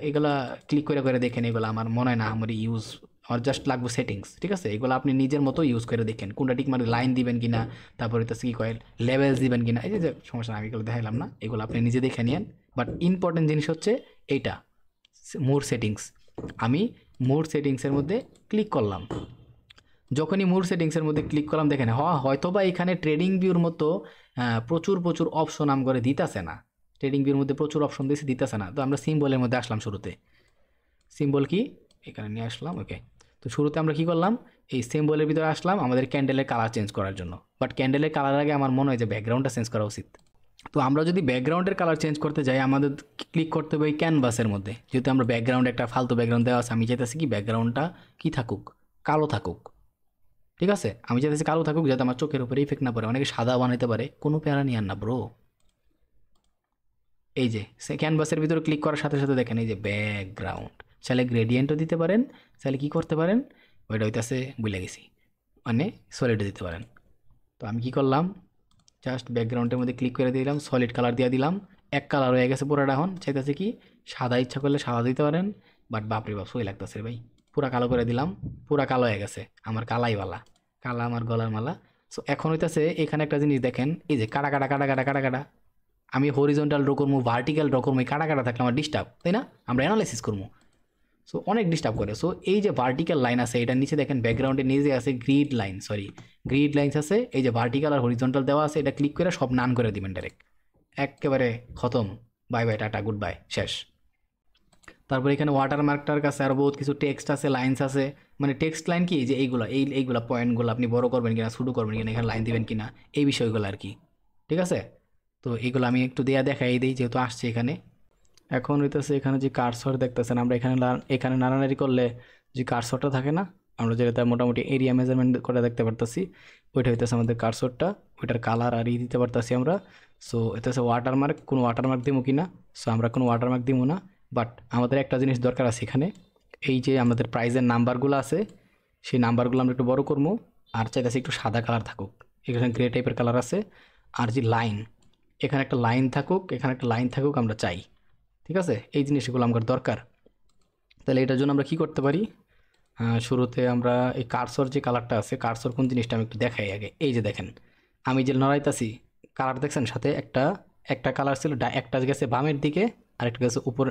এগুলা ক্লিক করে করে দেখেন, এগুলো আমার মনে হয় না আমার ইউজ, আমার জাস্ট লাগবে সেটিংস, ঠিক আছে? এগুলো আপনি নিজের মতো ইউজ করে দেখেন কোনটা ঠিক, মানে লাইন দিবেন কিনা, তারপরে তো কি কয়েল লেভেলস দিবেন কিনা, এই যে সমস্যা আমি এগুলো দেখাইলাম না, এগুলো আপনি নিজে দেখে নিয়েন। বাট ইম্পর্টেন্ট জিনিস হচ্ছে এইটা, মোর সেটিংস। আমি মোর সেটিংসের মধ্যে ক্লিক করলাম। যখনই মোর সেটিংসের মধ্যে ক্লিক করলাম দেখেন হয়তো বা এখানে ট্রেডিং ভিউর মতো প্রচুর প্রচুর অপশন আম করে দিতেছে না, ট্রেডিং ভিউর মধ্যে প্রচুর অপশন দিতেছে না। তো আমরা সিম্বলের মধ্যে আসলাম শুরুতে, সিম্বল কি এখানে নিয়ে আসলাম, ওকে। তো শুরুতে আমরা কি করলাম, এই সিম্বলের ভিতরে আসলাম আমাদের ক্যান্ডেলের কালার চেঞ্জ করার জন্য। বাট ক্যান্ডেলের কালার আগে আমার মনে হয় যে ব্যাকগ্রাউন্ডটা চেঞ্জ করা উচিত। তো আমরা যদি ব্যাকগ্রাউন্ডের কালার চেঞ্জ করতে যাই, আমাদের ক্লিক করতে হবে এই ক্যানভাসের মধ্যে। যেহেতু আমরা ব্যাকগ্রাউন্ড একটা ফালতু ব্যাকগ্রাউন্ড দেওয়া আছে, আমি চাইতেছি কি ব্যাকগ্রাউন্ডটা কি থাকুক, কালো থাকুক, ঠিক আছে? আমি চাইতেছি কালো থাকুক যাতে আমার চোখের উপরে ইফেক্ট না পড়ে। অনেকে সাদা বানাইতে পারে, কোনো প্যারা নিয়ে না ব্রো। এই যে ক্যানভাসের ভিতরে ক্লিক করার সাথে সাথে দেখেন এই যে ব্যাকগ্রাউন্ড, চাইলে গ্রেডিয়েন্টও দিতে পারেন, চাইলে কী করতে পারেন, ওইটা হইতেছে ভুলে গেছি, মানে সলিডও দিতে পারেন। তো আমি কি করলাম, জাস্ট ব্যাকগ্রাউন্ডের মধ্যে ক্লিক করে দিলাম, সলিড কালার দিয়ে দিলাম, এক কালার হয়ে গেছে পুরোটা। এখন চাইতেছে কি সাদা, ইচ্ছা করলে সাদা দিতে পারেন, বাট বাপরে বাপ সই লাগতেছে ভাই, পুরা কালো করে দিলাম, পুরা কালো হয়ে গেছে আমার কালাইওয়ালা, কালা আমার গলার মালা। সো এখন হইতেছে এখানে একটা জিনিস দেখেন, এই যে কাটা কাটা কাটা কাটা কাটা কাটা, আমি হরিজন্টাল ড্র করবো, ভার্টিক্যাল ড্র করবো, এই কাটা কাটা থাকলে আমার ডিস্টার্ব, তাই না? আমরা অ্যানালাইসিস করবো, সো অনেক ডিস্টার্ব করে। সো এই যে ভার্টিক্যাল লাইন আছে, এটার নিচে দেখেন ব্যাকগ্রাউন্ডের নিচে আছে গ্রিড লাইন, গ্রিড লাইন্স আছে, এই যে ভার্টিক্যাল আর হরিজন্টাল দেওয়া আছে, এটা ক্লিক করে সব নান করে দিবেন ডাইরেক্ট, একেবারে খতম, bye bye tata good bye, শেষ। তারপর এখানে ওয়াটারমার্কটার কাছে আরও বহুত কিছু টেক্সট আছে, লাইন্স আছে। মানে টেক্সট লাইন কি, যে এইগুলা পয়েন্টগুলো আপনি বড় করবেন কিনা, ছোটো করবেন কিনা, এখানে লাইন দিবেন কিনা, এই বিষয়গুলো আর কি, ঠিক আছে? তো এইগুলো আমি একটু দেখাই দিই যেহেতু আসছে এখানে। এখন হইতেছে এখানে যে কার্সর দেখতেছেন, আমরা এখানে নাড়ানাড়ি করলে যে কার্সরটা থাকে না, আমরা যেটা মোটামুটি এরিয়া মেজারমেন্ট করে দেখতে পারতেছি, ওইটা হইতেছে আমাদের কার্সরটা, ওইটার কালার আর দিতে পারতেছি আমরা। সো এটা হচ্ছে ওয়াটারমার্ক, কোনো ওয়াটারমার্ক দিব কি না? সো আমরা কোনো ওয়াটারমার্ক দিব না। বাট আমাদের একটা জিনিস দরকার আছে এখানে, এই যে আমাদের প্রাইজের নাম্বারগুলো আছে, সেই নাম্বারগুলো আমরা একটু বড় করবো, আর চাইতেছি একটু সাদা কালার থাকুক, এখানে গ্রে টাইপের কালার আছে। আর যে লাইন, এখানে একটা লাইন থাকুক, এখানে একটা লাইন থাকুক আমরা চাই, ঠিক আছে? এই জিনিসগুলো আমার দরকার। তাহলে এটার জন্য আমরা কি করতে পারি, শুরুতে আমরা এই কার্সর যে কালারটা আছে, কার্সর কোন জিনিসটা আমি একটু দেখাই আগে। এই যে দেখেন আমি যে নড়াইতাছি, কালার দেখছেন, সাথে একটা একটা কালার ছিল, একটা গেছে বামের দিকে, আরেকটা গেছে উপরে,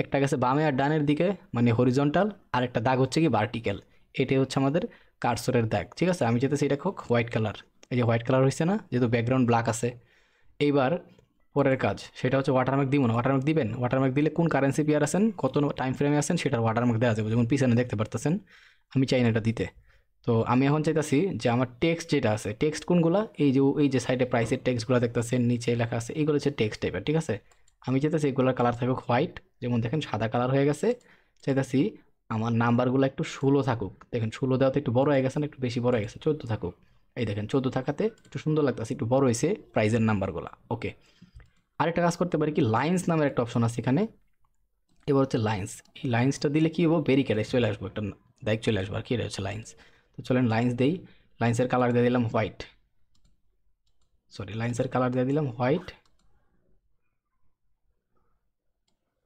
একটা গেছে বামে আর ডানের দিকে, মানে হরিজন্টাল, আর একটা দাগ হচ্ছে কি ভার্টিক্যাল। এটাই হচ্ছে আমাদের কার্সরের দাগ, ঠিক আছে? আমি চাইতেছি এটা হোক হোয়াইট কালার, এই যে হোয়াইট কালার হয়েছে না, যেহেতু ব্যাকগ্রাউন্ড ব্ল্যাক আছে। এইবার পরের কাজ সেটা হচ্ছে ওয়াটারমার্ক দিব না, ওয়াটারমার্ক দিবেন। ওয়াটারমার্ক দিলে কোন কারেন্সি পেয়ার আছেন, কত টাইম ফ্রেমে আছেন, সেটার ওয়াটারমার্ক দেওয়া যাবে, যেমন পিছনে দেখতে পারতেছেন। আমি চাই না এটা দিতে। তো আমি এখন চাইতেছি যে আমার টেক্সট যেটা আছে, টেক্সট কোনগুলা, এই যে সাইডে প্রাইসের টেক্সটগুলো দেখতেছেন, নিচে লেখা আছে, এইগুলো হচ্ছে টেক্সট টাইপের, ঠিক আছে? আমি চাইতেছি এগুলোর কালার থাকুক হোয়াইট, যেমন দেখেন সাদা কালার হয়ে গেছে। চাইতেছি আমার নাম্বারগুলো একটু 16 থাকুক, দেখেন 16 দেওয়াতে একটু বড় হয়ে গেছে না, একটু বেশি বড় হয়ে গেছে, 14 থাকুক। এই দেখেন 14 থাকাতে একটু সুন্দর লাগতেছে, একটু বড় হয়েছে প্রাইজের নাম্বারগুলো, ওকে। আরেকটা কাজ করতে পারি কি, লাইন্স নামের একটা অপশন আছে এখানে। এবার হচ্ছে লাইন্স, এই লাইন্সটা দিলে কি হবো, ব্যারিকেডে চলে আসবো, একটা দায়িত্ব চলে আসবো আর কি, এটা হচ্ছে লাইন্স। তো তো চলেন লাইন্স দেই। লাইন্সের কালার দিয়ে দিলাম হোয়াইট, লাইন্সের কালার দিয়ে দিলাম হোয়াইট।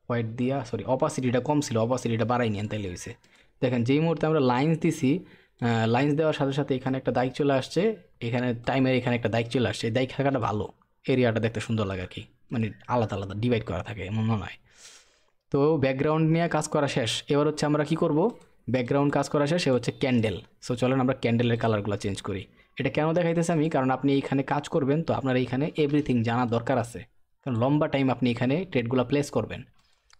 হোয়াইট দিয়া অপাসিটিটা কম ছিল, অপাসিটিটা বাড়াই নিয়েন তাইলে হয়েছে। দেখেন যেই মুহূর্তে আমরা লাইন্স দিছি, লাইন্স দেওয়ার সাথে সাথে এখানে একটা দাগ চলে আসছে, এখানে টাইমের এখানে একটা দাগ চলে আসছে। এই দাগ থাকাটা ভালো, এরিয়াটা দেখতে সুন্দর লাগে আর কি, মানে আলাদা আলাদা ডিভাইড করা থাকে এমন মনে হয়। তো ব্যাকগ্রাউন্ড নিয়ে কাজ করা শেষ। এবার হচ্ছে আমরা কি করব, ব্যাকগ্রাউন্ড কাজ করা শেষ, এ হচ্ছে ক্যান্ডেল। সো চলেন আমরা ক্যান্ডেলের কালারগুলো চেঞ্জ করি। এটা কেন দেখাইতেছে আমি, কারণ আপনি এইখানে কাজ করবেন, তো আপনার এইখানে এভরিথিং জানা দরকার আছে, কারণ লম্বা টাইম আপনি এখানে ট্রেডগুলো প্লেস করবেন।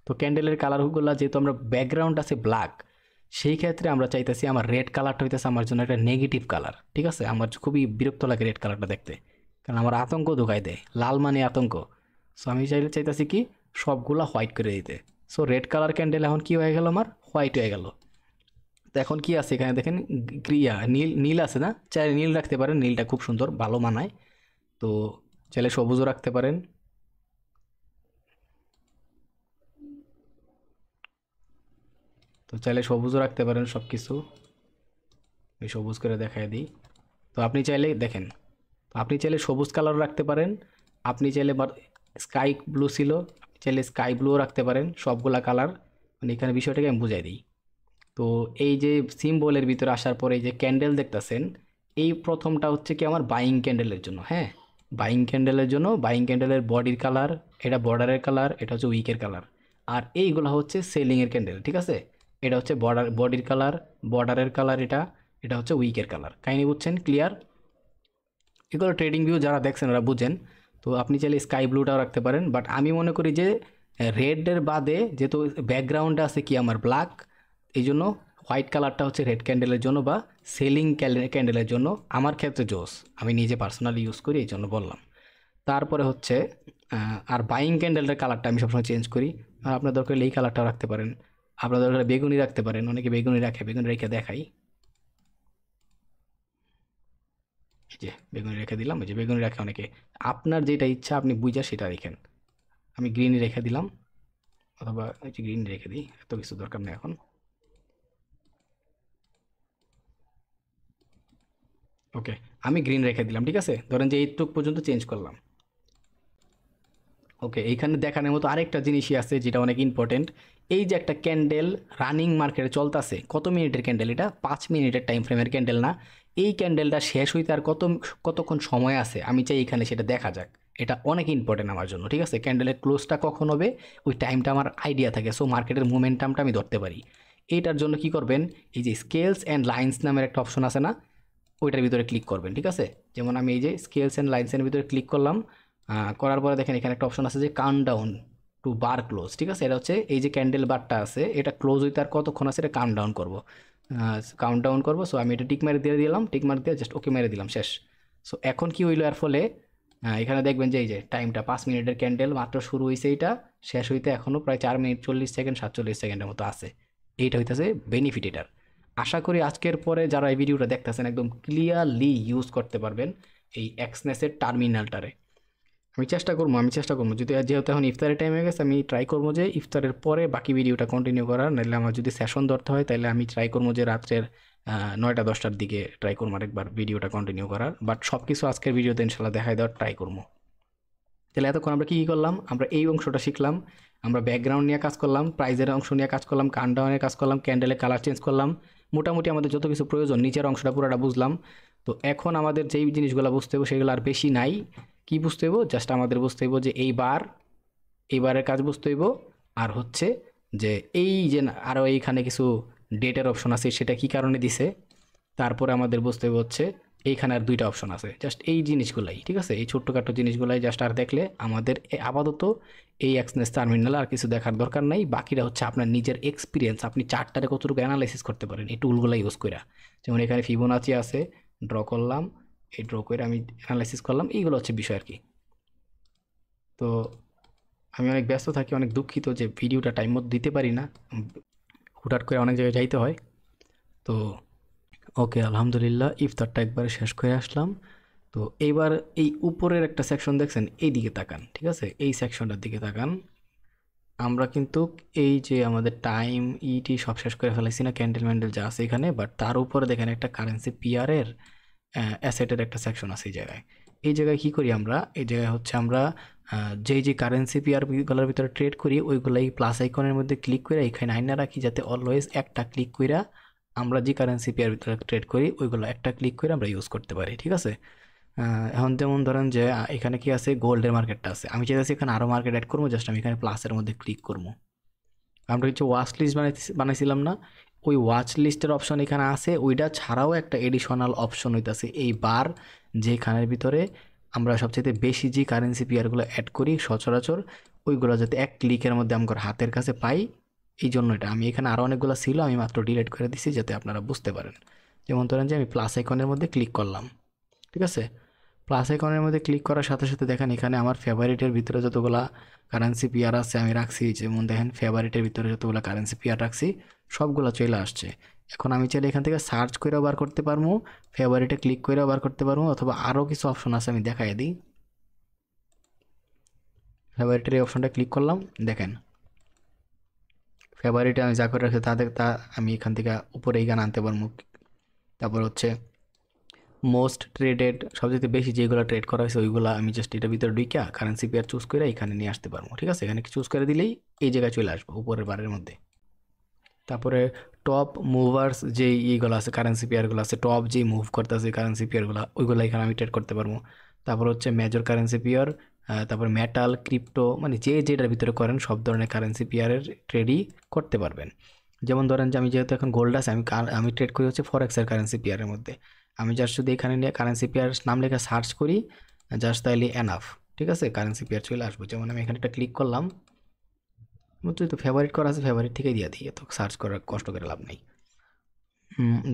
তো ক্যান্ডেলের কালারগুলো যেহেতু আমরা ব্যাকগ্রাউন্ড আছে ব্ল্যাক, সেই ক্ষেত্রে আমরা চাইতেছি আমার রেড কালারটা হইতেছে আমার জন্য একটা নেগেটিভ কালার। ঠিক আছে, আমার খুবই বিরক্ত লাগে রেড কালারটা দেখতে, কারণ আমার আতঙ্ক ঢুকাই দেয়, লাল মানে আতঙ্ক। সো আমি চাইতেছি কি সবগুলা হোয়াইট করে দিতে। সো রেড কালার ক্যান্ডেল এখন কি হয়ে গেল, আমার হোয়াইট হয়ে গেল। তো এখন কি আছে এখানে দেখেন, নীল, নীল আছে না, চাইলে নীল রাখতে পারেন, নীলটা খুব সুন্দর ভালো মানায়। তো চাইলে সবুজও রাখতে পারেন। তো চাইলে সবুজও রাখতে পারেন সব কিছু, আমি সবুজ করে দেখাই দিই। তো আপনি চাইলে দেখেন, তো আপনি চাইলে সবুজ কালারও রাখতে পারেন, আপনি চাইলে স্কাই ব্লু ছিল, আপনি চাইলে স্কাই ব্লুও রাখতে পারেন, সবগুলা কালার। মানে এখানে বিষয়টাকে আমি বুঝাই দিই। তো এই যে সিম্বলের ভিতরে আসার পরে এই যে ক্যান্ডেল দেখতেছেন, এই প্রথমটা হচ্ছে কি আমার বাইং ক্যান্ডেলের জন্য, হ্যাঁ, বাইং ক্যান্ডেলের জন্য। বাইং ক্যান্ডেলের বডির কালার, এটা বর্ডারের কালার, এটা হচ্ছে উইকের কালার। আর এইগুলো হচ্ছে সেলিংয়ের ক্যান্ডেল, ঠিক আছে। এটা হচ্ছে বডির কালার, বর্ডারের কালার, এটা এটা হচ্ছে উইকের কালার। কাহিনি বুঝছেন, ক্লিয়ার? এগুলো ট্রেডিং ভিউ যারা দেখছেন ওরা বুঝেন। তো আপনি চাইলে স্কাই ব্লুটাও রাখতে পারেন, বাট আমি মনে করি যে রেডের বাদে যেহেতু ব্যাকগ্রাউন্ডে আছে কি আমার ব্ল্যাক, এই জন্য হোয়াইট কালারটা হচ্ছে রেড ক্যান্ডেলের জন্য বা সেলিং ক্যান্ডেলের জন্য আমার ক্ষেত্রে জোস, আমি নিজে পার্সোনালি ইউজ করি এই জন্য বললাম। তারপরে হচ্ছে আর বাইং ক্যান্ডেলের কালারটা আমি সবসময় চেঞ্জ করি। আর আপনার দরকার হলে এই কালারটাও রাখতে পারেন, আপনার দরকার হলে বেগুনি রাখতে পারেন, অনেকে বেগুনি রাখে, বেগুনি রেখে দেখাই। এই যে বেগুনি রেখে দিলাম, এই যে বেগুনি রাখে অনেকে, আপনার যেটা ইচ্ছা আপনি বুঝা সেটা রেখেন। আমি গ্রিনই রেখে দিলাম, অথবা এই যে গ্রিন রেখে দিই, এত কিছু দরকার নেই এখন। ওকে, আমি গ্রিন রেখে দিলাম, ঠিক আছে। ধরেন যে এইটুক পর্যন্ত চেঞ্জ করলাম। ওকে, এইখানে দেখানোর মতো আরেকটা জিনিসই আছে যেটা অনেক ইম্পর্টেন্ট। এই যে একটা ক্যান্ডেল রানিং মার্কেটে চলতেছে, কত মিনিটের ক্যান্ডেল, এটা 5 মিনিটের টাইম ফ্রেমের ক্যান্ডেল না। এই ক্যান্ডেলটা শেষ হইতে আর কতক্ষণ সময় আছে আমি চাই এখানে সেটা দেখা যাক। এটা অনেক ইম্পর্টেন্ট আমার জন্য, ঠিক আছে। ক্যান্ডেলের ক্লোজটা কখন হবে ওই টাইমটা আমার আইডিয়া থাকে, সো মার্কেটের মোমেন্টামটা আমি ধরতে পারি। এইটার জন্য কি করবেন, এই যে স্কেলস অ্যান্ড লাইন্স নামের একটা অপশন আছে না, ওইটার ভিতরে ক্লিক করবেন, ঠিক আছে। যেমন আমি এই যে স্কেলস অ্যান্ড লাইন্সের ভিতরে ক্লিক করলাম, করার পরে দেখেন এখানে একটা অপশন আছে যে কাউন্টডাউন টু বার ক্লোজ, ঠিক আছে। এটা হচ্ছে এই যে ক্যান্ডেল বারটা আছে, এটা ক্লোজ হইতে আর কতক্ষণ আছে এটা কাউন্টডাউন করবো, সো আমি এটা টিক মেরে দিয়ে দিলাম, টিক মার দিয়ে জাস্ট ওকে মেরে দিলাম, শেষ। সো এখন কি হইলো এর ফলে, এখানে দেখবেন যে এই যে টাইমটা 5 মিনিটের ক্যান্ডেল মাত্র শুরু হয়েছে, এইটা শেষ হইতে এখনও প্রায় 4 মিনিট 40 সেকেন্ড 47 সেকেন্ডের মতো আছে। এইটা হইতেছে বেনিফিট এটার। আশা করি আজকের পরে যারা এই ভিডিওটা দেখতেছেন একদম ক্লিয়ারলি ইউজ করতে পারবেন এই এক্সনেসের টার্মিনালটারে। আমি চেষ্টা করবো যদি, যেহেতু এখন ইফতারের টাইম হয়ে গেছে, আমি ট্রাই করবো যে ইফতারের পরে বাকি ভিডিওটা কন্টিনিউ করার, নাহলে আমার যদি সেশন ধরতে হয় তাহলে আমি ট্রাই করবো যে রাত্রের 9টা 10টার দিকে ট্রাই করবো আরেকবার ভিডিওটা কন্টিনিউ করার। বাট সব কিছু আজকের ভিডিওতে ইনশাল্লাহ দেখাই দেওয়ার ট্রাই করবো। তাহলে এতক্ষণ আমরা কী কী করলাম, আমরা এই অংশটা শিখলাম, আমরা ব্যাকগ্রাউন্ড নিয়ে কাজ করলাম, প্রাইজের অংশ নিয়ে কাজ করলাম, কাউন্টডাউনের কাজ করলাম, ক্যান্ডেলের কালার চেঞ্জ করলাম, মোটামুটি আমাদের যত কিছু প্রয়োজন নিচের অংশটা পুরোটা বুঝলাম। তো এখন আমাদের যেই জিনিসগুলো বুঝতে হবে সেগুলো আর বেশি নাই। কি বুঝতে হইব, জাস্ট আমাদের বুঝতে হইব যে এইবারের কাজ বুঝতে হইব। আর হচ্ছে যে এই যে আরও এইখানে কিছু ডেটের অপশন আছে সেটা কি কারণে দিছে। তারপরে আমাদের বুঝতে হবে হচ্ছে এইখানে আর 2টা অপশন আছে, জাস্ট এই জিনিসগুলাই, ঠিক আছে। এই ছোট্টখাটো জিনিসগুলাই জাস্ট আর দেখলে আমাদের আপাতত এই এক্সনেস টার্মিনাল আর কিছু দেখার দরকার নাই। বাকিটা হচ্ছে আপনার নিজের এক্সপিরিয়েন্স, আপনি চার্টটারে কতটুকু অ্যানালাইসিস করতে পারেন এই টুলগুলো ইউজ করে। যেমন এখানে ফিবোনাচি আছে, ড্র করলাম, এই ড্র করে আমি অ্যানালাইসিস করলাম, এইগুলো হচ্ছে বিষয় আর কি। তো আমি অনেক ব্যস্ত থাকি, অনেক দুঃখিত যে ভিডিওটা টাইম মতো দিতে পারি না, হুটহাট করে অনেক জায়গায় যাইতে হয়। তো ওকে, আলহামদুলিল্লাহ ইফতারটা একবারে শেষ করে আসলাম। তো এইবার এই উপরের একটা সেকশন দেখছেন, এই দিকে তাকান, ঠিক আছে, এই সেকশনটার দিকে তাকান। আমরা কিন্তু এই যে আমাদের টাইম ইটি সব শেষ করে ফেলেছি না, ক্যান্ডেল ম্যান্ডেল যা আছে এখানে, বাট তার উপরে দেখেন একটা কারেন্সি পিয়ারের অ্যাসেটের একটা সেকশন আছে এই জায়গায়। এই জায়গায় কি করি আমরা, এই জায়গায় হচ্ছে আমরা যেই যে কারেন্সি পেয়ারগুলোর ভিতরে ট্রেড করি ওইগুলো এই প্লাস আইকনের মধ্যে ক্লিক করে এখানে আইনা রাখি, যাতে অলওয়েজ একটা ক্লিক কইরা আমরা যে কারেন্সি পেয়ার ভিতরে ট্রেড করি ওইগুলো একটা ক্লিক করে আমরা ইউজ করতে পারি, ঠিক আছে। এখন যেমন ধরেন যে এখানে কি আছে, গোল্ডের মার্কেটটা আছে, আমি চাইছি এখানে আরও মার্কেট অ্যাড করবো, জাস্ট আমি এখানে প্লাসের মধ্যে ক্লিক করবো। আমরা কিছু ওয়াচ লিস্ট বানাইছিলাম না, ওই ওয়াচ লিস্টের অপশন এখানে আছে, ওইটা ছাড়াও একটা এডিশনাল অপশন হইতাছে এই বার, যেখানের ভিতরে আমরা সবচেয়ে বেশি যে কারেন্সি পেয়ারগুলো অ্যাড করি সচরাচর ওইগুলো যাতে এক ক্লিকের মধ্যে আমার হাতের কাছে পাই, এই জন্য এটা আমি এখানে আরও অনেকগুলো ছিল, আমি মাত্র ডিলিট করে দিছি যাতে আপনারা বুঝতে পারেন। যেমন ধরেন যে আমি প্লাস আইকনের মধ্যে ক্লিক করলাম, ঠিক আছে। প্লাস আইকনের মধ্যে ক্লিক করার সাথে সাথে দেখেন এখানে আমার ফেভারিটের ভিতরে যতগুলা কারেন্সি পেয়ার আছে আমি রাখছি, যেমন দেখেন ফেভারিটের ভিতরে যতগুলো কারেন্সি পেয়ার রাখছি সবগুলো চলে আসছে। এখন আমি চাইলে এখান থেকে সার্চ করেও বার করতে পারবো, ফেভারিটে ক্লিক করেও বার করতে পারবো, অথবা আরও কিছু অপশন আছে আমি দেখাই দিই। ফেভারিটের এই অপশনটা ক্লিক করলাম, দেখেন ফেভারিটে আমি যা করে রাখছি তা আমি এখান থেকে উপরে এই গান আনতে পারবো। তারপর হচ্ছে মোস্ট ট্রেডেড, সবচেয়ে বেশি যেগুলো ট্রেড করা হয়েছে ওইগুলো আমি জাস্ট এটার ভিতরে ঢুইকা কারেন্সি পেয়ার চুজ করে এখানে নিয়ে আসতে পারবো, ঠিক আছে। এখানে চুজ করে দিলেই এই জায়গায় চলে আসবো উপরের বারের মধ্যে। তারপরে টপ মুভার্স যে ইগুলো আছে কারেন্সি পেয়ারগুলো আছে, টপ যে মুভ করতেছে কারেন্সি পেয়ারগুলো ওইগুলো এখানে আমি ট্রেড করতে পারবো। তারপর হচ্ছে মেজর কারেন্সি পেয়ার, তারপর মেটাল, ক্রিপ্টো, মানে যে যেটার ভিতরে করেন সব ধরনের কারেন্সি পেয়ারের ট্রেডই করতে পারবেন। যেমন ধরেন যে আমি যেহেতু এখন গোল্ড আছে, আমি ট্রেড করি হচ্ছে ফরেক্সের কারেন্সি পেয়ারের মধ্যে। আমি জাস্ট শুধু এখানে নিয়ে কারেন্সি পেয়ার নাম লেখা সার্চ করি, জাস্ট তাইলে এনাফ, ঠিক আছে, কারেন্সি পেয়ার চলে আসবো। যেমন আমি এখানে একটা ক্লিক করলাম, তুই তো ফেভারিট করা আছে ফেভারিট থেকেই দিয়ে দিই, তো সার্চ করার কষ্ট করে লাভ নেই।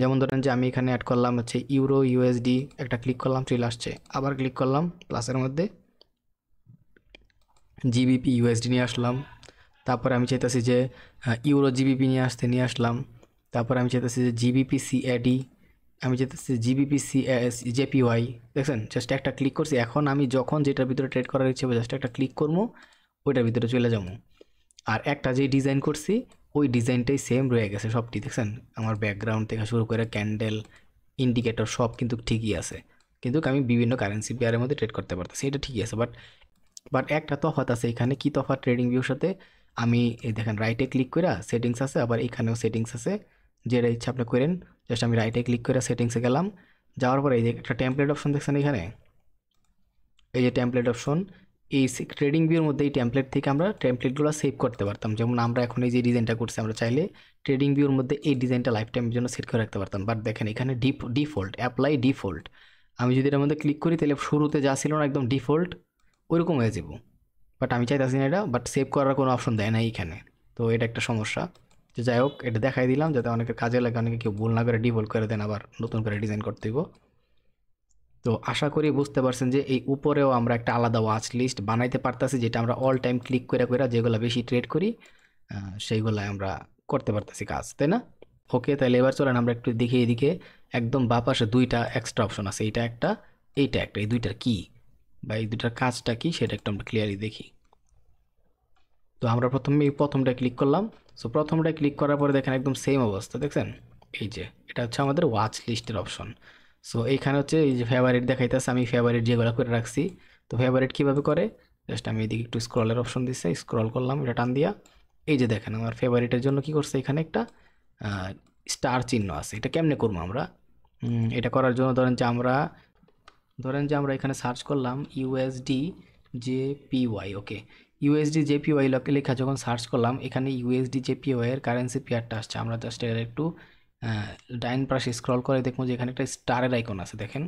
যেমন ধরেন যে আমি এখানে অ্যাড করলাম হচ্ছে ইউরো ইউএসডি, একটা ক্লিক করলাম চলে আসছে, আবার ক্লিক করলাম প্লাসের মধ্যে জিবিপি ইউএসডি নিয়ে আসলাম। তারপরে আমি চাইতেছি যে ইউরো জিবিপি নিয়ে আসলাম। তারপরে আমি চাইতেছি যে জিবিপি সিএডি, আমি চাইতেছি জিবিপি জেপিওয়াই, দেখছেন জাস্ট একটা ক্লিক করছি। এখন আমি যখন যেটার ভিতরে ট্রেড করার ইচ্ছে হবে জাস্ট একটা ক্লিক করবো, ওইটার ভিতরে চলে যাবো। আর একটা যে ডিজাইন করছি ওই ডিজাইনটাই সেম রয়ে গেছে সবটি, দেখছেন আমার ব্যাকগ্রাউন্ড থেকে শুরু করে ক্যান্ডেল ইন্ডিকেটর সব কিন্তু ঠিকই আছে, কিন্তু আমি বিভিন্ন কারেন্সি পেয়ারের মধ্যে ট্রেড করতে পারতেছি, এটা ঠিকই আছে। বাট বাট একটা তফাৎ আছে এখানে, কি তফাৎ ট্রেডিং ভিউর সাথে, আমি এই দেখেন রাইটে ক্লিক করে সেটিংস আছে, আবার এখানেও সেটিংস আছে, যেটা ইচ্ছা আপনি করেন। জাস্ট আমি রাইটে ক্লিক করে সেটিংসে গেলাম, যাওয়ার পরে এই যে একটা টেমপ্লেট অপশন দেখছেন এখানে, এই যে টেমপ্লেট অপশন, এই ট্রেডিং ভিউর মধ্যে এই টেমপ্লেট থেকে আমরা টেমপ্লেটগুলো সেভ করতে পারতাম। যেমন আমরা এখন এই যে ডিজাইনটা করছি, আমরা চাইলে ট্রেডিং ভিউর মধ্যে এই ডিজাইনটা লাইফ টাইমের জন্য সেট করে রাখতে পারতাম। বাট দেখেন এখানে ডিফল্ট অ্যাপ্লাই ডিফল্ট, আমি যদি এটার মধ্যে ক্লিক করি তাহলে শুরুতে যা ছিল না একদম ডিফল্ট ওইরকম হয়ে যাব। বাট আমি চাইতেছি না এটা, বাট সেভ করার কোনো অপশন দেয় না এইখানে, তো এটা একটা সমস্যা। তো যাই হোক এটা দেখাই দিলাম যাতে অনেকের কাজে লাগে, অনেকে কেউ ভুল না করে ডিফল্ট করে দেন আবার নতুন করে ডিজাইন করতে হইব। তো আশা করি বুঝতে পারছেন যে এই উপরেও আমরা একটা আলাদা ওয়াচ লিস্ট বানাইতে পারতেছি, যেটা আমরা অল টাইম ক্লিক করে করে যেগুলো বেশি ট্রেড করি সেইগুলো আমরা করতে পারতেছি কাজ, তাই না? ওকে, তাহলে এবার চলেন আমরা একটু দেখি এদিকে একদম বাঁ পাশে দুইটা এক্সট্রা অপশন আছে, এইটা একটা এইটা একটা, এই দুইটার কি বা এই দুইটার কাজটা কি সেটা একটু আমরা ক্লিয়ারলি দেখি। তো আমরা প্রথমে এই প্রথমটা ক্লিক করলাম। সো প্রথমটা ক্লিক করার পরে দেখেন একদম সেম অবস্থা, দেখছেন এই যে এটা হচ্ছে আমাদের ওয়াচ লিস্টের অপশন। সো এইখানে হচ্ছে এই যে ফেভারিট দেখাইতেছে, আমি ফেভারিট যেগুলো করে রাখছি। তো ফেভারিট কীভাবে করে, জাস্ট আমি এদিকে একটু স্ক্রলের অপশন দিচ্ছি, স্ক্রল করলাম এটা টান দিয়া, এই যে দেখেন আমার ফেভারিটের জন্য কি করছে এখানে একটা স্টার চিহ্ন আছে। এটা কেমনে করবো আমরা, এটা করার জন্য ধরেন যে আমরা এখানে সার্চ করলাম ইউএসডি জেপিওয়াই, ওকে ইউএসডি জেপিওয়াই লেখা যখন সার্চ করলাম এখানে ইউএসডি জেপিওয়াই এর কারেন্সি পেয়ারটা আসছে। আমরা জাস্ট এর একটু ডাইন পাশে স্ক্রল করে দেখবো যে এখানে একটা স্টারের আইকন আছে, দেখেন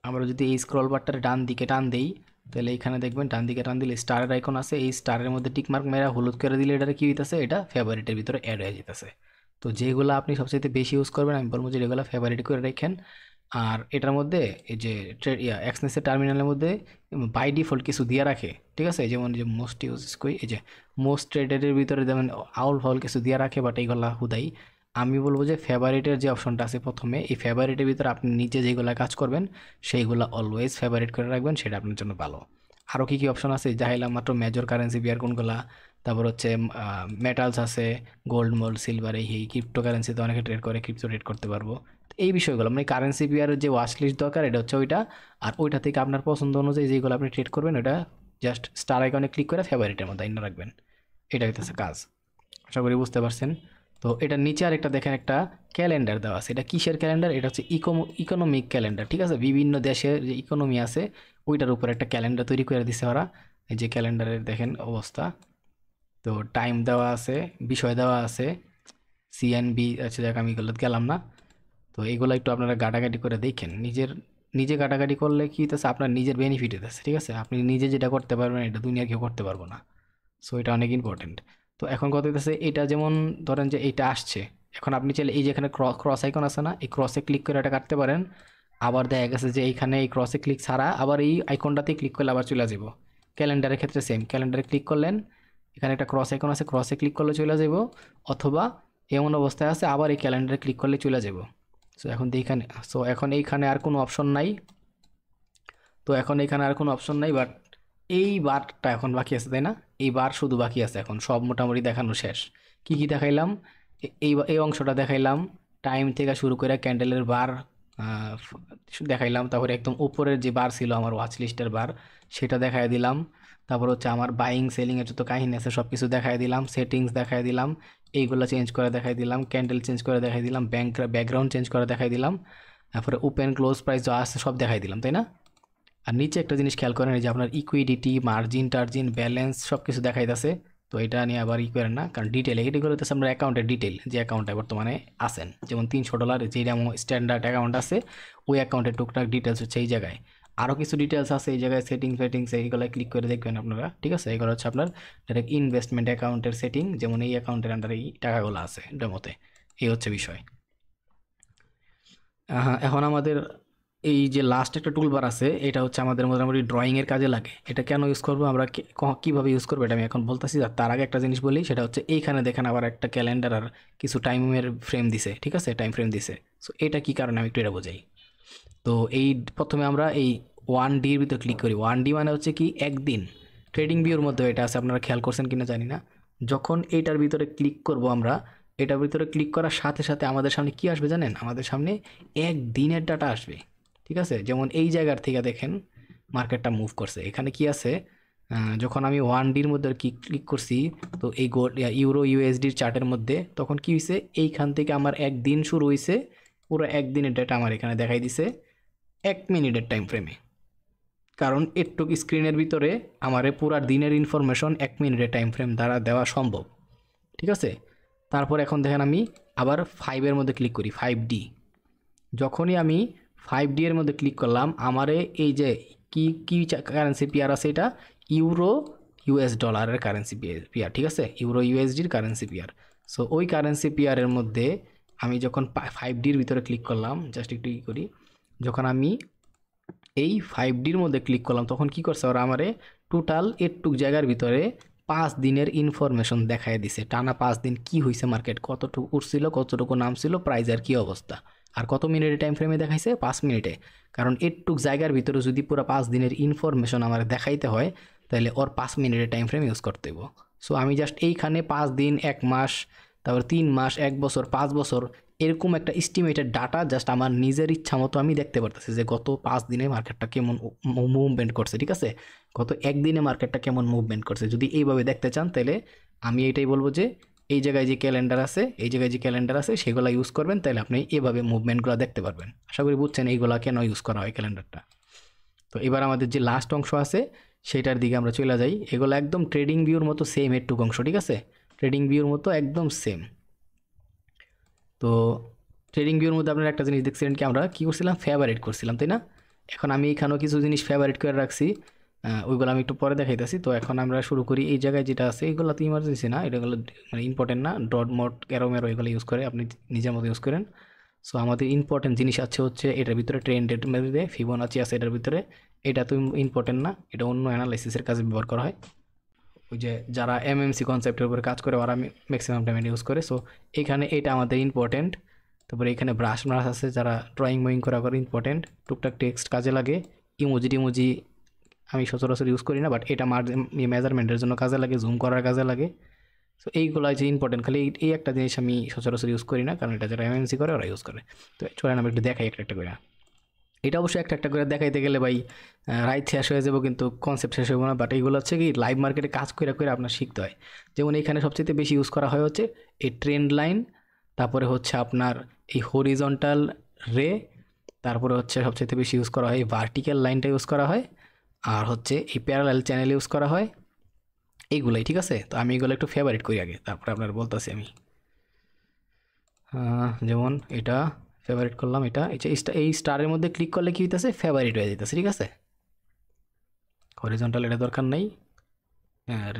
আমরা যদি এই স্ক্রল বারটার ডান দিকে টান দেই তাহলে এখানে দেখবেন ডান দিকে টান দিলে স্টারের আইকন আছে, এই স্টারের মধ্যে টিকমার্ক মেরা হলুদ করে দিলে এটা কি হইতেছে, এটা ফেভারিটের ভিতরে অ্যাড হয়ে যেতেছে। তো যেগুলো আপনি সবচেয়ে বেশি ইউজ করবেন আমি বলবো যে এগুলো ফেভারিট করে রাখেন। আর এটার মধ্যে এই যে এক্সনেসের টার্মিনালের মধ্যে বাই ডিফল্ট কিছু দিয়ে রাখে, ঠিক আছে, যেমন যে মোস্ট ইউজ করি এই যে মোস্ট ট্রেডেডের ভিতরে যেমন আউল ফাউল কিছু দিয়ে রাখে, বাট এইগুলা হুদাই। আমি বলবো যে ফেভারিটের যে অপশনটা আছে প্রথমে, এই ফেভারিটের ভিতরে আপনি নিজে যেগুলো কাজ করবেন সেইগুলো অলওয়েজ ফেভারিট করে রাখবেন, সেটা আপনার জন্য ভালো। আরও কী কী অপশন আছে দেখাইলাম মাত্র। মেজর কারেন্সি পেয়ার কোনগুলা, তারপর হচ্ছে মেটালস আছে, গোল্ড মোল্ড সিলভার, এই ক্রিপ্টো কারেন্সিতে অনেকে ট্রেড করে, ক্রিপ্টো ট্রেড করতে পারবো। তো এই বিষয়গুলো মানে কারেন্সি পেয়ারের যে ওয়াচ লিস্ট দরকার এটা হচ্ছে ওইটা। আর ওইটা থেকে আপনার পছন্দ অনুযায়ী যেগুলো আপনি ট্রেড করবেন ওটা জাস্ট স্টার আইকনে ক্লিক করে ফেভারিটের মধ্যে আইনা রাখবেন। এটা হইতেছে কাজ। আশা করি বুঝতে পারছেন। তো এটার নিচে আরেকটা দেখেন একটা ক্যালেন্ডার দেওয়া আছে। এটা কিসের ক্যালেন্ডার? এটা হচ্ছে ইকোনমিক ক্যালেন্ডার, ঠিক আছে? বিভিন্ন দেশের যে ইকোনমি আছে ওইটার উপর একটা ক্যালেন্ডার তৈরি করে দিছে ওরা। এই যে ক্যালেন্ডারের দেখেন অবস্থা। তো টাইম দেওয়া আছে, বিষয় দেওয়া আছে, সিএনবি আচ্ছা যাক আমি এগুলো গেলাম না। তো এগুলো একটু আপনারা ঘাটাঘাটি করে দেখেন। নিজে ঘাটাঘাটি করলে কী হইতেছে, আপনার নিজের বেনিফিট হইতেছে, ঠিক আছে? আপনি নিজে যেটা করতে পারবেন এটা দুনিয়ার কেউ করতে পারবো না। সো এটা অনেক ইম্পর্টেন্ট। তো এখন কথা হইতেছে এটা যেমন ধরেন যে এইটা আসছে, এখন আপনি চাইলে এই যে এখানে ক্রস আইকন আছে না, এই ক্রসে ক্লিক করে এটা কাটতে পারেন। আবার দেখা গেছে যে এইখানে এই ক্রসে ক্লিক ছাড়া আবার এই আইকনটাতে ক্লিক করলে আবার চলে যাব। ক্যালেন্ডারের ক্ষেত্রে সেম, ক্যালেন্ডারে ক্লিক করলেন, এখানে একটা ক্রস আইকন আছে, ক্রসে ক্লিক করলে চলে যাব। অথবা এমন অবস্থায় আছে আবার এই ক্যালেন্ডারে ক্লিক করলে চলে যাব। এখন এইখানে আর কোনো অপশন নাই। তো এখন এখানে আর কোনো অপশন নাই, বাট এই বারটা এখন বাকি আছে, তাই না? এই বার শুধু বাকি আছে, এখন সব মোটামুটি দেখানো শেষ। কি কি দেখাইলাম? এই অংশটা দেখাইলাম, টাইম থেকে শুরু করে ক্যান্ডেলের বার দেখাইলাম। তারপরে একদম উপরের যে বার ছিল আমার ওয়াচ লিস্টের বার, সেটা দেখাই দিলাম। তারপর হচ্ছে আমার বাইং সেলিংয়ের যত কাহিনী আছে সব কিছু দেখাই দিলাম, সেটিংস দেখাই দিলাম, এইগুলো চেঞ্জ করে দেখাই দিলাম, ক্যান্ডেল চেঞ্জ করে দেখাই দিলাম, ব্যাকগ্রাউন্ড চেঞ্জ করে দেখাই দিলাম, তারপরে ওপেন ক্লোজ প্রাইস যা আছে সব দেখাই দিলাম, তাই না? আর নিচে একটা জিনিস খেয়াল করেন, এই যে আপনার ইকুইডিটি, মার্জিন টার্জিন, ব্যালেন্স সব কিছু দেখাইতেছে। তো এটা নিয়ে আবার করেন না, কারণ ডিটেল এগুলো হচ্ছে আপনার অ্যাকাউন্টের ডিটেল, যে অ্যাকাউন্টে বর্তমানে আছেন। যেমন $300 যেরকম স্ট্যান্ডার্ড অ্যাকাউন্ট আছে ওই অ্যাকাউন্টের টুকটাক ডিটেলস হচ্ছে এই জায়গায়। আরও কিছু ডিটেলস আছে এই জায়গায়, সেটিংস এইগুলো ক্লিক করে দেখবেন আপনারা, ঠিক আছে? এগুলো হচ্ছে আপনার ডাইরেক্ট ইনভেস্টমেন্ট অ্যাকাউন্টের সেটিং, যেমন এই অ্যাকাউন্টের আন্ডারে এই টাকাগুলো আছে ডেমোতে। এই হচ্ছে বিষয়। এখন আমাদের এই যে লাস্ট একটা টুলবার আছে, এটা হচ্ছে আমাদের মোটামুটি ড্রয়িংয়ের কাজে লাগে। এটা কেন ইউজ করবো, আমরা কীভাবে ইউজ করবো এটা আমি এখন বলতেছি। তার আগে একটা জিনিস বলি, সেটা হচ্ছে এইখানে দেখেন আবার একটা ক্যালেন্ডার আর কিছু টাইমের ফ্রেম দিছে, ঠিক আছে? টাইম ফ্রেম দিছে। সো এটা কী কারণে আমি একটু এটা বোঝাই। তো এই প্রথমে আমরা এই 1Dর ভিতরে ক্লিক করি। 1D মানে হচ্ছে কি একদিন। ট্রেডিং ভিউর মধ্যে এটা আছে, আপনারা খেয়াল করছেন কিনা জানি না। যখন এইটার ভিতরে ক্লিক করব আমরা, এটার ভিতরে ক্লিক করার সাথে সাথে আমাদের সামনে কি আসবে জানেন? আমাদের সামনে একদিনের ডাটা আসবে, ঠিক আছে? যেমন এই জায়গার থেকে দেখেন মার্কেটটা মুভ করছে, এখানে কি আছে, যখন আমি 1Dর মধ্যে ক্লিক করছি, তো এই ইউরো ইউএসডির চার্টের মধ্যে তখন কি হয়েছে, এইখান থেকে আমার একদিন শুরু হয়েছে, পুরো একদিনের ডেটা আমার এখানে দেখাই দিছে 1 মিনিটের টাইম ফ্রেমে। কারণ একটু স্ক্রিনের ভিতরে আমার পুরা দিনের ইনফরমেশন 1 মিনিটের টাইম ফ্রেম দ্বারা দেওয়া সম্ভব, ঠিক আছে? তারপর এখন দেখেন আমি আবার 5-এর মধ্যে ক্লিক করি, 5D। যখনই আমি 5D এর মধ্যে ক্লিক করলাম, আমারে এই যে কি কারেন্সি পেয়ার আছে, এটা ইউরো ইউএস ডলারের কারেন্সি পেয়ার, ঠিক আছে? ইউরো ইউএসডির কারেন্সি পেয়ার। সো ওই কারেন্সি পেয়ারের মধ্যে আমি যখন 5Dর ভিতরে ক্লিক করলাম, জাস্ট একটু করি, যখন আমি এই 5Dর মধ্যে ক্লিক করলাম তখন কি করছে ওরা আমারে টোটাল একটুক জায়গার ভিতরে 5 দিনের ইনফরমেশন দেখায় দিছে। টানা 5 দিন কি হয়েছে, মার্কেট কতটুকু উঠছিল, কতটুকু নামছিল, প্রাইজের কি অবস্থা। আর কত মিনিটের টাইম ফ্রেমে দেখাইছে? 5 মিনিটে। কারণ একটুক জায়গার ভিতরে যদি পুরো 5 দিনের ইনফরমেশন আমার দেখাইতে হয়, তাহলে ওর 5 মিনিটের টাইম ফ্রেম ইউজ করতে হইব। সো আমি জাস্ট এইখানে 5 দিন, 1 মাস, তারপর 3 মাস, 1 বছর, 5 বছর এরকম একটা এস্টিমেটেড ডাটা জাস্ট আমার নিজের ইচ্ছা মতো আমি দেখতে পারতেছি যে গত 5 দিনে মার্কেটটা কেমন মুভমেন্ট করছে, ঠিক আছে? গত একদিনে মার্কেটটা কেমন মুভমেন্ট করছে। যদি এইভাবে দেখতে চান তাহলে আমি এটাই বলবো যে এই জায়গায় যে ক্যালেন্ডার আছে সেগুলো ইউজ করবেন, তাহলে আপনি এভাবে মুভমেন্টগুলো দেখতে পারবেন। আশা করি বুঝছেন এইগুলা কেন ইউজ করা হয় ক্যালেন্ডারটা। তো এবার আমাদের যে লাস্ট অংশ আছে সেটার দিকে আমরা চলে যাই। এগুলো একদম ট্রেডিং ভিউর মতো সেম একটু অংশ, ঠিক আছে? ট্রেডিং ভিউর মতো একদম সেম। তো ট্রেডিং ভিউর মধ্যে আপনারা একটা জিনিস দেখছিলেন কি, আমরা কী করছিলাম, ফেভারিট করছিলাম, তাই না? এখন আমি এখানেও কিছু জিনিস ফেভারিট করে রাখছি, ওইগুলো আমি একটু পরে দেখাইতেছি। তো এখন আমরা শুরু করি। এই জায়গায় যেটা আছে এগুলো তো ইমার্জেন্সি না, এটাগুলো মানে ইম্পর্টেন্ট না। ডট মট ক্যারোমেরো এগুলো ইউজ করে আপনি নিজের মতো ইউজ করেন। সো আমাদের ইম্পর্টেন্ট জিনিস হচ্ছে এটার ভিতরে ট্রেন্ডের মধ্যে ফিবোনাচি আছে এটার ভিতরে। এটা তো ইম্পর্টেন্ট না, এটা অন্য অ্যানালাইসিসের কাজে ব্যবহার করা হয়। ওই যে যারা এমএমসি কনসেপ্টের উপরে কাজ করে ওরা ম্যাক্সিমাম টাইম এটা ইউজ করে। সো এখানে এটা আমাদের ইম্পর্টেন্ট। তারপরে এখানে ব্রাশ আছে, যারা ড্রয়িং করা ইম্পর্টেন্ট। টুকটাক টেক্সট কাজে লাগে, ইমোজি আমি সচরাচর ইউজ করি না, বাট এটা মেজারমেন্টের জন্য কাজে লাগে, জুম করার কাজে লাগে। সো এইগুলো যে ইম্পর্টেন্ট, খালি এই একটা জিনিস আমি সচরাচর ইউজ করি না, কারণ এটা যারা এমএনসি করে ওরা ইউজ করে। তো চলেন আমি একটু দেখাই একটা একটা করে। এটা অবশ্যই একটা একটা করে দেখাইতে গেলে ভাই রাইট শেষ হয়ে যাবো, কিন্তু কনসেপ্ট শেষ হবো না। বাট এইগুলো হচ্ছে কি লাইভ মার্কেটে কাজ করে করে আপনার শিখতে হয়। যেমন এখানে সবচেয়ে বেশি ইউজ করা হয় হচ্ছে এই ট্রেন্ড লাইন, তারপরে হচ্ছে আপনার এই হরিজন্টাল রে, তারপরে হচ্ছে সবচেয়ে বেশি ইউজ করা হয় এই ভার্টিক্যাল লাইনটা ইউজ করা হয়, আর হচ্ছে এই প্যারালাল চ্যানেল ইউজ করা হয়, এইগুলাই। ঠিক আছে, তো আমি এগুলো একটু ফেভারিট করি আগে, তারপরে আপনার বলতেছি আমি। যেমন এটা ফেভারিট করলাম, এটা এই স্টারের মধ্যে ক্লিক করলে কি হইতেছে, ফেভারিট হয়ে যেতেছে। ঠিক আছে, হরিজন্টাল এটা দরকার নেই,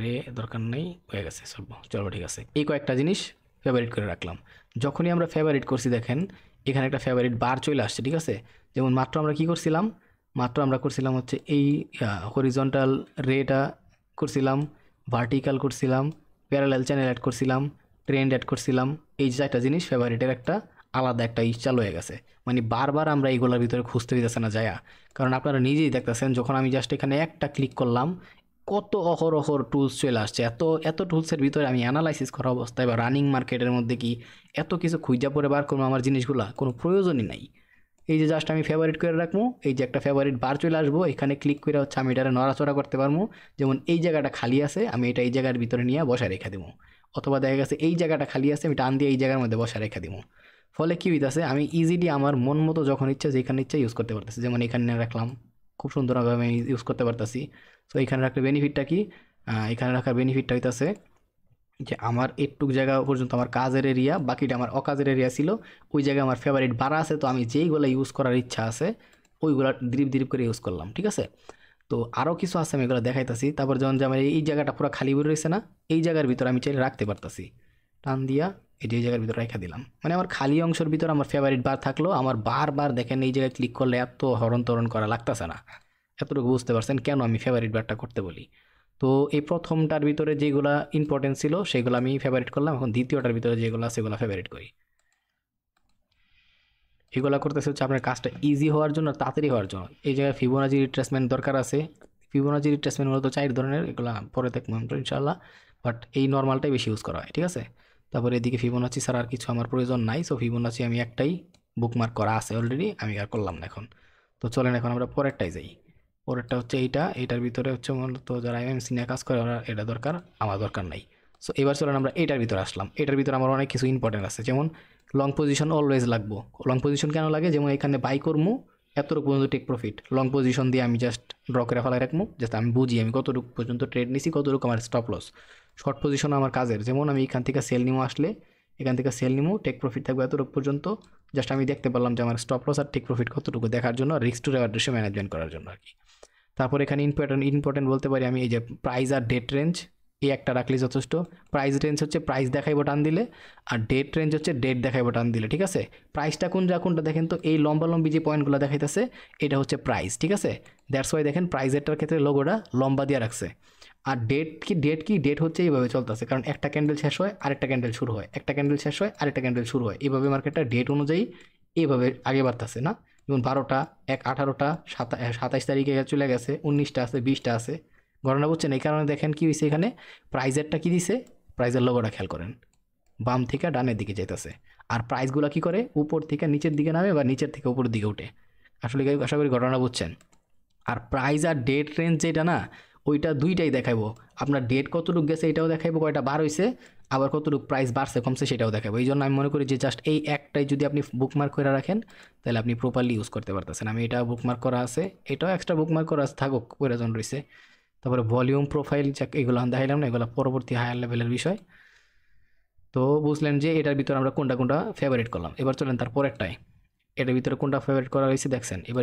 রে দরকার নেই, হয়ে গেছে সব। চলো ঠিক আছে, এই কয়েকটা জিনিস ফেভারিট করে রাখলাম। যখনই আমরা ফেভারিট করছি দেখেন এখানে একটা ফেভারিট বার চলে আসছে। ঠিক আছে, যেমন মাত্র আমরা কি করছিলাম, মাত্র আমরা করছিলাম হচ্ছে এই হরিজন্টাল রেটা করছিলাম, ভার্টিক্যাল করছিলাম, প্যারালাল চ্যানেল অ্যাড করছিলাম, ট্রেন্ড অ্যাড করছিলাম। এই চারটা জিনিস ফেভারিটের একটা আলাদা একটা চালু হয়ে গেছে। মানে বারবার আমরা এইগুলোর ভিতরে খুঁজতে দিতেছে না যায়া, কারণ আপনারা নিজেই দেখতেছেন যখন আমি জাস্ট এখানে একটা ক্লিক করলাম কত অহরহ টুলস চলে আসছে। এত এত টুলসের ভিতরে আমি অ্যানালাইসিস করা অবস্থায় বা রানিং মার্কেটের মধ্যে কি এত কিছু খুঁজা পরে বার করবো আমার জিনিসগুলা, কোনো প্রয়োজনই নাই। এই যে জাস্ট আমি ফেভারিট করে রাখবো, এই যে একটা ফেভারিট বার চলে আসবো, এখানে ক্লিক করে হচ্ছে আমি এটা নড়াচড়া করতে পারবো। যেমন এই জায়গাটা খালি আছে, আমি এটা এই জায়গার ভিতরে নিয়ে বসা রেখে দেবো, অথবা দেখা গেছে এই জায়গাটা খালি আছে, আমি টান দিয়ে এই জায়গার মধ্যে বসা রেখে দেবো। ফলে কী হইতেছে, আমি ইজিলি আমার মন মতো যখন ইচ্ছা যেখানে ইচ্ছা ইউজ করতে পারতেছি। যেমন এখানে রাখলাম, খুব সুন্দরভাবে আমি ইউজ করতে পারতেছি। সো এখানে রাখলে বেনিফিটটা কি, এখানে রাখার বেনিফিটটা হইতেছে যে আমার একটু জায়গা পর্যন্ত আমার কাজের এরিয়া, বাকিটা আমার অকাজের এরিয়া ছিল, ওই জায়গায় আমার ফেভারিট বাড়া আছে। তো আমি যেইগুলো ইউজ করার ইচ্ছা আছে ওইগুলো দ্রিপ দ্রিপ করে ইউজ করলাম। ঠিক আছে, তো আরও কিছু আছে আমি এগুলো দেখাইতেছি। তারপর যেমন যে আমার এই জায়গাটা পুরো খালি বের রয়েছে না, এই জায়গার ভিতরে আমি চাইলে রাখতে পারতাছি, টান দিয়া এই যে এই জায়গার ভিতরে রেখে দিলাম। মানে আমার খালি অংশের ভিতরে আমার ফেভারিট বার থাকলো, আমার বারবার দেখেন এই জায়গায় ক্লিক করলে এত হরণ তরণ করা লাগতেছে না। এতটুকু বুঝতে পারছেন কেন আমি ফেভারিট বারটা করতে বলি। তো এই প্রথমটার ভিতরে যেগুলা ইম্পর্টেন্ট ছিল সেগুলো আমি ফেভারিট করলাম, এখন দ্বিতীয়টার ভিতরে যেগুলো আছে সেগুলো ফেভারিট করি। এগুলো করতেছে হচ্ছে আপনার কাজটা ইজি হওয়ার জন্য, তাড়াতাড়ি হওয়ার জন্য। এই জায়গায় ফিবোনাচি রিট্রেসমেন্ট দরকার আছে। ফিবোনাচি রিট্রেসমেন্ট মূলত 4 ধরনের, এগুলো পরে দেখবো ইনশাআল্লাহ, বাট এই নর্মালটাই বেশি ইউজ করা হয়। ঠিক আছে, তারপরে এদিকে ফিবোনাচি ছাড়া আর কিছু আমার প্রয়োজন নাই। সো ফিবোনাচি আমি একটাই বুকমার্ক করা আছে অলরেডি, আমি আর করলাম না এখন। তো চলেন এখন আমরা পরেরটাই যাই। পরেরটা হচ্ছে এইটার ভিতরে হচ্ছে মূলত যারা এমএমসি নিয়ে কাজ করে ওরা এটা দরকার, আমার দরকার নাই। সো এবার চলেন আমরা এইটার ভিতরে আসলাম। এটার ভিতরে আমার অনেক কিছু ইম্পর্টেন্ট আছে, যেমন লং পজিশন অলওয়েজ লাগবো। লং পজিশন কেন লাগে, যেমন এখানে বাই করবো এতটুকু পর্যন্ত টেক প্রফিট, লং পজিশন দিয়ে আমি জাস্ট ড্র করে ফেলাই রাখবো, জাস্ট আমি বুঝি আমি কতটুকু পর্যন্ত ট্রেড নিছি, কতটুকু আমার স্টপ লস। শর্ট পজিশন আমার কাজের, যেমন আমি এখান থেকে সেল নিমো, আসলে এখান থেকে সেল নিমো, টেক প্রফিট থাকবে এতটুকু পর্যন্ত, জাস্ট আমি দেখতে পারলাম যে আমার স্টপ লস আর টেক প্রফিট কতটুকু দেখার জন্য, risk to reward ratio management করার জন্য আর কি। তারপর এখানে ইম্পর্টেন্ট বলতে পারি আমি এই যে প্রাইস আর ডেট রেঞ্জ, এই একটা রাখলে যথেষ্ট। প্রাইস রেঞ্জ হচ্ছে প্রাইস দেখাই বাটন দিলে, আর ডেট রেঞ্জ হচ্ছে ডেট দেখাই বাটন দিলে। ঠিক আছে, প্রাইসটা কোনটা দেখেন তো, এই লম্বি যে পয়েন্টগুলো দেখাইতেছে এটা হচ্ছে প্রাইস। ঠিক আছে, দ্যাটস ওয়াই দেখেন প্রাইসেরটার ক্ষেত্রে লোগোটা লম্বা দিয়ে রাখছে। আর ডেট হচ্ছে এইভাবে চলতেছে, কারণ একটা ক্যান্ডেল শেষ হয় আরেকটা ক্যান্ডেল শুরু হয়, একটা ক্যান্ডেল শেষ হয় আরেকটা ক্যান্ডেল শুরু হয়, এইভাবে মার্কেটটা ডেট অনুযায়ী এইভাবে আগে বাড়তেছে না। যেমন 12টা 18টা 27 তারিখে চলে গেছে, 19টা আছে, 20টা আছে, ঘটনা বুঝছেন। এই কারণে দেখেন কি হয়েছে, এখানে প্রাইজেরটা কি দিছে, প্রাইজের লোগোটা খেয়াল করেন, বাম থেকে ডানের দিকে যেতেছে। আর প্রাইসগুলো কি করে, উপর থেকে নিচের দিকে নামে বা নিচের থেকে উপরের দিকে উঠে। আসলে আশা করি ঘটনা বুঝছেন। আর প্রাইস আর ডেট রেঞ্জ যেটা না, ওইটা দুইটাই দেখাবো। আপনার ডেট কতটুকু গেছে এটাও দেখাবো, কয়টা বার হয়েছে, আবার কতটুকু প্রাইস বাড়ছে কমছে সেটাও দেখাবো। এই জন্য আমি মনে করি যে জাস্ট এই একটাই যদি আপনি বুকমার্ক করে রাখেন তাহলে আপনি প্রপারলি ইউজ করতে পারতেছেন। আমি এটা বুকমার্ক করা আছে, এটাও এক্সট্রা বুকমার্ক করা আছে, থাকুক প্রয়োজন রয়েছে। তারপরে ভলিউম প্রোফাইল এগুলো দেখাইলাম না, এগুলো পরবর্তী হায়ার লেভেলের বিষয়। তো বুঝলেন যে এটার ভিতরে আমরা কোনটা ফেভারিট করলাম। এবার চলেন তারপরেরটাই, এটার ভিতরে কোনটা ফেভারিট করা হয়েছে দেখছেন। এবার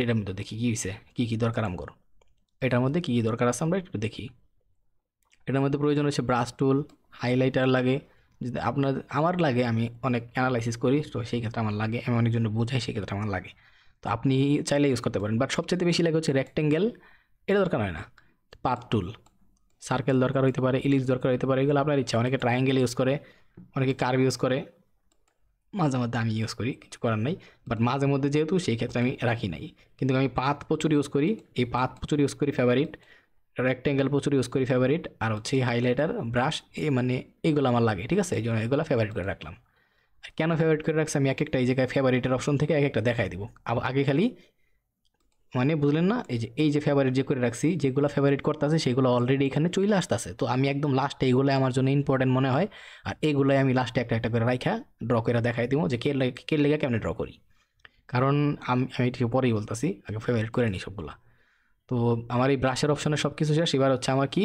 এটার মধ্যে দেখি কী হয়েছে, কী দরকার আমগর, এটার মধ্যে কী দরকার আছে আমরা একটু দেখি। এটার মধ্যে প্রয়োজন হচ্ছে ব্রাশ টুল, হাইলাইটার লাগে, যদি আমার লাগে, আমি অনেক অ্যানালাইসিস করি তো সেই ক্ষেত্রে আমার লাগে, আমি অনেকজনের বোঝাই সেই ক্ষেত্রে আমার লাগে। তো আপনি চাইলে ইউজ করতে পারেন, বাট সবচেয়ে বেশি লাগে হচ্ছে রেক্টেঙ্গেল, এটা দরকার হয় না। পাথ টুল, সার্কেল দরকার হইতে পারে, ইলিপস দরকার হইতে পারে, এগুলো আপনার ইচ্ছা। অনেকে ট্রায়াঙ্গেল ইউজ করে, অনেকে কার্ভ ইউজ করে, মাঝে মধ্যে আমি ইউজ করি, কিছু করার নাই। বাট মাঝে মধ্যে যেহেতু সেই ক্ষেত্রে আমি রাখি নাই। কিন্তু আমি পাত প্রচুর ইউজ করি, এই পাত প্রচুর ইউজ করি ফেভারিট, রেক্ট্যাঙ্গেল প্রচুর ইউজ করি ফেভারিট, আর হচ্ছে হাইলাইটার ব্রাশ মানে এইগুলো আমার লাগে, ঠিক আছে? এই জন্য এগুলো ফেভারিট করে রাখলাম। আর কেন ফেভারিট করে রাখছি আমি এক একটা এই জায়গায় ফেভারিটের অপশন থেকে এক একটা দেখাই দিব। আগে খালি মানে বুঝলেন না, এই যে ফেভারিট যে করে রাখছি, যেগুলো ফেভারিট করতেছে সেগুলো অলরেডি এখানে চলে আসতেছে। তো আমি একদম লাস্টে এইগুলো আমার জন্য ইম্পর্টেন্ট মনে হয়, আর এইগুলোই আমি লাস্টে একটা একটা করে রাখা ড্র করে দেখাই দিব যে কে লেগে কেমনে ড্র করি। কারণ আমি একটু পরেই বলতেছি, আগে ফেভারিট করে নিই সবগুলা। তো আমার এই ব্রাশের অপশনে সব কিছু শেষ। এবার হচ্ছে আমার কি,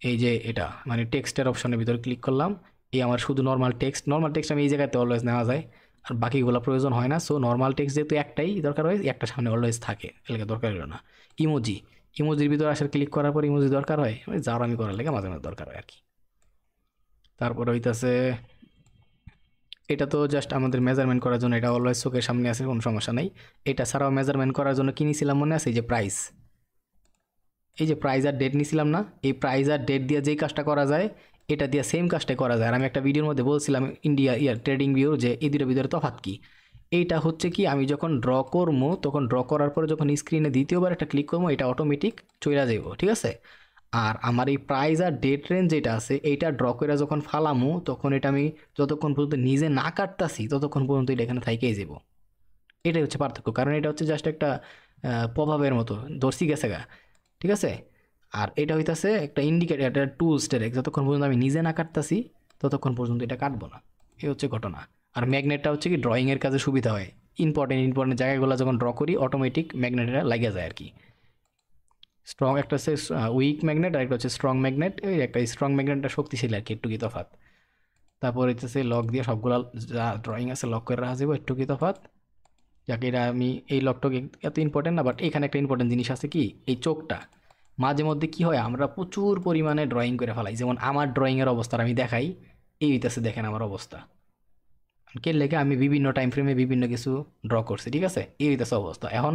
এই যে এটা মানে টেক্সটের অপশনের ভিতরে ক্লিক করলাম। এই আমার শুধু নর্মাল টেক্সট আমি এই জায়গাতে অলওয়েজ নেওয়া যায়, আর বাকিগুলো প্রয়োজন হয় না। সো নর্মাল টেক্সট যেহেতু একটাই দরকার হয়, একটা সামনে অলওয়েজ থাকে, এলাকা দরকার হলো না। ইমোজির ভিতরে আসার ক্লিক করার পর ইমোজি দরকার হয়, যার আমি করার লেগে মাঝে মাঝে দরকার হয় আর কি। তারপর হইতাছে এটা তো জাস্ট আমাদের মেজারমেন্ট করার জন্য, এটা অলওয়েজ চোখের সামনে আছে, কোনো সমস্যা নাই। এটা ছাড়াও মেজারমেন্ট করার জন্য কিনেছিলাম মনে আছে, এই যে প্রাইস আর ডেট নিছিলাম না, এই প্রাইস আর ডেট দিয়ে যেই কাজটা করা যায় এটা দিয়ে সেম কাজটা করা যায়। আর আমি একটা ভিডিওর মধ্যে বলছিলাম ট্রেডিং ভিউ, যে এই দুটোর ভিতরে তফাৎ কি। এইটা হচ্ছে কি, আমি যখন ড্র করবো তখন ড্র করার পরে যখন স্ক্রিনে দ্বিতীয়বার একটা ক্লিক করবো এটা অটোমেটিক চলে যাবো, ঠিক আছে? আর আমার এই প্রাইস আর ডেট রেঞ্জ যেটা আছে এইটা ড্র করে যখন ফালামু তখন এটা আমি যতক্ষণ পর্যন্ত নিজে না কাটতাছি ততক্ষণ পর্যন্ত এটা এখানে থাইকেই যাবো। এটাই হচ্ছে পার্থক্য, কারণ এটা হচ্ছে জাস্ট একটা প্রভাবের মতো ধরছি গেছে গা, ঠিক আছে? আর এটা হইতাছে একটা ইন্ডিকেটর, একটা টুলস ডাইরেক্ট, যতক্ষণ পর্যন্ত আমি নিজে না কাটতাছি ততক্ষণ পর্যন্ত এটা কাটবো না। এই হচ্ছে ঘটনা। আর ম্যাগনেটটা হচ্ছে কি, ড্রয়িংয়ের কাজে সুবিধা হয়, ইম্পর্টেন্ট জায়গাগুলো যখন ড্র করি অটোমেটিক ম্যাগনেটটা লাগে যায় আর কি। স্ট্রং একটা হচ্ছে উইক ম্যাগনেট, আর একটা হচ্ছে স্ট্রং ম্যাগনেট। এই একটা স্ট্রং ম্যাগনেটটা শক্তিশালী আর কি, একটু কি তফাৎ। তারপর হচ্ছে লক দিয়ে সবগুলা যা ড্রয়িং আছে লক করে রাখা যাবো, একটু কি তফাৎ। যাকে এটা আমি এই লকটক এত ইম্পর্টেন্ট না, বাট এখানে একটা ইম্পর্টেন্ট জিনিস আছে কি, এই চোখটা। মাঝে মধ্যে কি হয়, আমরা প্রচুর পরিমাণে ড্রয়িং করে ফেলাই, যেমন আমার ড্রয়িংয়ের অবস্থা আমি দেখাই, এই হইতেছে দেখেন আমার অবস্থা। কে লেগে আমি বিভিন্ন টাইম ফ্রেমে বিভিন্ন কিছু ড্র করছি, ঠিক আছে? এই হইতেছে অবস্থা। এখন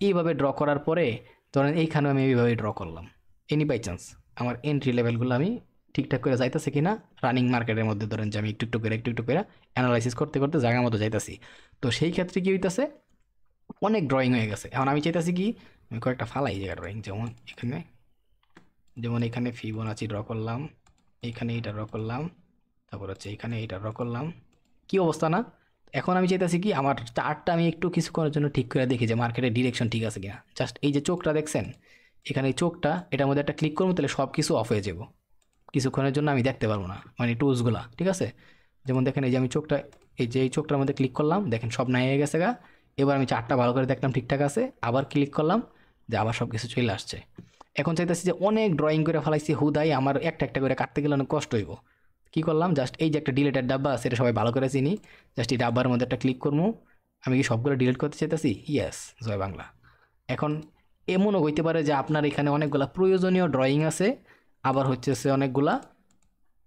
এইভাবে ড্র করার পরে ধরেন এইখানেও আমি এইভাবে ড্র করলাম, এনি বাই চান্স আমার এন্ট্রি লেভেলগুলো আমি ঠিকঠাক করে যাইতেছে কিনা, রানিং মার্কেটের মধ্যে ধরেন যে আমি একটু একটু করে অ্যানালাইসিস করতে করতে জায়গা মতো যাইতেছি। তো সেই ক্ষেত্রে কি হইতেছে, অনেক ড্রয়িং হয়ে গেছে। এখন আমি চাইতেছি কি, আমি কয়েকটা ফালাই জায়গা ড্রয়িং, যেমন এখানে ফিবোনাচি ড্র করলাম, এইখানে এইটা ড্র করলাম, তারপর হচ্ছে এইখানে এইটা ড্র করলাম। কি অবস্থা না? এখন আমি চাইতেছি কি, আমার চার্টটা আমি একটু কিছুক্ষণের জন্য ঠিক করে দেখি যে মার্কেটের ডিরেকশন ঠিক আছে কিনা। জাস্ট এই যে চোখটা দেখছেন, এখানে এই চোখটা, এটার মধ্যে একটা ক্লিক করবো, তাহলে সব কিছু অফ হয়ে যাবো কিছুক্ষণের জন্য, আমি দেখতে পারবো না মানে টুলসগুলা, ঠিক আছে? যেমন দেখেন এই যে আমি চোখটা, এই যে এই চোখটার মধ্যে ক্লিক করলাম, দেখেন সব নাই হয়ে গেছে গা। এবার আমি চার্টটা ভালো করে দেখলাম ঠিকঠাক আছে, আবার ক্লিক করলাম, যে আবার সব কিছু চলে আসছে। এখন চাইতেছি যে অনেক ড্রয়িং করে ফেলাইছি হুদাই, আমার একটা একটা করে কাটতে গেলে অনেক কষ্ট হইব। কী করলাম, জাস্ট এই যে একটা ডিলেটের ডাব্বা আছে, এটা সবাই ভালো করে চিনি, জাস্ট এই ডাব্বার মধ্যে একটা ক্লিক করবো। আমি কি সবগুলো ডিলিট করতে চাইতেছি? ইয়েস, জয় বাংলা। এখন এমনও হইতে পারে যে আপনার এখানে অনেকগুলা প্রয়োজনীয় ড্রয়িং আছে, আবার হচ্ছে অনেকগুলা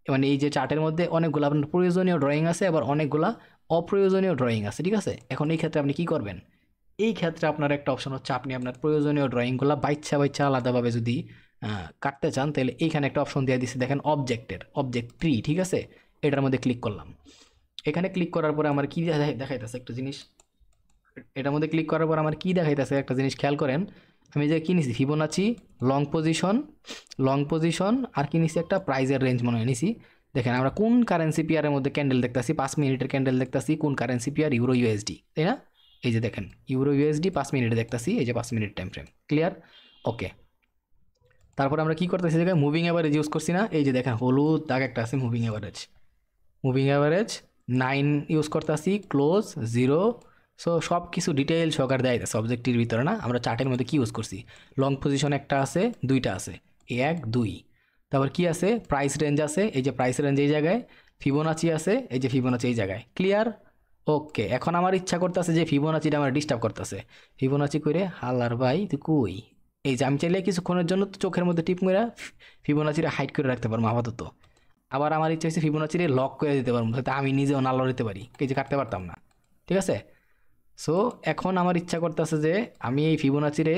মানে এই যে চার্টের মধ্যে অনেকগুলো আপনার প্রয়োজনীয় ড্রয়িং আছে, আবার অনেকগুলা অপ্রয়োজনীয় ড্রয়িং আছে, ঠিক আছে? এখন এই ক্ষেত্রে আপনি কি করবেন, এই ক্ষেত্রে আপনার একটা অপশন হচ্ছে, আপনি আপনার প্রয়োজনীয় ড্রয়িংগুলো বাইচ্ছা আলাদাভাবে যদি কাটতে চান, তাহলে এইখানে একটা অপশন দিয়ে দিচ্ছে দেখেন, অবজেক্ট ট্রি, ঠিক আছে? এটার মধ্যে ক্লিক করলাম। এখানে ক্লিক করার পরে আমার কি দেখাইতেছে একটা জিনিস, এটার মধ্যে ক্লিক করার পর আমার কি দেখাইতেছে একটা জিনিস খেয়াল করেন। আমি যে কিনেছি ফিবোনাচি, লং পজিশন আর কিনেছি একটা প্রাইজের রেঞ্জ মনে হয় নিছি। দেখেন আমরা কোন কারেন্সি পেয়ারের মধ্যে ক্যান্ডেল দেখতেছি, 5 মিনিটের ক্যান্ডেল দেখতেছি, কোন কারেন্সি পেয়ার, ইউরো ইউএসডি, তাই না? এই যে দেখেন ইউরো ইউএসডি 5 মিনিটে দেখতেছি, এই যে 5 মিনিট টাইম ফ্রেম, ক্লিয়ার? ওকে। তারপরে আমরা কি করতেছি, জায়গায় মুভিং অ্যাভারেজ ইউজ করছি না, এই যে দেখেন হলুদ দাগ একটা আছে, মুভিং অ্যাভারেজ 9 ইউজ করতেছি, ক্লোজ 0। সো সব কিছু ডিটেইল সহকার দেয় সাবজেক্টের ভিতরে না। আমরা চার্টের মধ্যে কি ইউজ করছি, লং পজিশন একটা আছে, দুইটা আছে, 1 2। তারপর কি আছে, প্রাইস রেঞ্জ আছে, এই যে প্রাইস রেঞ্জ এই জায়গায়, ফিবোনাচি আছে, এই যে ফিবোনাচি এই জায়গায়, ক্লিয়ার? ওকে। এখন আমার ইচ্ছা করতেছে যে ফিবোনাচিটা আমার ডিস্টার্ব করতেছে, ফিবোনাচি করে হালার ভাই তুই কই। এই যে আমি চাইলে কিছুক্ষণের জন্য তো চোখের মধ্যে টিপ মেরা ফিবোনাচিটা হাইড করে রাখতে পারবো আপাতত। আবার আমার ইচ্ছা হচ্ছে ফিবোনাচিরে লক করে দিতে পারবো, যাতে আমি নিজেও না লড়তে পারি, এই যে কাটতে পারতাম না, ঠিক আছে? সো এখন আমার ইচ্ছা করতেছে যে আমি এই ফিবোনাচিরে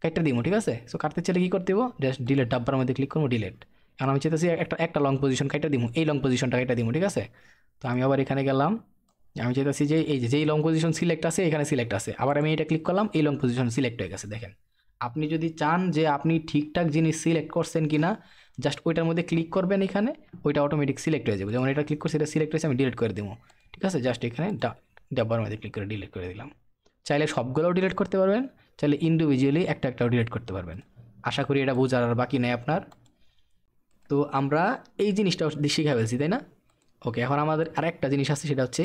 কাটতে দিব, ঠিক আছে? সো কাটতে চাইলে কী করতে দিব, জাস্ট ডিলেট ডাব্বার মধ্যে ক্লিক করবো, ডিলেট। এখন আমি চাইতেছি একটা লং পজিশন কাটতে দিব, এই লং পজিশনটা কাটতে দিব, ঠিক আছে? তো আমি আবার এখানে গেলাম, আমি চাইতেছি যে এই যে যেই লং পজিশন সিলেক্ট আছে এখানে সিলেক্ট আছে, আবার আমি এটা ক্লিক করলাম, এই লং পজিশন সিলেক্ট হয়ে গেছে। দেখেন আপনি যদি চান যে আপনি ঠিকঠাক জিনিস সিলেক্ট করছেন কিনা, জাস্ট ওইটার মধ্যে ক্লিক করবেন, এখানে ওইটা অটোমেটিক সিলেক্ট হয়ে যাবে। যেমন এটা ক্লিক করছি, এটা সিলেক্ট হয়েছে, আমি ডিলিট করে দেবো। ঠিক আছে, জাস্ট এখানে ডাব্বার মধ্যে ক্লিক করে ডিলিট করে দিলাম। চাইলে সবগুলোও ডিলিট করতে পারবেন, চাইলে ইন্ডিভিজুয়ালি একটা একটাও ডিলিট করতে পারবেন। আশা করি এটা বোঝার আর বাকি নেই আপনার। তো আমরা এই জিনিসটা শিখে ফেলছি, তাই না? ওকে, এখন আমাদের আরেকটা জিনিস আছে, সেটা হচ্ছে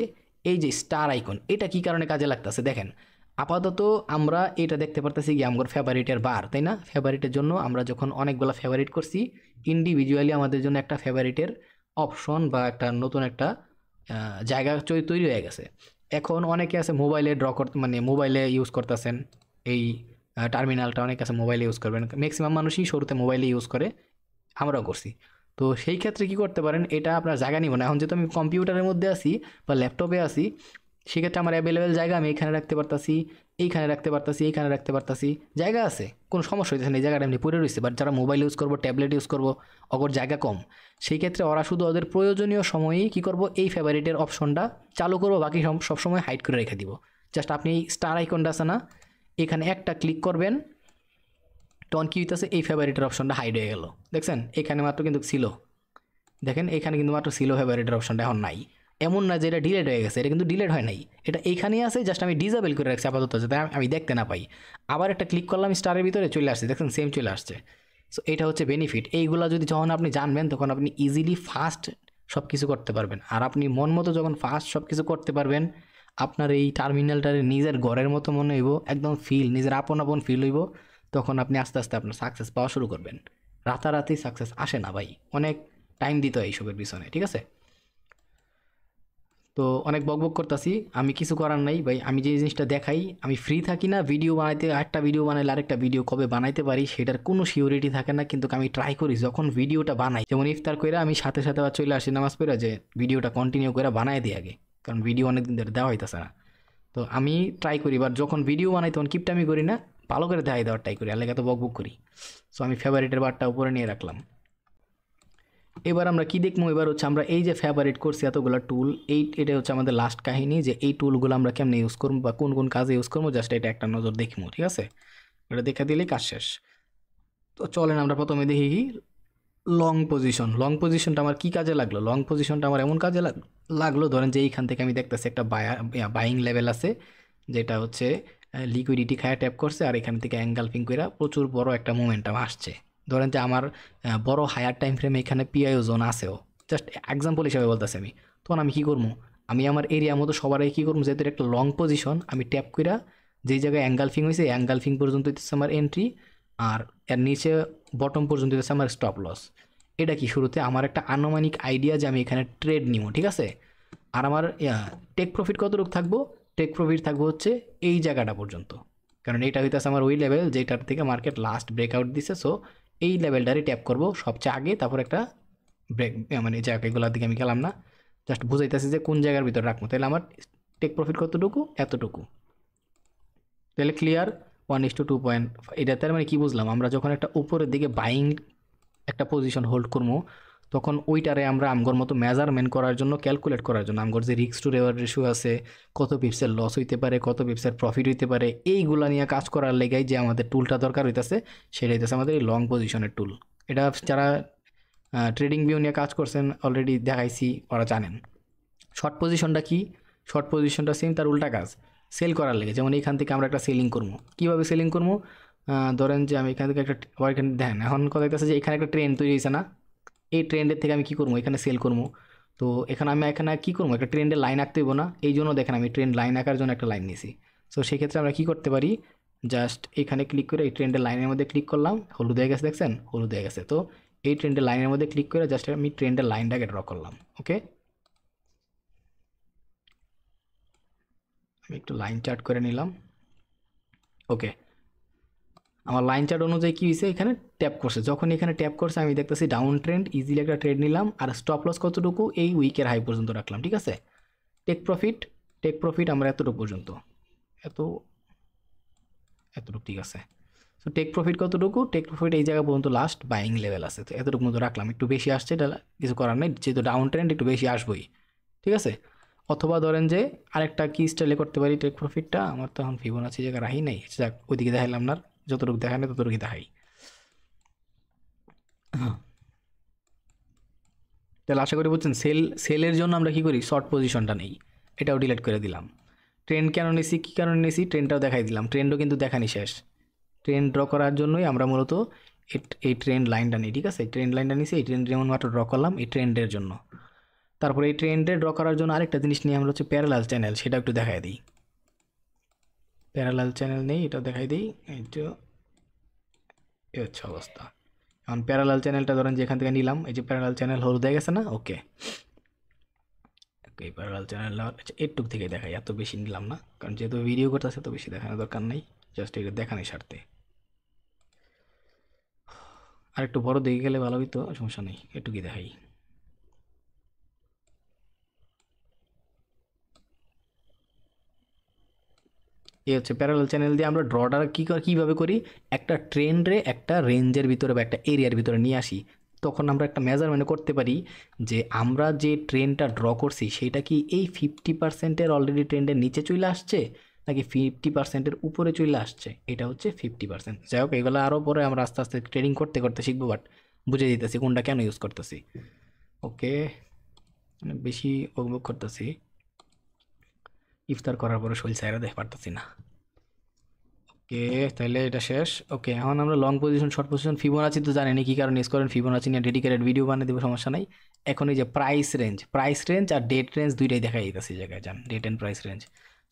এই যে স্টার আইকন, এটা কি কারণে কাজে লাগতেছে দেখেন। আপাতত আমরা এটা দেখতে পারতেছি কি আমার ফেভারিটের বার, তাই না? ফেভারিটের জন্য আমরা যখন অনেকগুলো ফেভারিট করছি, ইন্ডিভিজুয়ালি আমাদের জন্য একটা ফেভারিটের অপশন বা একটা নতুন একটা জায়গা তৈরি হয়ে গেছে। এখন অনেকে আছে মোবাইলে ড্র করতে, মানে মোবাইলে ইউজ করতেছেন এই টার্মিনালটা, অনেকে আছে মোবাইলে ইউজ করবেন, ম্যাক্সিমাম মানুষই শুরুতে মোবাইলে ইউজ করে, আমরাও করছি। তো সেই ক্ষেত্রে কি করতে পারেন, এটা আপনার জায়গা নিব না। এখন যেহেতু আমি কম্পিউটারের মধ্যে আছি বা ল্যাপটপে আছি, সেক্ষেত্রে আমার অ্যাভেলেবেল জায়গা আমি এখানে রাখতে পারতাছি, এইখানে রাখতে পারতাছি, এইখানে রাখতে পারতাছি, জায়গা আছে, কোনো সমস্যা হইতেছে না, এই জায়গাটা এমনি পড়ে রয়েছে। বাট যারা মোবাইল ইউজ করবো, ট্যাবলেট ইউজ করবো, অগর জায়গা কম, সেই ক্ষেত্রে ওরা শুধু ওদের প্রয়োজনীয় সময়েই কী করবো, এই ফেভারিটের অপশনটা চালু করবো, বাকি সবসময় হাইড করে রেখে দিব। জাস্ট আপনি এই স্টার আইকনটা আছে না, এখানে একটা ক্লিক করবেন, তখন কী হইতেছে, এই ফেভারিটের অপশনটা হাইড হয়ে গেল। দেখছেন এখানে মাত্র কিন্তু ছিল, দেখেন এখানে কিন্তু মাত্র ছিল ফেভারিটের অপশনটা, এখন নাই। এমন না যে এটা ডিলেট হয়ে গেছে, এটা কিন্তু ডিলেট হয় নাই, এটা এইখানেই আছে, জাস্ট আমি ডিজেবল করে রাখছি আপাতত, যাতে আমি দেখতে না পাই। আবার একটা ক্লিক করলাম, স্টারের ভিতরে চলে আসছে, দেখছেন সেম চলে আসছে। সো এটা হচ্ছে বেনিফিট। এইগুলো যদি যখন আপনি জানবেন, তখন আপনি ইজিলি ফাস্ট সব কিছু করতে পারবেন। আর আপনি মন মতো যখন ফাস্ট সব কিছু করতে পারবেন, আপনার এই টার্মিনালটার নিজের ঘরের মতো মনে হইব, একদম ফিল, নিজের আপন আপন ফিল হইব। তখন আপনি আস্তে আস্তে আপনার সাকসেস পাওয়া শুরু করবেন। রাতারাতি সাকসেস আসে না ভাই, অনেক টাইম দিতে হয় এইসবের পিছনে, ঠিক আছে? তো অনেক বকবক করতেছি, আমি কিছু করার নাই ভাই। আমি যে জিনিসটা দেখাই, আমি ফ্রি থাকি না, ভিডিও বানাইতে, একটা ভিডিও বানাইলে আরেকটা ভিডিও কবে বানাইতে পারি সেটার কোনো সিওরিটি থাকে না, কিন্তু আমি ট্রাই করি যখন ভিডিওটা বানাই, যেমন ইফতার করে আমি সাথে সাথে আবার চলে আসি নামাজ পড়ে, যে ভিডিওটা কন্টিনিউ করে বানাই দিই আগে, কারণ ভিডিও অনেকদিন ধরে দেওয়া হইতেছে না। তো আমি ট্রাই করি, বাট যখন ভিডিও বানাই তখন কিপটা আমি করি না, ভালো করে দেখাই দেওয়ার ট্রাই করি, আলাদা তো বকবক করি। সো আমি ফেভারিটের বারটা উপরে নিয়ে রাখলাম। এবার আমরা কি দেখবো, এবার হচ্ছে আমরা এই যে ফেভারিট করছি এতগুলো টুল, এটা হচ্ছে আমাদের লাস্ট কাহিনী, যে এই টুলগুলো আমরা কেমনে ইউজ করবো বা কোন কোন কাজে ইউজ করবো, জাস্ট এটা একটা নজর দেখবো, ঠিক আছে? এটা দেখা দিলেই কাজ শেষ। তো চলেন আমরা প্রথমে দেখি কি লং পজিশন। লং পজিশনটা আমার কী কাজে লাগলো? লং পজিশনটা আমার এমন কাজে লাগলো, ধরেন যে এইখান থেকে আমি দেখতেছি একটা বাইং লেভেল আছে, যেটা হচ্ছে লিকুইডিটি খায়া ট্যাপ করছে, আর এখান থেকে অ্যাঙ্গালফিং করে প্রচুর বড় একটা মোমেন্টাম আসছে। ধরেন যে আমার বড় হায়ার টাইম ফ্রেমে এখানে পিআইও জোন আছেও, জাস্ট এক্সাম্পল হিসাবে বলতেছি আমি। তখন আমি কী করবো, আমি আমার এরিয়া মতো সবার কী করবো, যেহেতু একটা লং পজিশন, আমি ট্যাপ করে যেই জায়গায় অ্যাঙ্গালফিং হয়েছে অ্যাঙ্গালফিং পর্যন্ত হইতেছে আমার এন্ট্রি, আর এর নিচে বটম পর্যন্ত হইতেছে আমার স্টপ লস। এটা কি শুরুতে আমার একটা আনুমানিক আইডিয়া যে আমি এখানে ট্রেড নিব, ঠিক আছে? আর আমার টেক প্রফিট কতটুকু থাকবো, টেক প্রফিট থাকবো হচ্ছে এই জায়গাটা পর্যন্ত, কারণ এইটা হইতেছে আমার ওই লেভেল যেটার থেকে মার্কেট লাস্ট ব্রেকআউট দিছে। সো এই লেভেলটারই ট্যাপ করবো সবচেয়ে আগে, তারপর একটা ব্রেক, মানে এই জায়গাগুলোর দিকে আমি গেলাম না, জাস্ট বুঝাইতেছি যে কোন জায়গার ভিতরে রাখবো। তাহলে আমার টেক প্রফিট কতটুকু, এতটুকু। তাহলে ক্লিয়ার, 1:2. এটা তার মানে কি বুঝলাম, আমরা যখন একটা উপরের দিকে বাইং একটা পজিশন হোল্ড করবো, তখন ওইটারে আমরা আমগর মতো মেজারমেন্ট করার জন্য, ক্যালকুলেট করার জন্য, আমগর যে রিস্ক টু রেওয়ার্ড রেশিও আছে, কত পিপসের লস হইতে পারে, কত পিপসের প্রফিট হইতে পারে, এইগুলা নিয়ে কাজ করার লেগাই যে আমাদের টুলটা দরকার হইতেছে, সেটা হইতেছে আমাদের এই লং পজিশনের টুল। এটা যারা ট্রেডিং ভিউ নিয়ে কাজ করছেন অলরেডি দেখাইছি, ওরা জানেন। শর্ট পজিশনটা কি, শর্ট পজিশনটা সেম, তার উল্টা কাজ, সেল করার লেগে। যেমন এইখান থেকে আমরা একটা সেলিং করবো, কীভাবে সেলিং করবো, ধরেন যে আমি এখান থেকে একটা, আবার এখানে দেখেন এখন কথা হইতেছে যে এখানে একটা ট্রেন্ড তৈরি হয়েছে না, এই ট্রেন্ডের থেকে আমি কী করবো, এখানে সেল করবো। তো এখানে আমি এখানে কী করবো, একটা ট্রেন্ডের লাইন আঁকতে হইব না, এই জন্য দেখেন আমি ট্রেন্ড লাইন আঁকার জন্য একটা লাইন নিয়েছি। সো সেক্ষেত্রে আমরা কী করতে পারি, জাস্ট এখানে ক্লিক করে এই ট্রেন্ডের লাইনের মধ্যে ক্লিক করলাম, হলুদ হয়ে গেছে, দেখছেন হলুদ হয়ে গেছে। তো এই ট্রেন্ডের লাইনের মধ্যে ক্লিক করে জাস্ট আমি ট্রেন্ডের লাইনটাকে ড্র করলাম। ওকে, আমি একটু লাইন চার্ট করে নিলাম। ওকে, আমার লাইন চার্ট অনুযায়ী কী হয়েছে, এখানে ট্যাপ করছে, যখন এখানে ট্যাপ করছে আমি দেখতেছি ডাউন ট্রেন্ড, ইজিলি একটা ট্রেড নিলাম, আর স্টপ লস কতটুকু, এই উইকের হাই পর্যন্ত রাখলাম, ঠিক আছে? টেক প্রফিট আমরা এতটুকু পর্যন্ত, এত এতটুকু, ঠিক আছে। সো টেক প্রফিট কতটুকু, টেক প্রফিট এই জায়গা পর্যন্ত লাস্ট বাইং লেভেল আছে, তো এতটুকু মতো রাখলাম। একটু বেশি আসছে, এটা কিছু করার নেই, যেহেতু ডাউন ট্রেন্ড একটু বেশি আসবোই, ঠিক আছে? অথবা ধরেন যে আরেকটা কি স্টাইলে করতে পারি টেক প্রফিটটা, আমার তো এখন ফিবোনাচি জায়গা রাহি নাই, যাক ওইদিকে দেখাইলাম না, যতটুকু দেখায় না ততটুকু দেখাই। হ্যাঁ, তাহলে আশা করি বুঝছেন সেলের জন্য আমরা কি করি, শর্ট পজিশনটা নেই, এটাও ডিলিট করে দিলাম। ট্রেন্ড কেন নিছি, কী কারণে নিছি, ট্রেন্ডটাও দেখাই দিলাম, ট্রেন্ডও কিন্তু দেখানি শেষ। ট্রেন্ড ড্র করার জন্যই আমরা মূলত এই ট্রেন্ড লাইনটা নিই, ঠিক আছে, এই ট্রেন্ড লাইনটা নিছি, এই ট্রেন্ড যেমন মাত্র ড্র করলাম এই ট্রেন্ডের জন্য। তারপরে এই ট্রেন্ডে ড্র করার জন্য আরেকটা জিনিস নিয়ে আমরা হচ্ছে প্যারালাল চ্যানেল, সেটা একটু দেখাই দিই। প্যারালাল চ্যানেল নেই, এটাও দেখাই দিই। এইটা এই হচ্ছে অবস্থা। এখন প্যারালাল চ্যানেলটা ধরেন যে এখান থেকে নিলাম, এই যে প্যারালাল চ্যানেল হলুদ হয়ে গেছে না, ওকে ওকে, প্যারালাল চ্যানেল আচ্ছা এটুক থেকে দেখাই, এত বেশি নিলাম না, কারণ যেহেতু ভিডিও করতেছে এত বেশি দেখানোর দরকার নেই, জাস্ট এটা দেখানোর স্বার্থে। আর একটু বড় দিকে গেলে ভালো হইতো, সমস্যা নেই, এটুকুই দেখাই। এই হচ্ছে প্যারালাল চ্যানেল দিয়ে আমরা ড্রটা কীভাবে করি, একটা ট্রেন্ডে একটা রেঞ্জের ভিতরে বা একটা এরিয়ার ভিতরে নিয়ে আসি, তখন আমরা একটা মেজারমেন্ট করতে পারি যে আমরা যে ট্রেনটা ড্র করছি সেটা কি এই 50%-এর অলরেডি ট্রেন্ডের নিচে চলে আসছে নাকি 50%-এর উপরে চলে আসছে, এটা হচ্ছে 50%। যাই হোক, এগুলো আরও পরে আমরা আস্তে আস্তে ট্রেডিং করতে করতে শিখবো, বাট বুঝে দিতেছি কোনটা কেন ইউজ করতেছি। ওকে, মানে বেশি উপভোগ করতেছি, ইফতার করার পরে শরীর সাইরা দেখতে পারতেছি না। ওকে, তাহলে এটা শেষ। ওকে, এখন আমরা long position short position Fibonacci তো জানেনি কী কারণে ইউজ করেন, ফিবোনাচি নিয়ে ডেডিকেটেড ভিডিও বানিয়ে দেবো, সমস্যা নাই। এখন এই যে প্রাইস রেঞ্জ আর ডেট রেঞ্জ দুইটাই দেখাই দিতেছে এই জায়গায়, যান date and price range.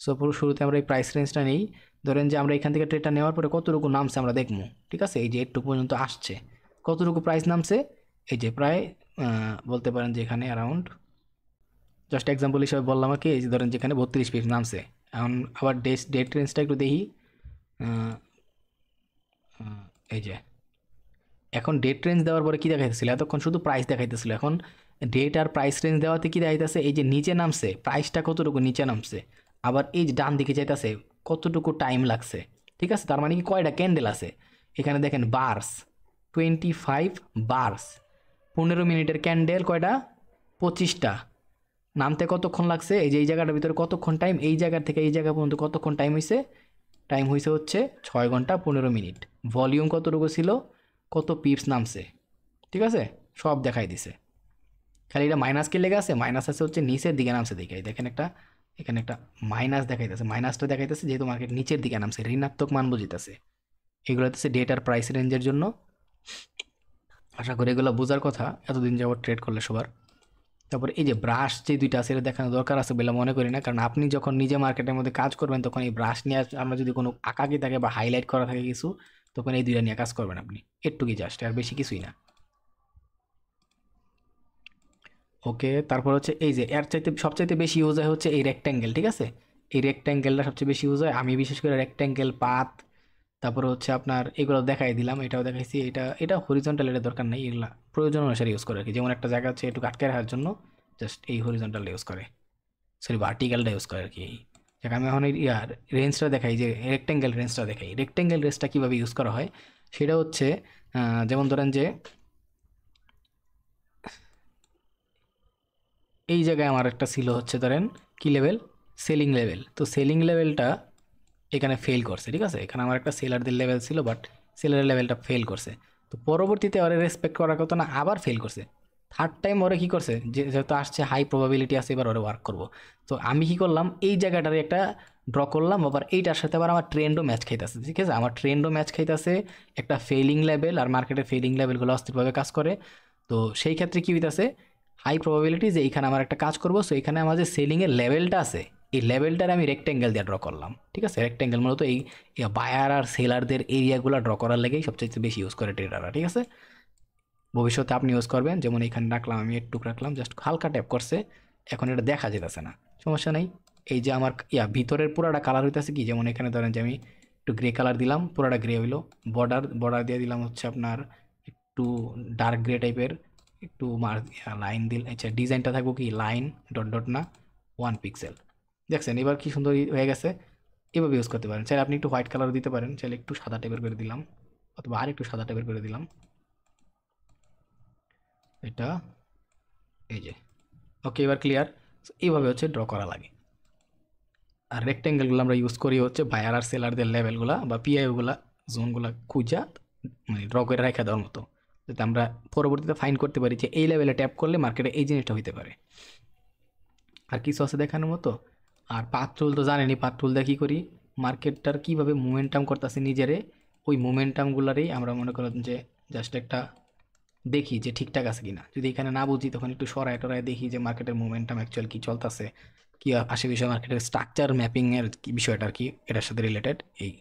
So পুরো শুরুতে আমরা এই প্রাইস রেঞ্জটা নেই, ধরেন যে আমরা এখান থেকে ট্রেডটা নেওয়ার পরে কতটুকু নামছে আমরা দেখবো, ঠিক আছে, এই যে একটু পর্যন্ত আসছে, কতটুকু প্রাইস নামছে, এই যে প্রায় বলতে পারেন যে এখানে অ্যারাউন্ড, জাস্ট এক্সাম্পল হিসাবে বললাম আর কি, এই যে ধরেন যেখানে 32 পিস নামছে। এখন আবার ডেট রেঞ্জটা একটু দেখি, আহ, এই যে এখন ডেট রেঞ্জ দেওয়ার পরে কী দেখাইতেছিল, এতক্ষণ শুধু প্রাইস দেখাইতেছিল, এখন ডেট আর প্রাইস রেঞ্জ দেওয়াতে কী দেখাইতেছে, এই যে নিচে নামছে প্রাইসটা কতটুকু নিচে নামছে, আবার এই যে ডান দিকে যাইতেছে কতটুকু টাইম লাগছে, ঠিক আছে, তার মানে কি কয়টা ক্যান্ডেল আছে এখানে দেখেন, বার্স 25 বার্স, 15 মিনিটের ক্যান্ডেল কয়টা, 25টা, নামতে কতক্ষণ লাগছে, এই যে এই জায়গাটার ভিতরে কতক্ষণ টাইম, এই জায়গা থেকে এই জায়গা পর্যন্ত কতক্ষণ টাইম হয়েছে, টাইম হয়েছে হচ্ছে 6 ঘন্টা 15 মিনিট, ভলিউম কতটুকু ছিল, কত পিপস নামছে, ঠিক আছে, সব দেখাই দিছে। খালি এটা মাইনাস কে লেগে আছে, মাইনাস আছে হচ্ছে নিচের দিকে নামছে দেখে, দেখেন একটা এখানে একটা মাইনাস দেখাইতেছে, মাইনাসটা দেখাইতেছে যেহেতু মার্কেট নিচের দিকে নামছে, ঋণাত্মক মান বুঝিতেছে। এগুলো হচ্ছে ডেট আর প্রাইস রেঞ্জের জন্য। আশা করি এগুলো বোঝার কথা এতদিন যাবত ট্রেড করলে সবার। তারপর এই যে ব্রাশ যে দুইটা আছে এটা দেখানো দরকার আছে বলে মনে করি না, কারণ আপনি যখন নিজে মার্কেটের মধ্যে কাজ করবেন তখন এই ব্রাশ নিয়ে আমরা যদি কোনো আঁকাকি থাকে বা হাইলাইট করা থাকে কিছু, তখন এই দুইটা নিয়ে কাজ করবেন আপনি, একটুকুই জাস্ট, আর বেশি কিছুই না। ওকে, তারপর হচ্ছে এই যে এর চাইতে সবচাইতে বেশি ইউজ হয় হচ্ছে এই রেক্ট্যাঙ্গেল, ঠিক আছে, এই রেক্ট্যাঙ্গেলটা সবচেয়ে বেশি ইউজ হয়, আমি বিশেষ করে রেক্ট্যাঙ্গেল পাত, তারপরে হচ্ছে আপনার এগুলো দেখাই দিলাম, এটাও দেখাইছি, এটা এটা হরিজন্টাল, এটা দরকার নেই, এগুলা প্রয়োজন অনুসারে ইউজ করে আর কি, যেমন একটা জায়গা হচ্ছে একটু আটকে রাখার জন্য জাস্ট এই হরিজন্টালটা ইউজ করে, সরি ভার্টিক্যালটা ইউজ করে আর কি। দেখ আমি এখন এই ইয়ার রেঞ্জটা দেখাই, যে রেক্ট্যাঙ্গেল রেঞ্জটা দেখাই, রেক্ট্যাঙ্গেল রেঞ্জটা কীভাবে ইউজ করা হয় সেটা হচ্ছে যেমন ধরেন যে এই জায়গায় আমার একটা ছিল হচ্ছে ধরেন কি লেভেল, সেলিং লেভেল, তো সেলিং লেভেলটা এখানে ফেল করছে, ঠিক আছে, এখানে আমার একটা সেলারদের লেভেল ছিল বাট সেলারের লেভেলটা ফেল করছে, তো পরবর্তীতে ওরে রেসপেক্ট করার কথা না, আবার ফেল করছে, থার্ড টাইম ওরে কী করছে, যেহেতু আসছে হাই প্রবাবিলিটি আছে এবার ওরে ওয়ার্ক করবো, তো আমি কী করলাম এই জায়গাটারে একটা ড্র করলাম, আবার এইটার সাথে আবার আমার ট্রেন্ডও ম্যাচ খাইতেছে, ঠিক আছে, আমার ট্রেন্ডও ম্যাচ খাইতেছে, একটা ফেলিং লেভেল, আর মার্কেটের ফেলিং লেভেলগুলো অস্থিরভাবে কাজ করে, তো সেই ক্ষেত্রে কী হইতেছে, হাই প্রবাবিলিটি যে এইখানে আমার একটা কাজ করবো, সো এখানে আমার যে সেলিংয়ের লেভেলটা আছে এই লেভেলটার আমি রেক্ট্যাঙ্গেল দিয়ে ড্র করলাম, ঠিক আছে, রেক্ট্যাঙ্গেল মূলত এই বায়ার আর সেলারদের এরিয়াগুলো ড্র করার লেগেই সবচেয়ে বেশি ইউজ করে ট্রেডাররা, ঠিক আছে, ভবিষ্যতে আপনি ইউজ করবেন, যেমন এখানে রাখলাম আমি একটু রাখলাম, জাস্ট হালকা ট্যাপ করছে, এখন এটা দেখা যেতেছে না, সমস্যা নেই। এই যে আমার ভিতরের পুরাটা কালার হইতেছে কি, যেমন এখানে ধরেন যে আমি একটু গ্রে কালার দিলাম, পুরাটা গ্রে হইলো, বর্ডার দিয়ে দিলাম হচ্ছে আপনার একটু ডার্ক গ্রে টাইপের, একটু লাইন দিল, আচ্ছা ডিজাইনটা থাকবো কি লাইন ডট ডট না 1 পিক্সেল, দেখছেন এবার কি সুন্দর হয়ে গেছে, এভাবে ইউজ করতে পারেন, চাইলে আপনি একটু হোয়াইট কালার দিতে পারেন, চাইলে একটু সাদা টাইপের করে দিলাম, অথবা আর একটু সাদা টাইপের করে দিলাম, এটা এই যে ওকে, এবার ক্লিয়ার। এইভাবে হচ্ছে ড্র করা লাগে। আর রেক্ট্যাঙ্গেলগুলো আমরা ইউজ করি হচ্ছে বায়ার আর সেলারদের লেভেলগুলো বা পিআইগুলা জোনগুলো খুঁজা মানে ড্র করে রেখে দেওয়ার মতো, যাতে আমরা পরবর্তীতে ফাইন করতে পারি যে এই লেভেলে ট্যাপ করলে মার্কেটে এই জিনিসটা হইতে পারে। আর কিছু আছে দেখানোর মতো। আর পাথ টুল তো জানেনই, পাথ টুল দিয়ে কী করি, মার্কেটটার কীভাবে মোমেন্টাম করতেছে নিজেরে, ওই মোমেন্টামগুলারই আমরা মনে করেন যে জাস্ট একটা দেখি যে ঠিকঠাক আছে কিনা। যদি এখানে না বুঝি তখন একটু সরায় টরায় দেখি যে মার্কেটের মোমেন্টাম অ্যাকচুয়াল কী চলতেছে, কী আশেপাশে মার্কেটের স্ট্রাকচার ম্যাপিংয়ের কী বিষয়টা আর কি, এটার সাথে রিলেটেড। এই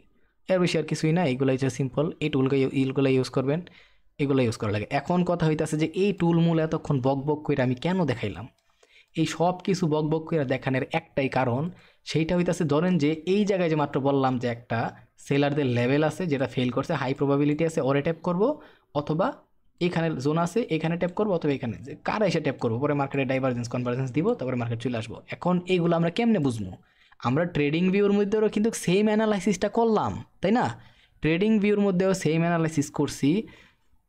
এর বেশি আর কিছুই না, এইগুলো হচ্ছে সিম্পল। এই টুলগুলো ইউজ করবেন, এগুলো ইউজ করা লাগে। এখন কথা হইতেছে যে এই টুলমূল এতক্ষণ বক বক করে আমি কেন দেখাইলাম। এই সব কিছু বক বক করে দেখানোর একটাই কারণ, সেইটা হইতেছে ধরেন যে এই জায়গায় যে মাত্র বললাম যে একটা সেলারদের লেভেল আছে যেটা ফেল করছে, হাই প্রবাবিলিটি আছে, ওরে ট্যাপ করব, অথবা এখানে জোন আছে এখানে ট্যাপ করবো, অথবা এখানে যে কারা এসে ট্যাপ করবো, পরে মার্কেটে ডাইভারজেন্স কনভারজেন্স দিব, তারপরে মার্কেট চলে আসবো। এখন এইগুলো আমরা কেমনে বুঝবো? আমরা ট্রেডিং ভিউর মধ্যেও কিন্তু সেম অ্যানালাইসিসটা করলাম, তাই না? ট্রেডিং ভিউর মধ্যেও সেম অ্যানালাইসিস করছি,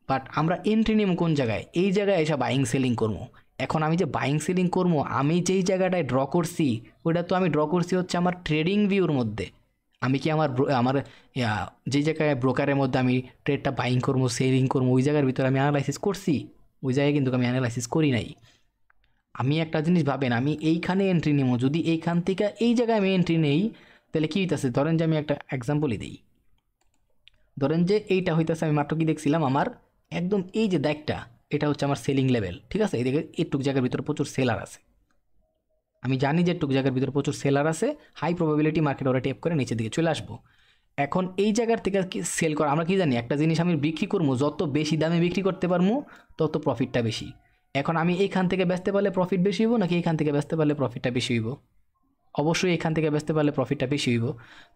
বাট আমরা এন্ট্রি নিব কোন জায়গায়? এই জায়গায় এসে বাইং সেলিং করবো। এখন আমি যে বাইং সেলিং করবো, আমি যেই জায়গাটায় ড্র করছি ওইটা তো আমি ড্র করছি হচ্ছে আমার ট্রেডিং ভিউর মধ্যে। আমি কি আমার যেই জায়গায় ব্রোকারের মধ্যে আমি ট্রেডটা বাইং করবো সেলিং করবো ওই জায়গার ভিতরে আমি অ্যানালাইসিস করছি? ওই জায়গায় কিন্তু আমি অ্যানালাইসিস করি নাই। আমি একটা জিনিস ভাবেন, আমি এইখানে এন্ট্রি নেবো, যদি এইখান থেকে এই জায়গায় আমি এন্ট্রি নেই তাহলে কী হইতেছে? ধরেন যে আমি একটা এক্সাম্পলই দিই। ধরেন যে এইটা হইতেছে, আমি মাত্র কি দেখছিলাম, আমার একদম এই যে দাগটা, এটা হচ্ছে আমার সেলিং লেভেল, ঠিক আছে? এদিকে একটুক জায়গার ভিতরে প্রচুর সেলার আছে, আমি জানি যে একটুক জায়গার ভিতরে প্রচুর সেলার আছে, হাই প্রবাবিলিটি মার্কেট ওরা টেপ করে নিচের দিকে চলে আসবো। এখন এই জায়গার থেকে সেল করা, আমরা কি জানি একটা জিনিস আমি বিক্রি করবো, যত বেশি দামে বিক্রি করতে পারবো তত প্রফিটটা বেশি। এখন আমি এইখান থেকে বেচতে পারলে প্রফিট বেশি হইব, নাকি এইখান থেকে বেচতে পারলে প্রফিটটা বেশি হইব? অবশ্যই এখান থেকে বেচতে পারলে প্রফিটটা বেশি হইব।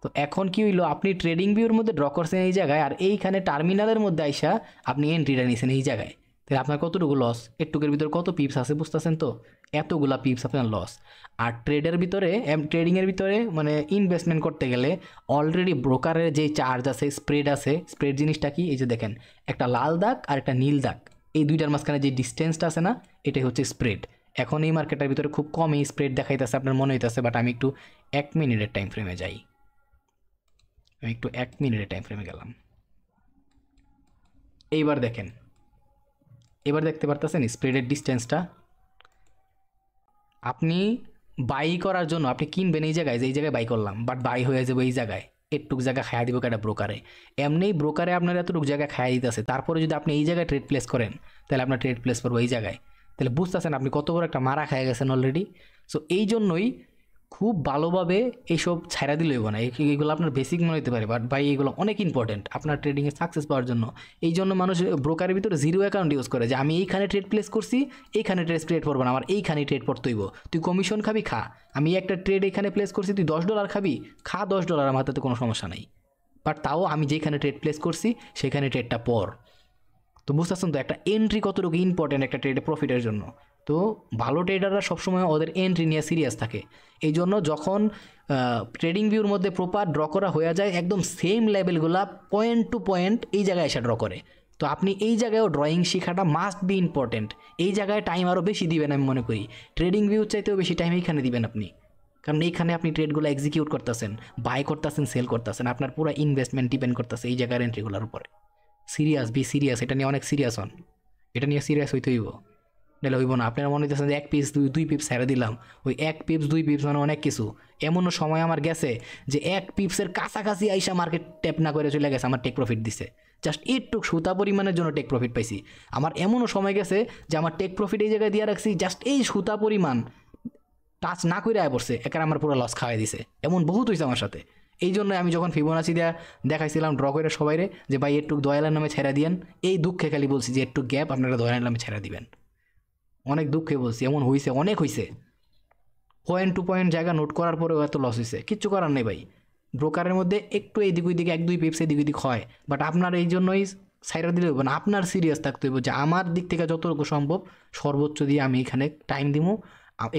তো এখন কি হইলো, আপনি ট্রেডিং ভিউর মধ্যে ড্র করছেন এই জায়গায়, আর এইখানে টার্মিনালের মধ্যে আইসা আপনি এন্ট্রিটা নিয়েছেন এই জায়গায়, তাহলে আপনার কতটুকু লস? একটুকের ভিতরে কত পিপস আছে বুঝতেছেন তো? এতগুলা পিপস আপনার লস। আর ট্রেডিংয়ের ভিতরে মানে ইনভেস্টমেন্ট করতে গেলে অলরেডি ব্রোকারের যে চার্জ আছে, স্প্রেড আছে, স্প্রেড জিনিসটা কি, এই যে দেখেন একটা লাল দাগ আর একটা নীল দাগ, এই দুইটার মাঝখানে যে ডিস্টেন্সটা আছে না, এটাই হচ্ছে স্প্রেড। এখন এই মার্কেটের ভিতরে খুব কমই স্প্রেড দেখাইতেছে, আপনার মনে হইতেছে, বাট আমি একটু 1 মিনিটের টাইম ফ্রেমে যাই। আমি একটু 1 মিনিটের টাইম ফ্রেমে গেলাম। এইবার দেখেন, এবার দেখতে পারতেছেন স্প্রেডের ডিস্টেন্সটা। আপনি বাই করার জন্য আপনি কিনবেন এই জায়গায়, যে এই জায়গায় বাই করলাম, বাট বাই হয়ে যাবে এই জায়গায়, এটুক জায়গা খাইয়া দিব একটা ব্রোকারে। এমনিই ব্রোকারে আপনার এতটুকু জায়গা খাইয়া দিতেছে, তারপরে যদি আপনি এই জায়গায় ট্রেড প্লেস করেন তাহলে আপনার ট্রেড প্লেস করবো এই জায়গায়, তাহলে বুঝতেছেন আপনি কত বড় একটা মারা খাইয়া গেছেন অলরেডি। সো এই জন্যই খুব ভালোভাবে এইসব ছাইড়া দিলে হইব না, এইগুলো আপনার বেসিক মনে হতে পারে, বাট ভাই এগুলো অনেক ইম্পর্টেন্ট আপনার ট্রেডিংয়ে সাকসেস পাওয়ার জন্য। এই জন্য মানুষ ব্রোকারের ভিতরে জিরো অ্যাকাউন্ট ইউজ করে, যে আমি এইখানে ট্রেড প্লেস করছি, এইখানে ট্রেড পড়বো না, আমার এইখানেই ট্রেড পড়তে হইব। তুই কমিশন খাবি খা, আমি একটা ট্রেড এখানে প্লেস করছি, তুই $10 খাবি খা, $10 আমার হাতে কোনো সমস্যা নাই, বাট তাও আমি যেখানে ট্রেড প্লেস করছি সেখানে ট্রেডটা পড়। তো বুঝতেছেন তো একটা এন্ট্রি কতটুকু ইম্পর্টেন্ট একটা ট্রেডে প্রফিটের জন্য। তো ভালো ট্রেডাররা সবসময় ওদের এন্ট্রি নিয়ে সিরিয়াস থাকে। এই জন্য যখন ট্রেডিং ভিউর মধ্যে প্রপার ড্র করা হয়ে যায়, একদম সেম লেভেলগুলা পয়েন্ট টু পয়েন্ট এই জায়গায় এসে ড্র করে। তো আপনি এই জায়গায়ও ড্রয়িং শেখাটা মাস্ট বি ইম্পর্টেন্ট। এই জায়গায় টাইম আরও বেশি দিবেন আমি মনে করি, ট্রেডিং ভিউ চাইতেও বেশি টাইম এইখানে দিবেন আপনি, কারণ এইখানে আপনি ট্রেডগুলো এক্সিকিউট করতেছেন, বাই করতেছেন, সেল করতেছেন, আপনার পুরো ইনভেস্টমেন্ট ডিপেন্ড করতেছে এই জায়গার এন্ট্রিগুলোর উপরে। সিরিয়াস, বি সিরিয়াস, এটা নিয়ে অনেক সিরিয়াস হন, এটা নিয়ে সিরিয়াস হইতে হইব, নাহলে হইব না। আপনারা মনে হইতেছেন যে 1 পিস 2 পিপস ছেড়ে দিলাম, ওই 1 পিপস 2 পিপস মানে অনেক কিছু। এমনও সময় আমার গেছে যে 1 পিপসের কাছাকাছি আইসা মার্কেট ট্যাপ না করে চলে গেছে, আমার টেক প্রফিট দিছে, জাস্ট একটু সুতা পরিমাণের জন্য টেক প্রফিট পাইছি। আমার এমনও সময় গেছে যে আমার টেক প্রফিট এই জায়গায় দিয়ে রাখছি, জাস্ট এই সুতা পরিমাণ টাচ না করে আয় পড়ছে, একার আমার পুরো লস খাওয়াই দিছে। এমন বহুত হয়েছে আমার সাথে। এই জন্য আমি যখন ফিবোনাচি দেখাইছিলাম ড্র করে সবাইরে যে ভাই একটু দয়ালের নামে ছেড়ে দিয়েন, এই দুঃখে খালি বলছি যে একটু গ্যাপ আপনারা দয়ালের নামে ছেড়ে দিবেন, অনেক দুঃখে বলছি। এমন হয়েছে, অনেক হয়েছে, পয়েন্ট টু পয়েন্ট জায়গা নোট করার পরেও এত লস হয়েছে, কিচ্ছু করার নেই ভাই। ব্রোকারের মধ্যে একটু এইদিক ওইদিকে 1-2 পিপস এদিক ওইদিক হয়, বাট আপনার এই জন্যই সাইডা দিলে হইব না, আপনার সিরিয়াস থাকতে হইব যে আমার দিক থেকে যতটুকু সম্ভব সর্বোচ্চ দিয়ে আমি এখানে টাইম দিব।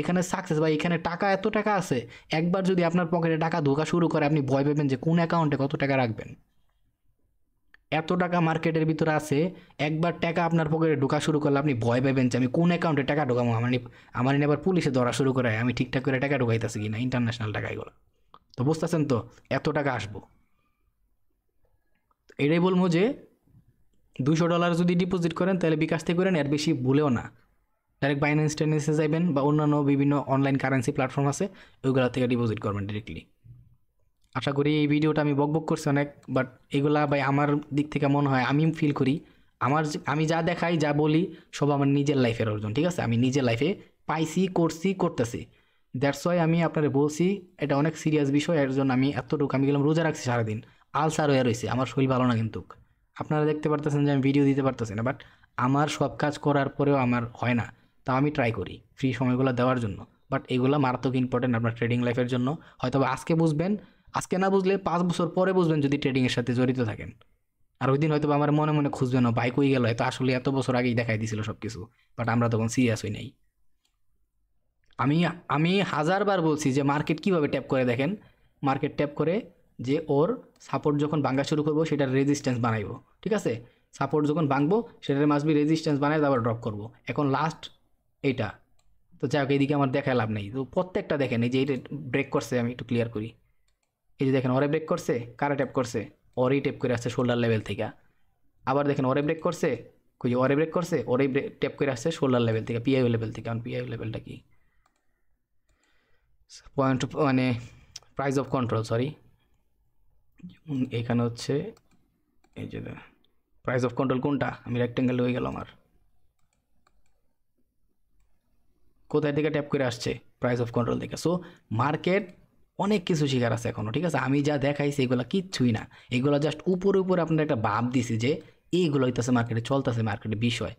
এখানে সাকসেস বা এখানে টাকা, এত টাকা আছে, একবার যদি আপনার পকেটে টাকা ঢোকা শুরু করে আপনি ভয় পাবেন যে কোন অ্যাকাউন্টে কত টাকা রাখবেন। এত টাকা মার্কেটের ভিতরে আছে, একবার টাকা আপনার পকেটে ঢোকা শুরু করলে আপনি ভয় পাবেন যে আমি কোন অ্যাকাউন্টে টাকা ঢোকাবো, আমার আবার পুলিশে ধরা শুরু করে আমি ঠিকঠাক করে টাকা ঢোকাইতেছি কিনা, ইন্টারন্যাশনাল টাকা এগুলো। তো বুঝতেছেন তো এত টাকা আসবো। এটাই বলবো যে $200 যদি ডিপোজিট করেন তাহলে বিকাশ থেকে করেন, এর বেশি ভুলেও না। ডাইরেক্ট বাইন্যান্স টেন্যান্সে যাবেন বা অন্যান্য বিভিন্ন অনলাইন কারেন্সি প্ল্যাটফর্ম আছে, ওইগুলো থেকে ডিপোজিট করবেন ডিরেক্টলি। আশা করি এই ভিডিওটা আমি বকবক করছি অনেক, বাট এগুলা ভাই আমার দিক থেকে মনে হয়, আমি ফিল করি আমি যা দেখাই যা বলি সব আমার নিজের লাইফের অর্জন, ঠিক আছে? আমি নিজের লাইফে পাইছি, করছি, করতেছি। দ্যাটস ওয়াই আমি আপনারা বলছি এটা অনেক সিরিয়াস বিষয়। এর জন্য আমি এতটুকু আমি গেলাম রোজা রাখছি সারাদিন, আলসার হয়ে রয়েছে, আমার শরীর ভালো না। কিন্তু আপনারা দেখতে পারতেছেন যে আমি ভিডিও দিতে পারতেছি না, বাট আমার সব কাজ করার পরেও আমার হয় না। তা আমি ট্রাই করি ফ্রি সময়গুলো দেওয়ার জন্য। বাট এগুলো মারাত্মক ইম্পর্টেন্ট আপনার ট্রেডিং লাইফের জন্য। হয়তো আজকে বুঝবেন, আজকে না বুঝলে 5 বছর পরে বুঝবেন যদি ট্রেডিংয়ের সাথে জড়িত থাকেন। আর ওই দিন হয়তো আমার মনে মনে খুঁজবেন বাইক হয়ে গেল, এত আসলে এত বছর আগেই দেখাই দিছিল সব কিছু, বাট আমরা তখন সিরিয়াস হই নাই। আমি আমি হাজারবার বলছি যে মার্কেট কীভাবে ট্যাপ করে দেখেন। মার্কেট ট্যাপ করে যে ওর সাপোর্ট যখন ভাঙা শুরু করবো সেটার রেজিস্ট্যান্স বানাইবো, ঠিক আছে? সাপোর্ট যখন ভাঙবো সেটার মাস্ট বি রেজিস্ট্যান্স বানাই আবার ড্রপ করবো। এখন লাস্ট এইটা তো যাই হোক, এইদিকে আমার দেখায় লাভ নেই। তো প্রত্যেকটা দেখেন, এই যে এইটা ব্রেক করছে, আমি একটু ক্লিয়ার করি। এই যে দেখেন ওরে ব্রেক করছে, কারা ট্যাপ করছে, ওরেই ট্যাপ করে আসছে শোল্ডার লেভেল থেকে। আবার দেখেন ওরে ব্রেক করছে, কই ওরে ব্রেক করছে, ওরেই ট্যাপ করে আসছে শোল্ডার লেভেল থেকে, পিআইও লেভেল থেকে। কারণ পিআইও লেভেলটা কি, পয়েন্ট মানে প্রাইস অফ কন্ট্রোল, সরি। এখানে হচ্ছে এই যে প্রাইস অফ কন্ট্রোল কোনটা, আমি রেক্টেঙ্গেল হয়ে গেল আমার, কোথায় থেকে ট্যাপ করে আসছে, প্রাইস অফ কন্ট্রোল থেকে। সো মার্কেট অনেক কিছু শেখার আছে এখনও, ঠিক আছে? আমি যা দেখাইছি এগুলো কিচ্ছুই না, এগুলো জাস্ট উপরে উপরে আপনার একটা ভাব দিছি যে এইগুলো হইতেছে মার্কেটে চলতেছে, মার্কেটে বিষয়,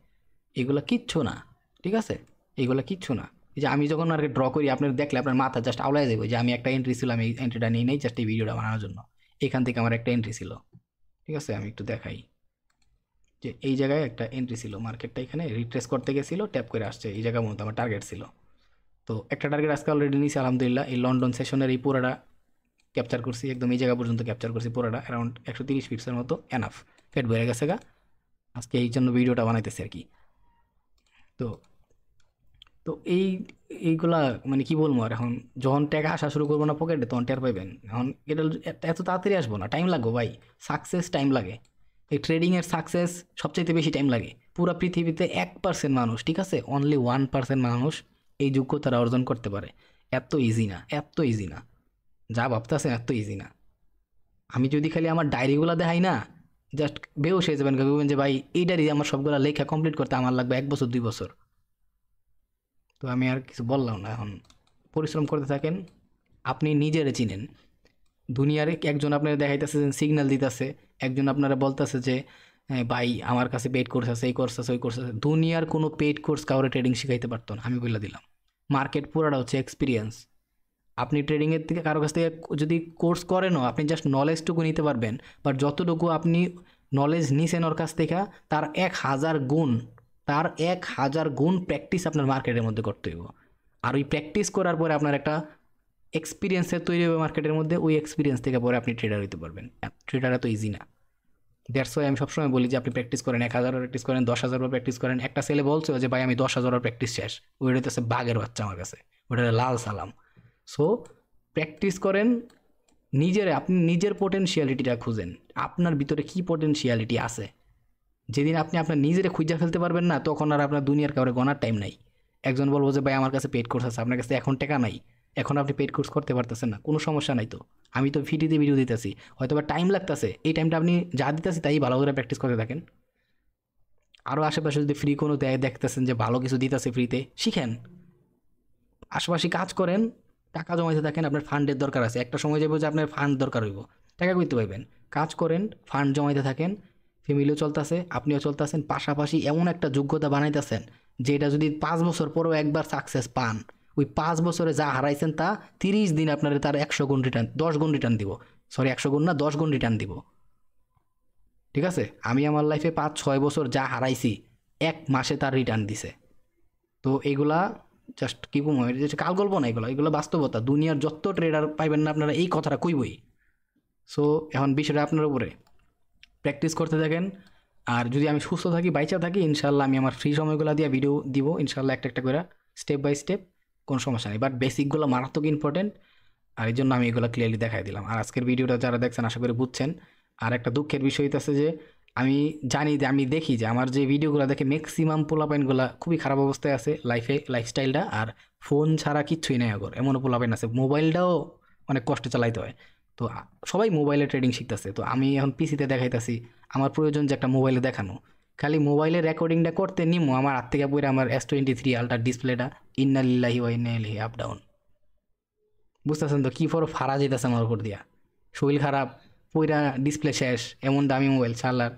এগুলো কিচ্ছু না, ঠিক আছে? এগুলো কিচ্ছু না। এই যে আমি যখন মার্কেট ড্র করি আপনার দেখলে আপনার মাথা জাস্ট আওলায় যাবে যে আমি একটা এন্ট্রি ছিল, আমি এই এন্ট্রিটা নিয়ে নেই জাস্ট এই ভিডিওটা বানানোর জন্য। এখান থেকে আমার একটা এন্ট্রি ছিল, ঠিক আছে? আমি একটু দেখাই যে এই জায়গায় একটা এন্ট্রি ছিল, মার্কেটটা এখানে রিট্রেস করতে গেছিলো, ট্যাপ করে আসছে এই জায়গার মধ্যে, আমার টার্গেট ছিল। তো একটা টার্গেট আজকে অলরেডি নিয়েছি আলহামদুলিল্লাহ। এই লন্ডন সেশনের এই পুরোটা ক্যাপচার করছি, একদম এই জায়গা পর্যন্ত ক্যাপচার করছি পুরোটা, অ্যারাউন্ড 130 পিক্সের মতো এনাফ। পেট ভরে গেছে গা, আজকে এই জন্য ভিডিওটা বানাইতেছি আর কি। তো তো এইগুলা মানে কি বলবো আর, এখন যখন টাকা আসা শুরু করবো না পকেটে তখন টের পাইবেন। এখন এটা এত তাড়াতাড়ি আসবো না, টাইম লাগবে ভাই। সাকসেস টাইম লাগে, এই ট্রেডিংয়ের সাকসেস সবচাইতে বেশি টাইম লাগে। পুরো পৃথিবীতে 1% মানুষ, ঠিক আছে, অনলি 1% মানুষ এই যোগ্যতাটা অর্জন করতে পারে। এত ইজি না, এত ইজি না, যা ভাবতেছেন এত ইজি না। আমি যদি খালি আমার ডায়েরিগুলো দেখাই না, জাস্ট বেউস হয়ে যাবেন, ভাববেন যে ভাই এই ডায়েরি আমার সবগুলো লেখা কমপ্লিট করতে আমার লাগবে 1 বছর 2 বছর। তো আমি আর কিছু বললাম না, এখন পরিশ্রম করতে থাকেন। আপনি নিজেরে চিনেন, দুনিয়ার একজন আপনারা দেখাইতেছে সিগন্যাল দিতেছে, একজন আপনারা বলতেছে যে ভাই আমার কাছে পেইড কোর্স আছে, এই কোর্স আছে, ওই কোর্স আছে। দুনিয়ার কোনো পেইড কোর্স কাউরে ট্রেডিং শিখাইতে পারতো না, আমি বলে দিলাম। মার্কেট পুরাটা হচ্ছে এক্সপিরিয়েন্স। আপনি ট্রেডিংয়ের থেকে কারো কাছ থেকে যদি কোর্স করেনও, আপনি জাস্ট নলেজটুকু নিতে পারবেন, বাট যতটুকু আপনি নলেজ নিছেন ওর কাছ থেকে তার 1000 গুণ, তার 1000 গুণ প্র্যাকটিস আপনার মার্কেটের মধ্যে করতে হইব। আর ওই প্র্যাকটিস করার পরে আপনার একটা এক্সপিরিয়েন্সের তৈরি হবে মার্কেটের মধ্যে, ওই এক্সপিরিয়েন্স থেকে পরে আপনি ট্রেডার হইতে পারবেন। ট্রেডার এত ইজি না। দ্যাটস ওয়াই আমি সবসময় বলি যে আপনি প্র্যাকটিস করেন, 1000 প্র্যাকটিস করেন, 10,000 প্র্যাকটিস করেন। একটা ছেলে বলছে যে ভাই আমি 10,000 প্র্যাকটিস শেষ, ওইটা হচ্ছে বাঘের বাচ্চা আমার কাছে, ওটা লাল সালাম। সো প্র্যাকটিস করেন, আপনি নিজের পোটেনশিয়ালিটিটা খুঁজেন, আপনার ভিতরে কী পোটেনশিয়ালিটি আছে। যেদিন আপনি আপনার নিজেরে খুঁজে ফেলতে পারবেন না, তখন আর আপনার দুনিয়ার কাউরে গনার টাইম নাই। একজন বলবো যে ভাই আমার কাছে পেইড কোর্স আছে, আপনার কাছে এখন টাকা নাই, এখন আপনি পেইড কোর্স করতে পারতেছেন না, কোনো সমস্যা নাই। তো আমি তো ফ্রিতে ভিডিও দিতেছি, হয়তো বা টাইম লাগতেছে, এই টাইমটা আপনি যা দিতেছি তাই ভালো করে প্র্যাকটিস করতে থাকেন। আরও আশেপাশে যদি ফ্রি কোনো দেখতেছেন যে ভালো কিছু দিতেছে ফ্রিতে, শিখেন, আশেপাশে কাজ করেন, টাকা জমাইতে থাকেন। আপনার ফান্ডের দরকার আছে, একটা সময় যাবে যে আপনার ফান্ড দরকার হইব, টাকা করতে পারবেন। কাজ করেন, ফান্ড জমাইতে থাকেন, ফ্যামিলিও চলতেছে, আপনিও চলতেছেন, পাশাপাশি এমন একটা যোগ্যতা বানাইতেছেন যেটা যদি 5 বছর পরেও একবার সাকসেস পান, ওই 5 বছরে যা হারাইছেন তা 30 দিন আপনার তার 100 গুণ রিটার্ন, 10 গুণ রিটার্ন দিব। সরি 100 গুণ না, 10 গুণ রিটার্ন দিব, ঠিক আছে? আমি আমার লাইফে 5-6 বছর যা হারাইছি 1 মাসে তার রিটার্ন দিছে। তো এগুলা জাস্ট কি বলবো, এটা কাল গল্প না, এগুলো বাস্তবতা। দুনিয়ার যত ট্রেডার পাইবেন না আপনারা এই কথাটা কইবই। সো এখন বিষয়টা আপনার উপরে, প্র্যাকটিস করতে থাকেন। আর যদি আমি সুস্থ থাকি, বাইচা থাকি, ইনশাল্লাহ আমি আমার ফ্রি সময়গুলো দিয়ে ভিডিও দিব ইনশাল্লাহ, একটা একটা করে স্টেপ বাই স্টেপ, কোনো সমস্যা নেই। বাট বেসিকগুলো মারাত্মক ইম্পর্টেন্ট, আর এই জন্য আমি এগুলো ক্লিয়ারলি দেখাই দিলাম। আর আজকের ভিডিওটা যারা দেখছেন আশা করি বুঝছেন। আর একটা দুঃখের বিষয় হইতেছে যে আমি জানি যে, আমি দেখি যে আমার যে ভিডিওগুলো দেখে ম্যাক্সিমাম পোলাপাইনগুলো খুবই খারাপ অবস্থায় আছে, লাইফস্টাইলটা, আর ফোন ছাড়া কিচ্ছুই নেই আগর, এমনও পোলাপাইন আছে মোবাইলটাও অনেক কষ্টে চালাইতে হয়। তো সবাই মোবাইলে ট্রেডিং শিখতেছে, তো আমি এখন পিসিতে দেখাইতেছি। আমার প্রয়োজন যে একটা মোবাইলে দেখানো, খালি মোবাইলে রেকর্ডিংটা করতে নিমো, আমার হাত থেকে পড়ে আমার S23 আলট্রা ডিসপ্লেটা ইন্না লিল্লাহি ওয়া ইন্না ইলাইহি আপ ডাউন। বুঝতেছেন তো কি ফর ফারা যেতেছে আমার উপর দিয়া, শরীর খারাপ, পুরা ডিসপ্লে শেষ, এমন দামি মোবাইল চালার।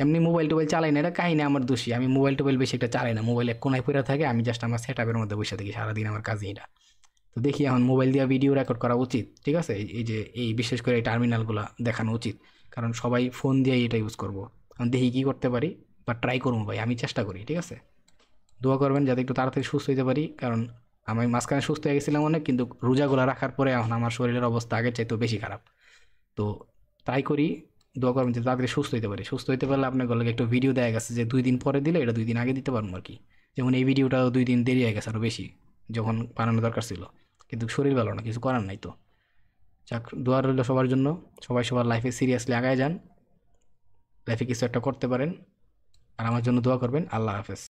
এমনি মোবাইল টোবাইল চালাই না, এটা কাহিনী আমার দোষী, আমি মোবাইল টোবাইল বেশি একটা চালাই না, মোবাইল এক কোনায় পড়ে থাকে, আমি জাস্ট আমার সেট আপের মধ্যে বসে থাকি সারাদিন, আমার কাজই এটা। তো দেখি এখন মোবাইল দিয়ে ভিডিও রেকর্ড করা উচিত, ঠিক আছে, এই যে এই বিশেষ করে এই টার্মিনালগুলো দেখানো উচিত, কারণ সবাই ফোন দিয়ে এটা ইউজ করবো। এখন দেখি কী করতে পারি, বা ট্রাই করবো ভাই, আমি চেষ্টা করি, ঠিক আছে। দোয়া করবেন যাতে একটু তাড়াতাড়ি সুস্থ হতে পারি, কারণ আমি মাঝখানে সুস্থ হয়ে গেছিলাম অনেক, কিন্তু রোজাগুলো রাখার পরে এখন আমার শরীরের অবস্থা আগের চাইতেও বেশি খারাপ। তো ট্রাই করি, দোয়া করবেন যে তাড়াতাড়ি সুস্থ হতে পারি। সুস্থ হতে পারলে আপনার গলাকে একটু ভিডিও দেয়া গেছে যে 2 দিন পরে দিলে এটা 2 দিন আগে দিতে পারবো আর কি। যেমন এই ভিডিওটাও 2 দিন দেরি হয়ে গেছে আরও বেশি, যখন বানানো দরকার ছিল, কিন্তু শরীর ভালো না, কিছু করার নাই। তো যাক, দোয়া রইল সবার জন্য, সবাই সবার লাইফে সিরিয়াসলি আগায় যান, লাইফে কিছু একটা করতে পারেন। আর আমার জন্য দোয়া করবেন। আল্লাহ হাফেজ।